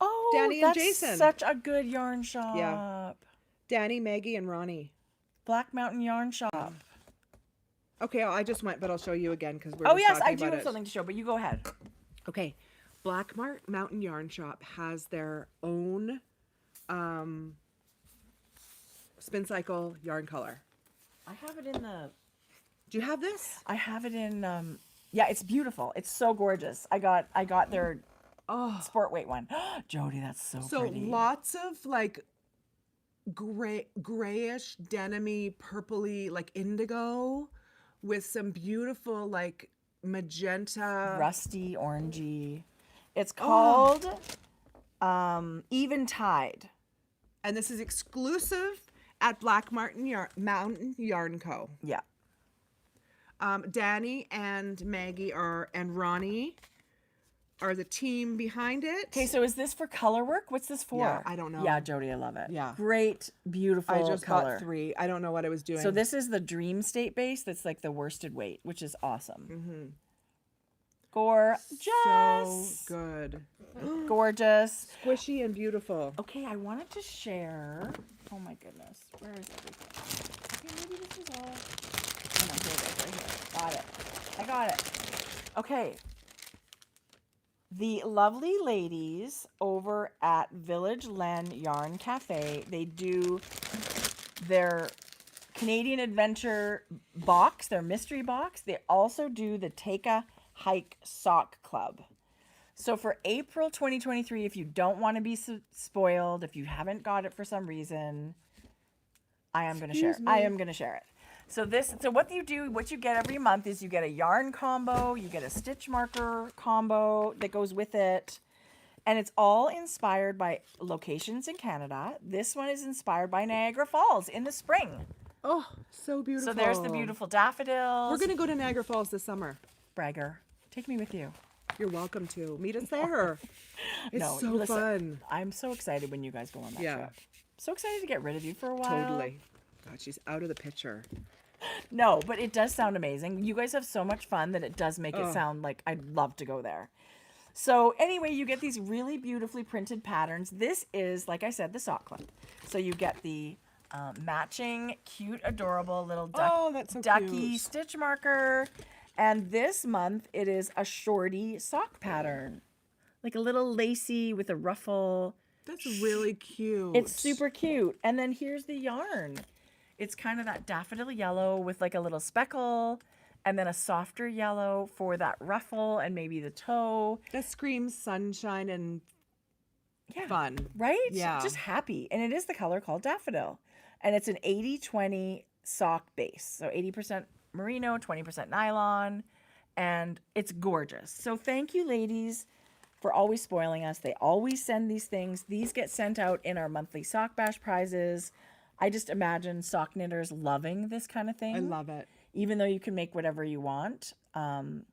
Oh, Danny and that's Jason. such a good yarn shop. Danny, Maggie, and Ronnie. Black Mountain Yarn Shop. Okay, I just went, but I'll show you again because we're Oh just yes, talking I do about have it. something to show, but you go ahead. Okay, Mountain Yarn Shop has their own spin cycle yarn color. I have it in the. Do you have this? I have it in. Yeah, it's beautiful. It's so gorgeous. I got their sport weight one. Jody, that's so pretty. Lots of like grayish, denim-y, purpley, like indigo, with some beautiful like magenta. Rusty, orangey. It's called Even Tide. And this is exclusive at Mountain Yarn Co. Yeah. Danny and Maggie and Ronnie are the team behind it. Okay, so is this for color work? What's this for? Yeah, I don't know. Yeah, Jody, I love it. Yeah. Great, beautiful I just color. got 3. I don't know what I was doing. So this is the Dream State base that's like the worsted weight, which is awesome. Mm-hmm. Gorgeous. So good. Gorgeous. Squishy and beautiful. Okay, I wanted to share. Oh my goodness. Where is everything? Okay, maybe this is all. Oh no, here it is, right here. Got it. I got it. Okay. The lovely ladies over at Village Len Yarn Cafe, they do their Canadian Adventure box, their mystery box. They also do the Take a Hike Sock Club. So for April 2023, if you don't want to be spoiled, if you haven't got it for some reason, I am going to share it. I am going to share it. So what you get every month is you get a yarn combo, you get a stitch marker combo that goes with it. And it's all inspired by locations in Canada. This one is inspired by Niagara Falls in the spring. Oh, so beautiful. So there's the beautiful daffodils. We're going to go to Niagara Falls this summer. Bragger, take me with you. You're welcome to. Meet us there. It's No, so listen, fun. I'm so excited when you guys go on that Yeah. trip. So excited to get rid of you for a while. Totally. God, she's out of the picture. No, but it does sound amazing. You guys have so much fun that it does make it sound like I'd love to go there. So anyway, you get these really beautifully printed patterns. This is, like I said, the sock clip. So you get the matching, cute, adorable little that's so ducky cute. stitch marker. And this month, it is a shorty sock pattern. Like a little lacy with a ruffle. That's really cute. It's super cute. And then here's the yarn. It's kind of that daffodil yellow with like a little speckle. And then a softer yellow for that ruffle and maybe the toe. That screams sunshine and fun. Right? Yeah. Just happy. And it is the color called daffodil. And it's an 80-20 sock base. So 80% merino, 20% nylon. And it's gorgeous. So thank you, ladies, for always spoiling us. They always send these things. These get sent out in our monthly sock bash prizes. I just imagine sock knitters loving this kind of thing. I love it. Even though you can make whatever you want. And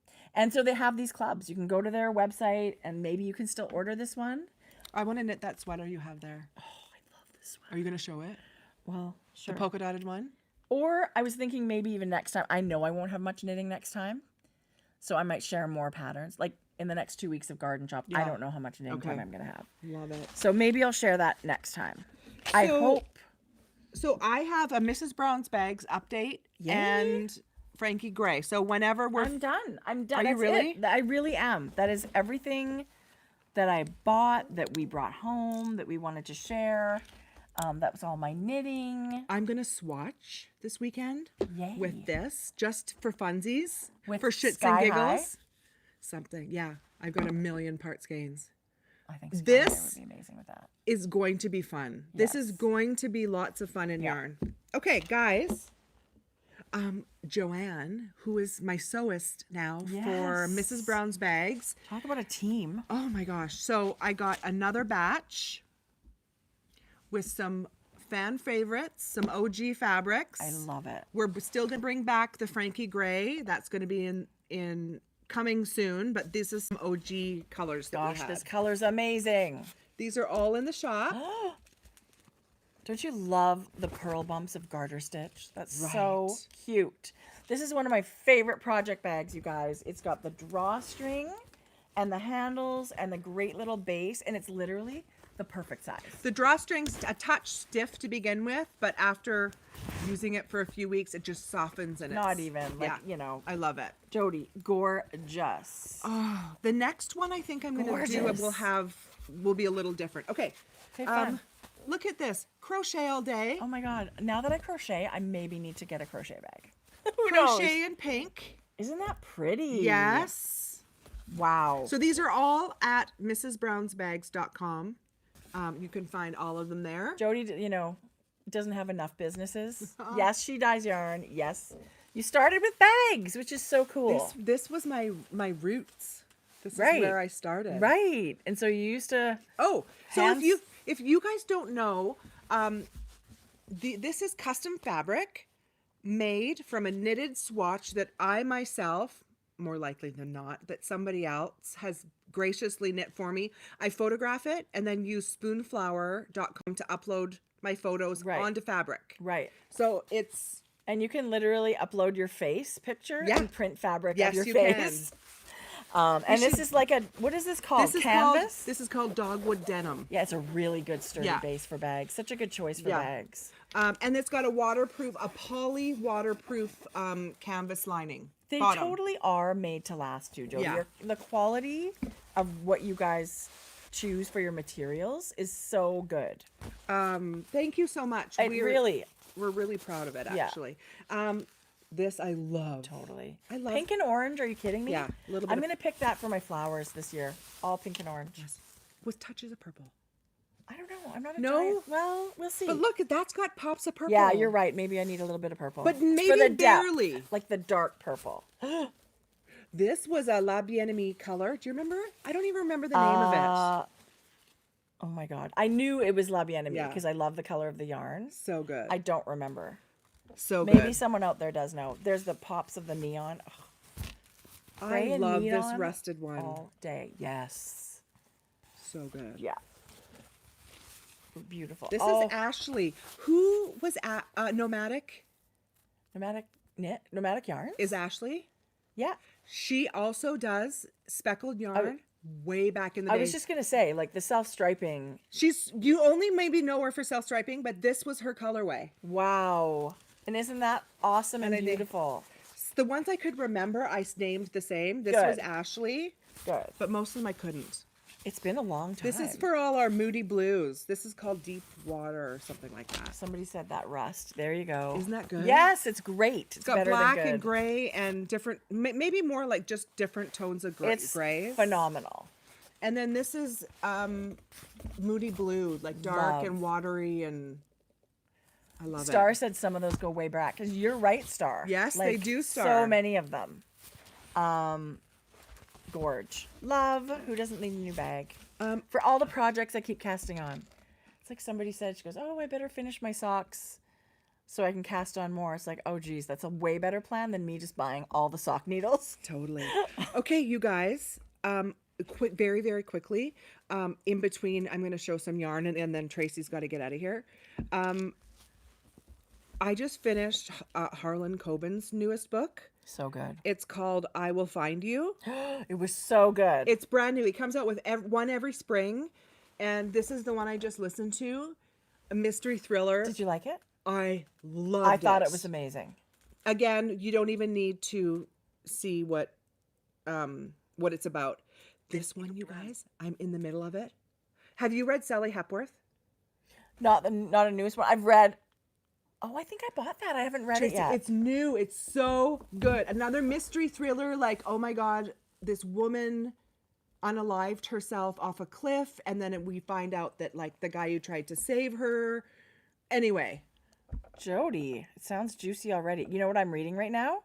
so they have these clubs. You can go to their website and maybe you can still order this one. I want to knit that sweater you have there. Oh, I love this one. Are you going to show it? Well, sure. The polka dotted one? Or I was thinking maybe even next time. I know I won't have much knitting next time. So I might share more patterns. Like in the next 2 weeks of Garden Shop, I don't know how much knitting time I'm going to have. Love it. So maybe I'll share that next time. I hope. So I have a Mrs. Brown's Bags update and Frankie Gray. So whenever we're... I'm done. I'm done. Are you That's really? it. I really am. That is everything that I bought, that we brought home, that we wanted to share. That was all my knitting. I'm going to swatch this weekend Yay. with this, just for funsies, With for shits Sky and High? giggles. Something, yeah. I've got a million part skeins. I think Sky This- High would be amazing with that. Is going to be fun. This is Yes. going to be lots of fun and yarn. Okay, guys. Joanne, who is my sewist now for Yes. Mrs. Brown's Bags. Talk about a team. Oh my gosh. So I got another batch with some fan favorites, some OG fabrics. I love it. We're still going to bring back the Frankie Gray. That's going to be in coming soon, but this is some OG colors that we Gosh, had. this color's amazing. These are all in the shop. Don't you love the pearl bumps of garter stitch? That's so Right. cute. This is one of my favorite project bags, you guys. It's got the drawstring and the handles and the great little base, and it's literally the perfect size. The drawstring's a touch stiff to begin with, but after using it for a few weeks, it just softens and Not it's, even, like, you know. I love it. Jodi, gorgeous. Oh, the next one I think I'm going to do Gorgeous. will be a little different. Okay. Okay, fun. Look at this. Crochet all day. Oh my God. Now that I crochet, I maybe need to get a crochet bag. Who knows? Crochet in pink. Isn't that pretty? Yes. Wow. So these are all at mrsbrownsbags.com. You can find all of them there. Jodi, doesn't have enough businesses. Yes, she dyes yarn. Yes. You started with bags, which is so cool. This was my roots. This Right. is where I started. Right. And so you used to. Oh, so Hands- if you guys don't know, this is custom fabric made from a knitted swatch that I myself, more likely than not, that somebody else has graciously knit for me. I photograph it and then use spoonflower.com to upload my photos Right. onto fabric. Right. So it's And you can literally upload your face picture Yeah. and print fabric Yes, of your you face. And this is like what is this called? Canvas? This is called dogwood denim. Yeah, it's a really good sturdy Yeah. base for bags. Such a good choice for Yeah. bags. And it's got a poly waterproof canvas lining. They bottom. totally are made to last too, Jodi. Yeah. The quality of what you guys choose for your materials is so good. Thank you so much. We're really proud of it, Yeah. actually. This I love. Totally. I love- pink and orange. Are you kidding me? Yeah, a little bit I'm of- gonna pick that for my flowers this year. All pink and orange. With touches of purple. I don't know. I'm not a No? giant. Well, we'll see. But look, that's got pops of purple. Yeah, you're right. Maybe I need a little bit of purple. But For maybe the depth, barely. like the dark purple. This was a La Bien-Aimée color. Do you remember? I don't even remember the name of it. Oh my God. I knew it was La Bien-Aimée Yeah. because I love the color of the yarn. So good. I don't remember. So Maybe good. someone out there does know. There's the pops of the neon. Ugh, I gray and love this neon rusted one. all day. Yes. So good. Yeah. Beautiful. This is Ashley. Who was at Nomadic? Nomadic yarns? Is Ashley? Yeah. She also does speckled yarn way back in the day. I was just going to say, like the self-striping. You only maybe know her for self-striping, but this was her colorway. Wow. And isn't that awesome and beautiful? The ones I could remember, I named the same. This was Ashley. Good. But most of them I couldn't. It's been a long time. This is for all our moody blues. This is called Deep Water or something like that. Somebody said that rust. There you go. Isn't that good? Yes, it's great. It's got better black than good. and gray and different, maybe more like just different tones of It's grays. phenomenal. And then this is moody blue, like dark and watery, and I love it. Star said some of those go way back. Because you're right, Star. Yes, they do, Star. So many of them. Gorge. Love. Who doesn't need a new bag? For all the projects I keep casting on. It's like somebody said, she goes, oh, I better finish my socks so I can cast on more. It's like, oh, geez, that's a way better plan than me just buying all the sock needles. Totally. Okay, you guys, very, very quickly, in between, I'm going to show some yarn, and then Tracie's got to get out of here. I just finished Harlan Coben's newest book. So good. It's called I Will Find You. It was so good. It's brand new. He comes out with one every spring, and this is the one I just listened to, a mystery thriller. Did you like it? I loved it. I thought it was amazing. Again, you don't even need to see what it's about. This one, you guys, I'm in the middle of it. Have you read Sally Hepworth? Not a newest one. I've read. Oh, I think I bought that. I haven't read it yet. It's new. It's so good. Another mystery thriller. Like, oh my God, this woman unalived herself off a cliff, and then we find out that like the guy who tried to save her. Anyway, Jodi, it sounds juicy already. You know what I'm reading right now?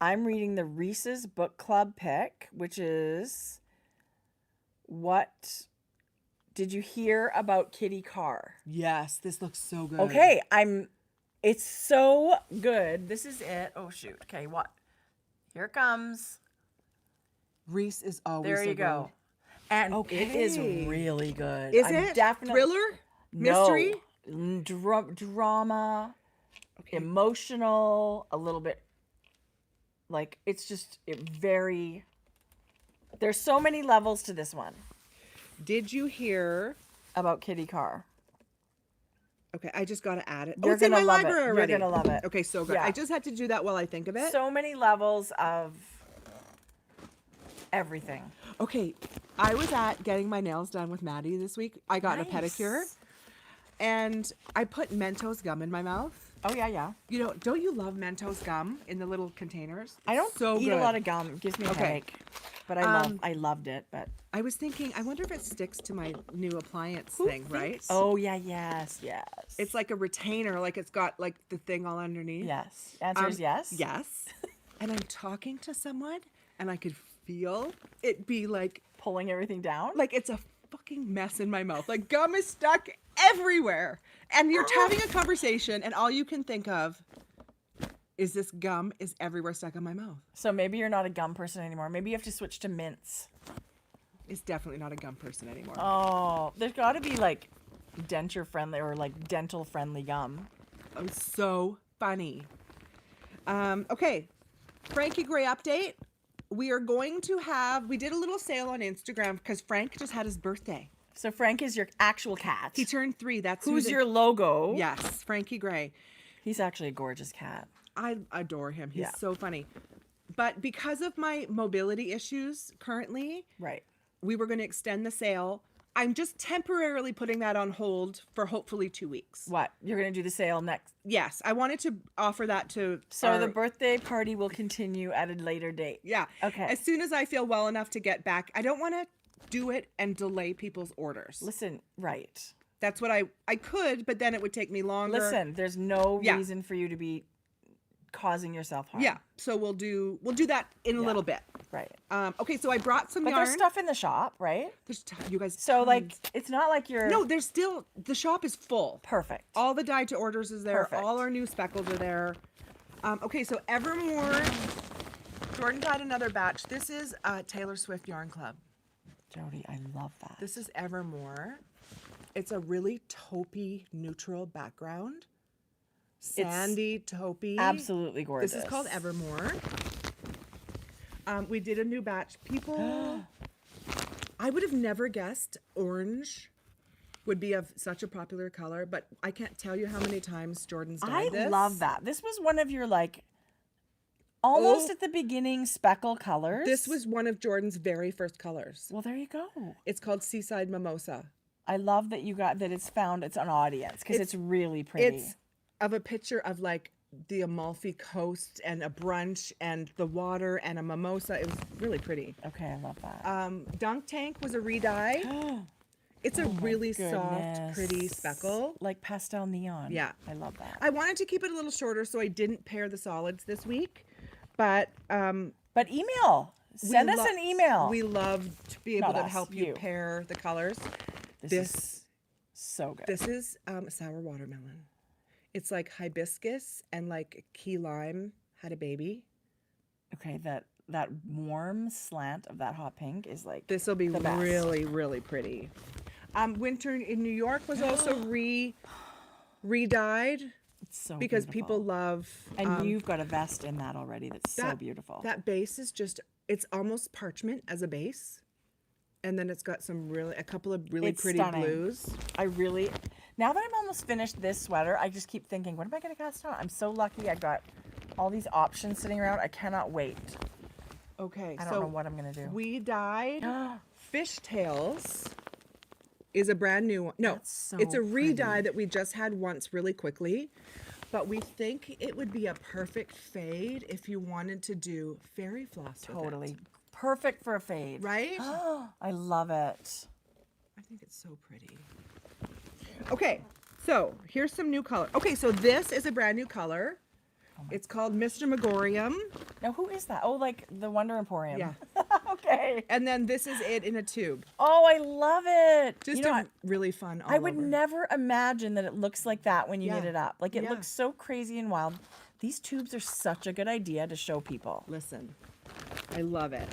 I'm reading the Reese's Book Club pick, which is what did you hear about Kitty Carr? yes, this looks so good. Okay, it's so good. This is it. Oh shoot. Okay, what? Here it comes. Reese is always There so you go. good. And it is really good. Is I'm it definitely thriller? Mystery? No. Drama, emotional, a little bit like it's just very. There's so many levels to this one. Did you hear about Kitty Carr? Okay, I just got to add it. You're it's in gonna my love library it. already. You're gonna love it. Okay, so good. Yeah. I just had to do that while I think of it. So many levels of everything. Okay, I was at getting my nails done with Maddie this week. I got a Nice. pedicure, and I put Mentos gum in my mouth. Oh yeah. You know, don't you love Mentos gum in the little containers? I don't so eat good. a lot of gum. It gives me a headache. But I loved it. But I was thinking, I wonder if it sticks to my new appliance thing, right? oh yeah, yes. It's like a retainer, like it's got like the thing all underneath. yes. Answer is yes. Yes. And I'm talking to someone, and I could feel it be like Pulling everything down. it's a fucking mess in my mouth. Like gum is stuck everywhere. And you're having a conversation, and all you can think of is this gum is everywhere stuck in my mouth. So maybe you're not a gum person anymore. Maybe you have to switch to mints. It's definitely not a gum person anymore. Oh, there's got to be like denture friendly or like dental friendly gum. Oh, so funny. Okay, Frankie Gray update. We are going to we did a little sale on Instagram because Frank just had his birthday. So Frank is your actual cat. He turned 3. That's Who's your logo? Yes, Frankie Gray. He's actually a gorgeous cat. I adore him. He's Yeah. so funny. But because of my mobility issues currently, Right. we were going to extend the sale. I'm just temporarily putting that on hold for hopefully 2 weeks. What? You're going to do the sale next. Yes, I wanted to offer that to So the birthday party will continue at a later date. Yeah. Okay. As soon as I feel well enough to get back, I don't want to do it and delay people's orders. Listen, right. That's what I could, but then it would take me longer. Listen, there's no Yeah. reason for you to be causing yourself harm. Yeah. So we'll do that in a little bit. Right. Okay, so I brought some But yarn. there's stuff in the shop, right? You guys. So like, tons. it's not like you're. No, there's still, the shop is full. Perfect. All the dyed to orders is there. Perfect. All our new speckles are there. Okay, so Evermore. Jordan dyed another batch. This is Taylor Swift Yarn Club. Jodi, I love that. This is Evermore. It's a really taupey neutral background. Sandy taupey. Absolutely gorgeous. This is called Evermore. We did a new batch. People, I would have never guessed orange would be of such a popular color, but I can't tell you how many times Jordan's dyed this. I love that. This was one of your like almost at the beginning speckle colors. This was one of Jordan's very first colors. Well, there you go. It's called Seaside Mimosa. I love that you got that. It's an audience because it's really pretty. It's of a picture of like the Amalfi Coast and a brunch and the water and a mimosa. It was really pretty. Okay, I love that. Dunk Tank was a re-dye. It's a really soft, pretty speckle. Like pastel neon. Yeah. I love that. I wanted to keep it a little shorter, so I didn't pair the solids this week. But email. Send us an email. We love to be able Not to us, help you you. pair the colors. This is so good. This is sour watermelon. It's like hibiscus and like key lime had a baby. Okay, that warm slant of that hot pink is like This will be the best. really, really pretty. Winter in New York was also re-dyed It's so because beautiful. people love. And you've got a vest in that already. That's so beautiful. That base is just, it's almost parchment as a base. And then it's got a couple of really pretty stunning. blues. Now that I'm almost finished this sweater, I just keep thinking, what am I going to cast on? I'm so lucky I've got all these options sitting around. I cannot wait. Okay, I don't know what I'm going to do. We dyed Fishtails is a brand new one. No, That's so it's a re-dye pretty. that we just had once really quickly. But we think it would be a perfect fade if you wanted to do fairy floss with Totally. it. Perfect for a fade. Right? I love it. I think it's so pretty. Okay, so here's some new color. Okay, so this is a brand new color. It's called Mr. Megorium. Now, who is that? Oh, like the Wonder Emporium. Yeah. Okay. And then this is it in a tube. Oh, I love it. Just you know, a really fun all I would over. never imagine that it looks like that when you Yeah. knit it up. Like it Yeah. looks so crazy and wild. These tubes are such a good idea to show people. Listen, I love it.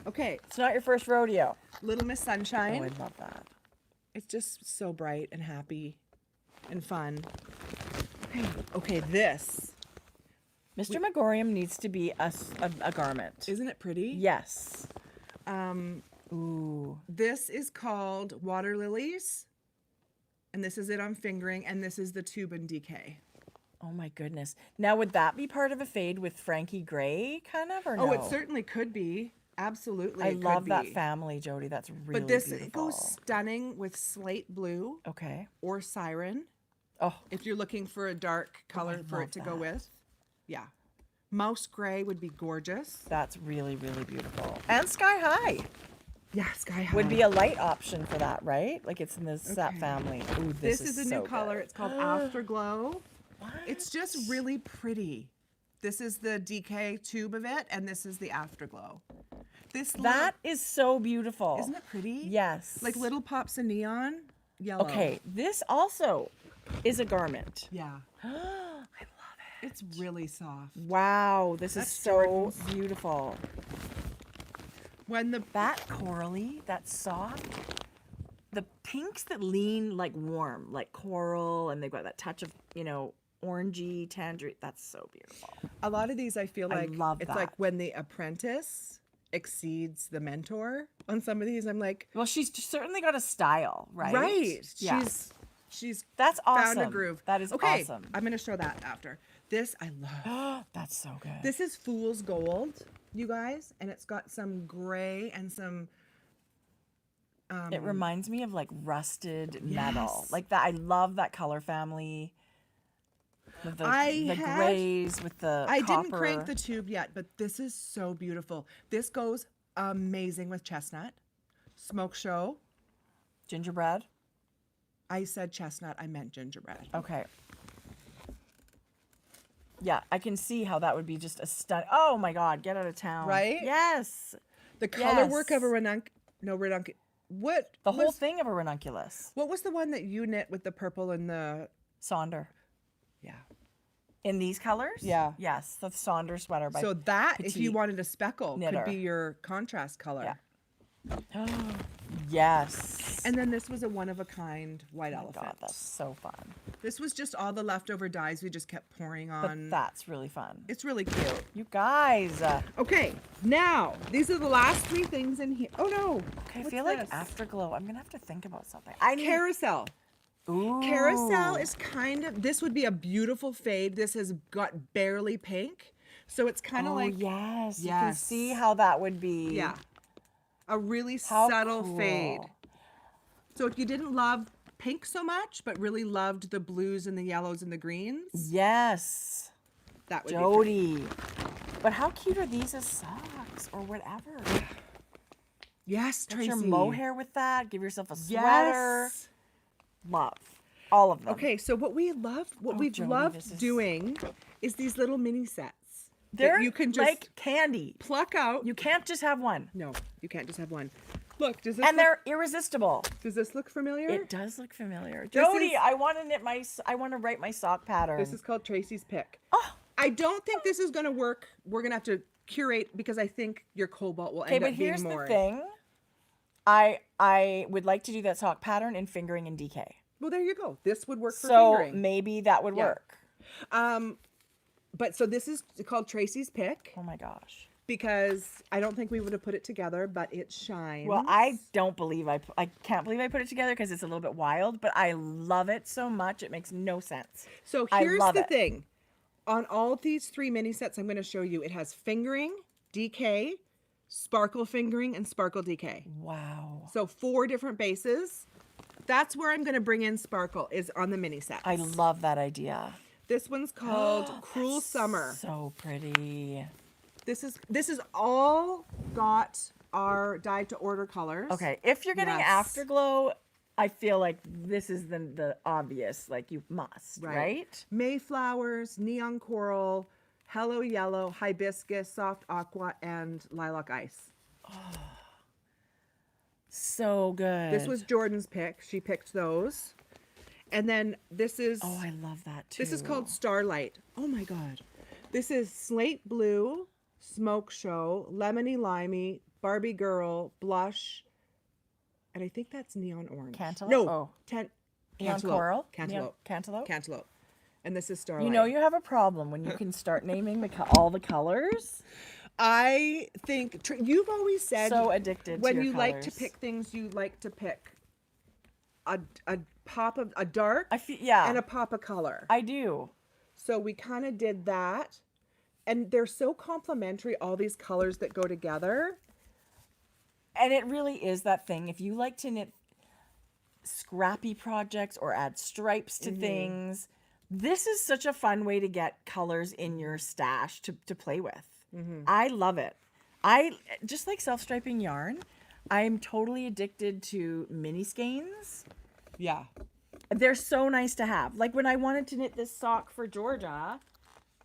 Okay, It's not your first rodeo. Little Miss Oh, Sunshine. I love that. It's just so bright and happy and fun. Okay, this. Mr. Megorium needs to be a garment. Isn't it pretty? Yes. This is called Water Lilies. And this is it on fingering. And this is the tube and DK. Oh my goodness. Now, would that be part of a fade with Frankie Gray, kind of, or no? Oh, it certainly could be. Absolutely. I it love could that be. family, Jodi. That's really But this beautiful. goes stunning with slate blue Okay. or siren. Oh, If you're looking for a dark color for love it to go that. with. Yeah. Mouse gray would be gorgeous. that's really, really beautiful. And Sky High Yeah, sky high. would be a light option for that, right? Like it's in the that Okay. family. Ooh, This is a so new color. good. It's called Afterglow. What? It's just really pretty. This is the DK tube of it, and this is the Afterglow. That is so beautiful. Isn't it pretty? Yes. Like little pops of neon yellow. Okay, this also is a garment. Yeah. I love it. It's really soft. Wow, this is That's so Jordan's. beautiful. When the That corally, that soft, the pinks that lean like warm, like coral, and they've got that touch of, orangey, tangerine. That's so beautiful. a lot of these I feel I like love it's like that. when the apprentice exceeds the mentor on some of these. I'm like, Well, she's certainly got a style, right? right. Yeah. She's That's awesome. found a groove. That is okay, awesome. I'm gonna show that after. This I love. That's so good. This is Fool's Gold, you guys, and it's got some gray and some. It reminds me of like rusted metal. Yes. Like that. I love that color family. With the I had- grays with the I copper. didn't crank the tube yet, but this is so beautiful. This goes amazing with chestnut. Smoke show. gingerbread. I said chestnut, I meant gingerbread. Okay. Yeah, I can see how that would be just a stun. Oh my God, get out of town. Right? Yes. The color work of a Yes. ranunculus. What The whole was, thing of a ranunculus. what was the one that you knit with the purple and the, Sonder. yeah. In these colors? Yeah. Yes, the Sonder sweater by So that, if you Petite wanted a speckle, Knitter. could be your contrast color. Yeah. Yes. And then this was a one-of-a-kind white Oh my elephant. God, that's so fun. This was just all the leftover dyes we just kept pouring But on. that's really fun. It's really cute. You guys. Okay, now, these are the last 3 things in here. Oh, no. Okay, I What's feel like this? Afterglow, I'm going to have to think about something. I need... Carousel. Ooh. Carousel is kind of, this would be a beautiful fade. This has got barely pink. So it's kind of Oh, like, yes. You can Yes. see how that would be. yeah, a really How subtle cool. fade. So if you didn't love pink so much, but really loved the blues and the yellows and the greens, Yes. that would be pretty. Jodi. But how cute are these as socks or whatever? Yes, Put Tracie. your mohair with that. Give yourself a sweater. Yes. Love. All of them. Okay, so what we've Jodi, loved this is- doing is these little mini sets. that They're you can just like candy. pluck out. You can't just have one. No, you can't just have one. Look, does this And look, they're irresistible. does this look familiar? It does look familiar. This Jodi, is- I want to knit I want to write my sock pattern. This is called Tracie's Pick. Oh, I don't think this is going to work. We're going to have to curate because I think your cobalt will okay, end but up being here's more. the thing. I would like to do that sock pattern in fingering and DK. Well, there you go. This would work for So fingering. maybe that would Yeah. work. But so this is called Tracie's Pick Oh my gosh. because I don't think we would have put it together, but it shines. Well, I don't believe I can't believe I put it together because it's a little bit wild, but I love it so much it makes no sense. So I here's love the it. thing. On all of these 3 mini sets I'm going to show you, it has fingering, DK, sparkle fingering, and sparkle DK. Wow. So 4 different bases. That's where I'm going to bring in sparkle is on the mini sets. I love that idea. This one's called Cruel Summer. So pretty. This is all got our dyed to order colors. Okay, if you're getting Yes. Afterglow, I feel like this is the obvious, like you must, right? Mayflowers, neon coral, hello yellow, hibiscus, soft aqua, and lilac ice. So good. This was Jordan's pick. She picked those. And then this is Oh, I love that too. this is called Starlight. Oh my god. This is slate blue, smoke show, lemony limey, Barbie girl, blush, and I think that's neon orange. Cantaloupe? No, Oh. neon Neon coral? Cantaloupe. Neon- cantaloupe? Cantaloupe. And this is Starlight. You know you have a problem when you can start naming all the colors. I think you've always said So addicted when to your you like to colors. pick things, you like to pick a pop of a dark I feel yeah. and a pop of color. I do. So we kind of did that. And they're so complementary, all these colors that go together. And it really is that thing. If you like to knit scrappy projects or add stripes to things, this is such a fun way to get colors in your stash to play with. I love it. I just like self-striping yarn. I'm totally addicted to mini skeins. Yeah. They're so nice to have. Like when I wanted to knit this sock for Georgia,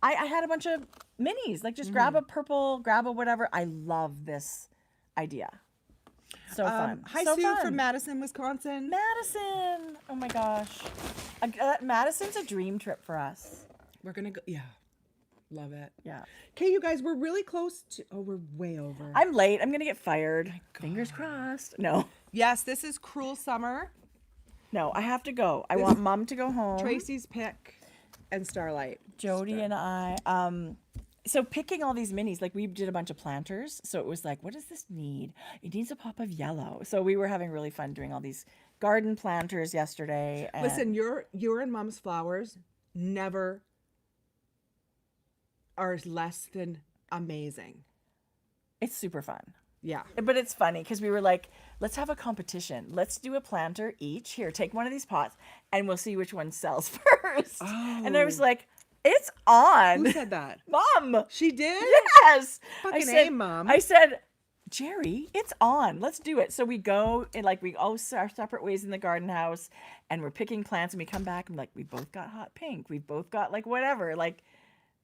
I had a bunch of minis. Like just grab a purple, grab a whatever. I love this idea. So fun. Hi, so Sue fun. from Madison, Wisconsin. Madison. Oh my gosh. Madison's a dream trip for us. We're going to go. Yeah. Love it. Yeah. Okay, you guys, we're really close to. Oh, we're way over. I'm late. I'm going to get fired. Fingers crossed. No. Yes, this is Cruel Summer, No, I have to go. I want Mom to go home. Tracie's Pick, and Starlight. Jodi and I. So picking all these minis, like we did a bunch of planters. So it was like, what does this need? It needs a pop of yellow. So we were having really fun doing all these garden planters yesterday. And Listen, your and Mom's flowers never are less than amazing. it's super fun. Yeah. But it's funny because we were like, let's have a competition. Let's do a planter each. Here, take one of these pots and we'll see which one sells first. And I was like, it's on. Who said that? Mom. She did? Yes. Fucking I said, A, Mom. I said, Jerry, it's on. Let's do it. So we go and like we go our separate ways in the garden house and we're picking plants and we come back and like we both got hot pink. We both got like whatever. Like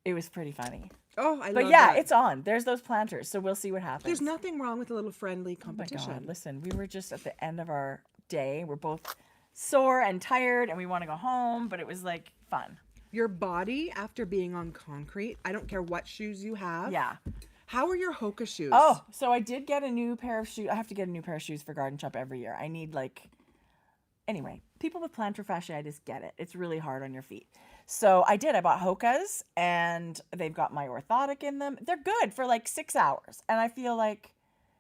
it was pretty funny. Oh, I But love yeah, that. it's on. There's those planters, so we'll see what happens. There's nothing wrong with a little friendly Oh my competition. God, listen, we were just at the end of our day. We're both sore and tired, and we want to go home, but it was like fun. Your body, after being on concrete, I don't care what shoes you have. Yeah. How are your Hoka shoes? Oh, so I did get a new pair of shoes. I have to get a new pair of shoes for Garden Shop every year. I need anyway, people with plantar fasciitis get it. It's really hard on your feet. So I did. I bought Hoka's, and they've got my orthotic in them. They're good for like 6 hours, and I feel like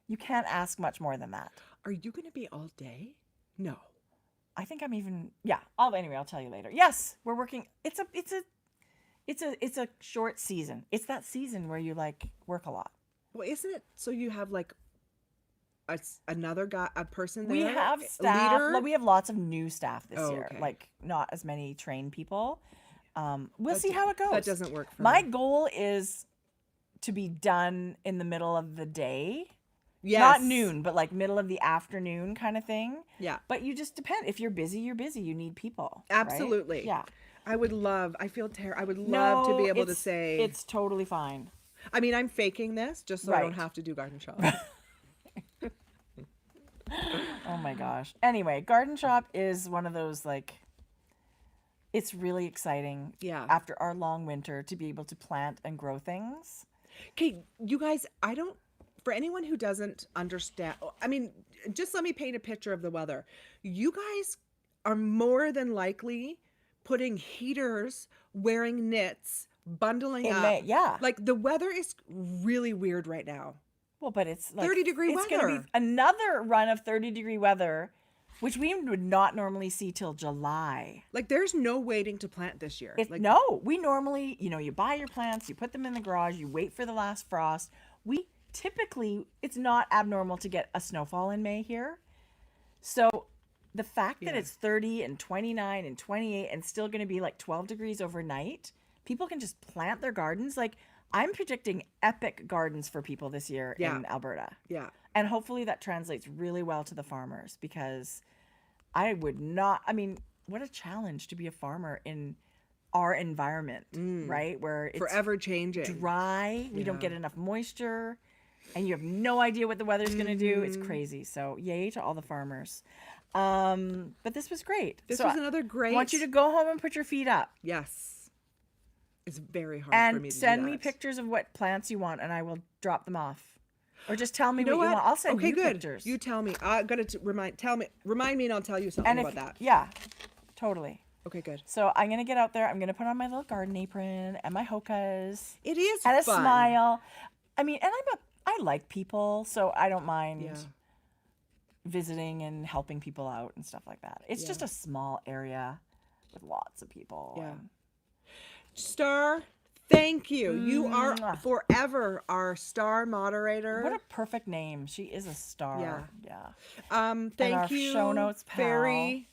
you can't ask much more than that. Are you going to be all day? No. I think I'm even. Yeah. I'll tell you later. Yes, we're working. It's a short season. It's that season where you work a lot. Well, isn't it so you have like another guy, a person there? We have staff. We have lots of new staff this year. Okay. Like not as many trained people. We'll see how it goes. That doesn't work for My me. goal is to be done in the middle of the day. Yes. Not noon, but like middle of the afternoon kind of thing. Yeah. But you just depend. If you're busy, you're busy. You need people. Absolutely. Right? Yeah. I would love to be able to say. It's totally fine. I mean, I'm faking this just so I don't Right. have to do garden shop. Oh my gosh. Anyway, Garden Shop is one of those it's really exciting. Yeah. After our long winter to be able to plant and grow things. Okay, you guys, for anyone who doesn't understand, I mean, just let me paint a picture of the weather. You guys are more than likely putting heaters, wearing knits, bundling In up. May, yeah. Like the weather is really weird right now. Well, but it's 30-degree it's going to weather. be another run of 30-degree weather, which we would not normally see till July. Like there's no waiting to plant this year. No, we normally, you buy your plants, you put them in the garage, you wait for the last frost. We typically, it's not abnormal to get a snowfall in May here. So the fact that it's 30 and 29 and 28 and still going to be 12 degrees overnight, people can just plant their gardens. I'm predicting epic gardens for people this year in Alberta. Yeah. And hopefully that translates really well to the farmers, because I would not, what a challenge to be a farmer in our environment, right? Where it's Forever changing. dry, we don't get enough moisture, and you have no idea what the weather's going to do. It's crazy. So yay to all the farmers. But this was great. This was another great. I want you to go home and put your feet up. Yes. It's very hard for me And to send do me that. pictures of what plants you want, and I will drop them off. Or just tell me You know what you what? want. I'll send okay, you good. pictures. You tell me. I got to remind me, and I'll tell you something and about that. Yeah, totally. Okay, good. So I'm gonna get out there. I'm gonna put on my little garden apron and my Hokas It is and a fun. smile. And I like people, so I don't mind visiting and helping people out and stuff like that. It's just a small area with lots of people. Yeah. Star, thank you. You are Mwah. forever our star moderator. What a perfect name. She is a star. Yeah. Thank our you, show notes pal. Fairy.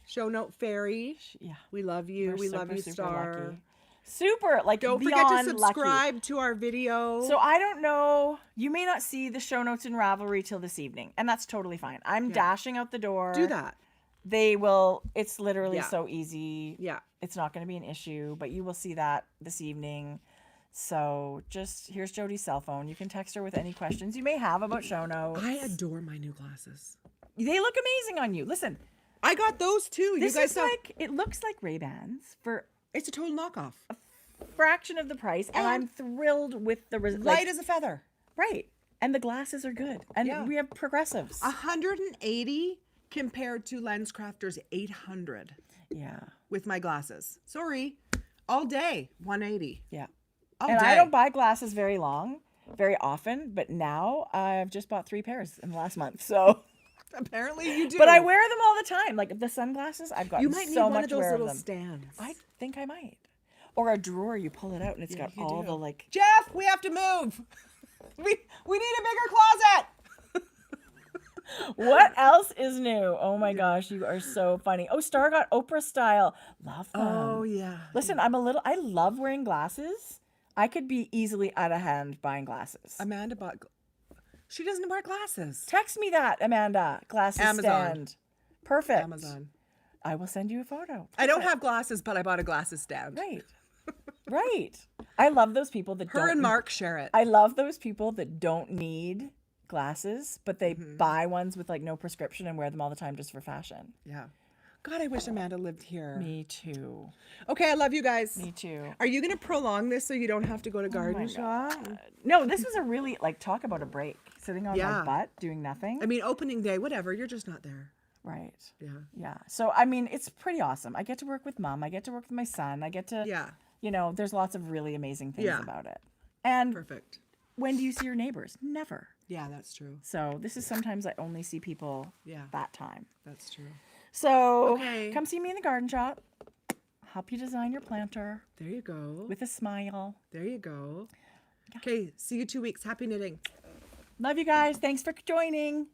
Show note Fairy. Yeah. We love you. We're we love you, super Star. lucky. Super, Don't forget to beyond subscribe lucky. to our video. So I don't know. You may not see the show notes in Ravelry till this evening, and that's totally fine. I'm dashing out the door. do that. They will. It's literally Yeah. so easy. Yeah. It's not going to be an issue, but you will see that this evening. So here's Jodi's cell phone. You can text her with any questions you may have about show notes. I adore my new glasses. They look amazing on you. Listen, I got those too. this you guys is saw. it looks like Ray-Bans for It's a total knockoff. a fraction of the price, and I'm thrilled with the Light as a feather. right. And the glasses are good, and Yeah. we have progressives. 180 compared to LensCrafter's 800 Yeah, with my glasses. Sorry. All day, 180. yeah. All And day. I don't buy glasses very often, but now I've just bought 3 pairs in the last month. So, Apparently you do. but I wear them all the time. Like the sunglasses, I've got You might need so one much of those wear little of them. stands. I think I might. Or a drawer, you pull it out and it's got you all do. the Jeff, we have to move. We need a bigger closet. What else is new? Oh my gosh, you are so funny. Oh, Star got Oprah style. Love them. Oh yeah. Listen, I love wearing glasses. I could be easily out of hand buying glasses. Amanda bought. She doesn't wear glasses. Text me that, Amanda. Glasses Amazon. stand. Perfect. Amazon. I will send you a photo. I don't have glasses, but I bought a glasses stand. Right. Right. I love those people that Her and Mark share it. I love those people that don't need glasses, but they buy ones with like no prescription and wear them all the time just for fashion. Yeah. God, I wish Amanda lived here. Me too. Okay, I love you guys. Me too. Are you going to prolong this so you don't have to go to garden shop? No, this was a really, like, talk about a break. Sitting on my butt, doing nothing. I mean, opening day, whatever. You're just not there. Right. Yeah. Yeah. So, I mean, it's pretty awesome. I get to work with Mom. I get to work with my son. I get to, you know, there's lots of really amazing things about it. And perfect. When do you see your neighbors? Never. Yeah, that's true. So this is sometimes I only see people that time. That's true. So come see me in the garden shop. Help you design your planter. There you go. With a smile. There you go. Okay, see you 2 weeks. Happy knitting. Love you guys. Thanks for joining.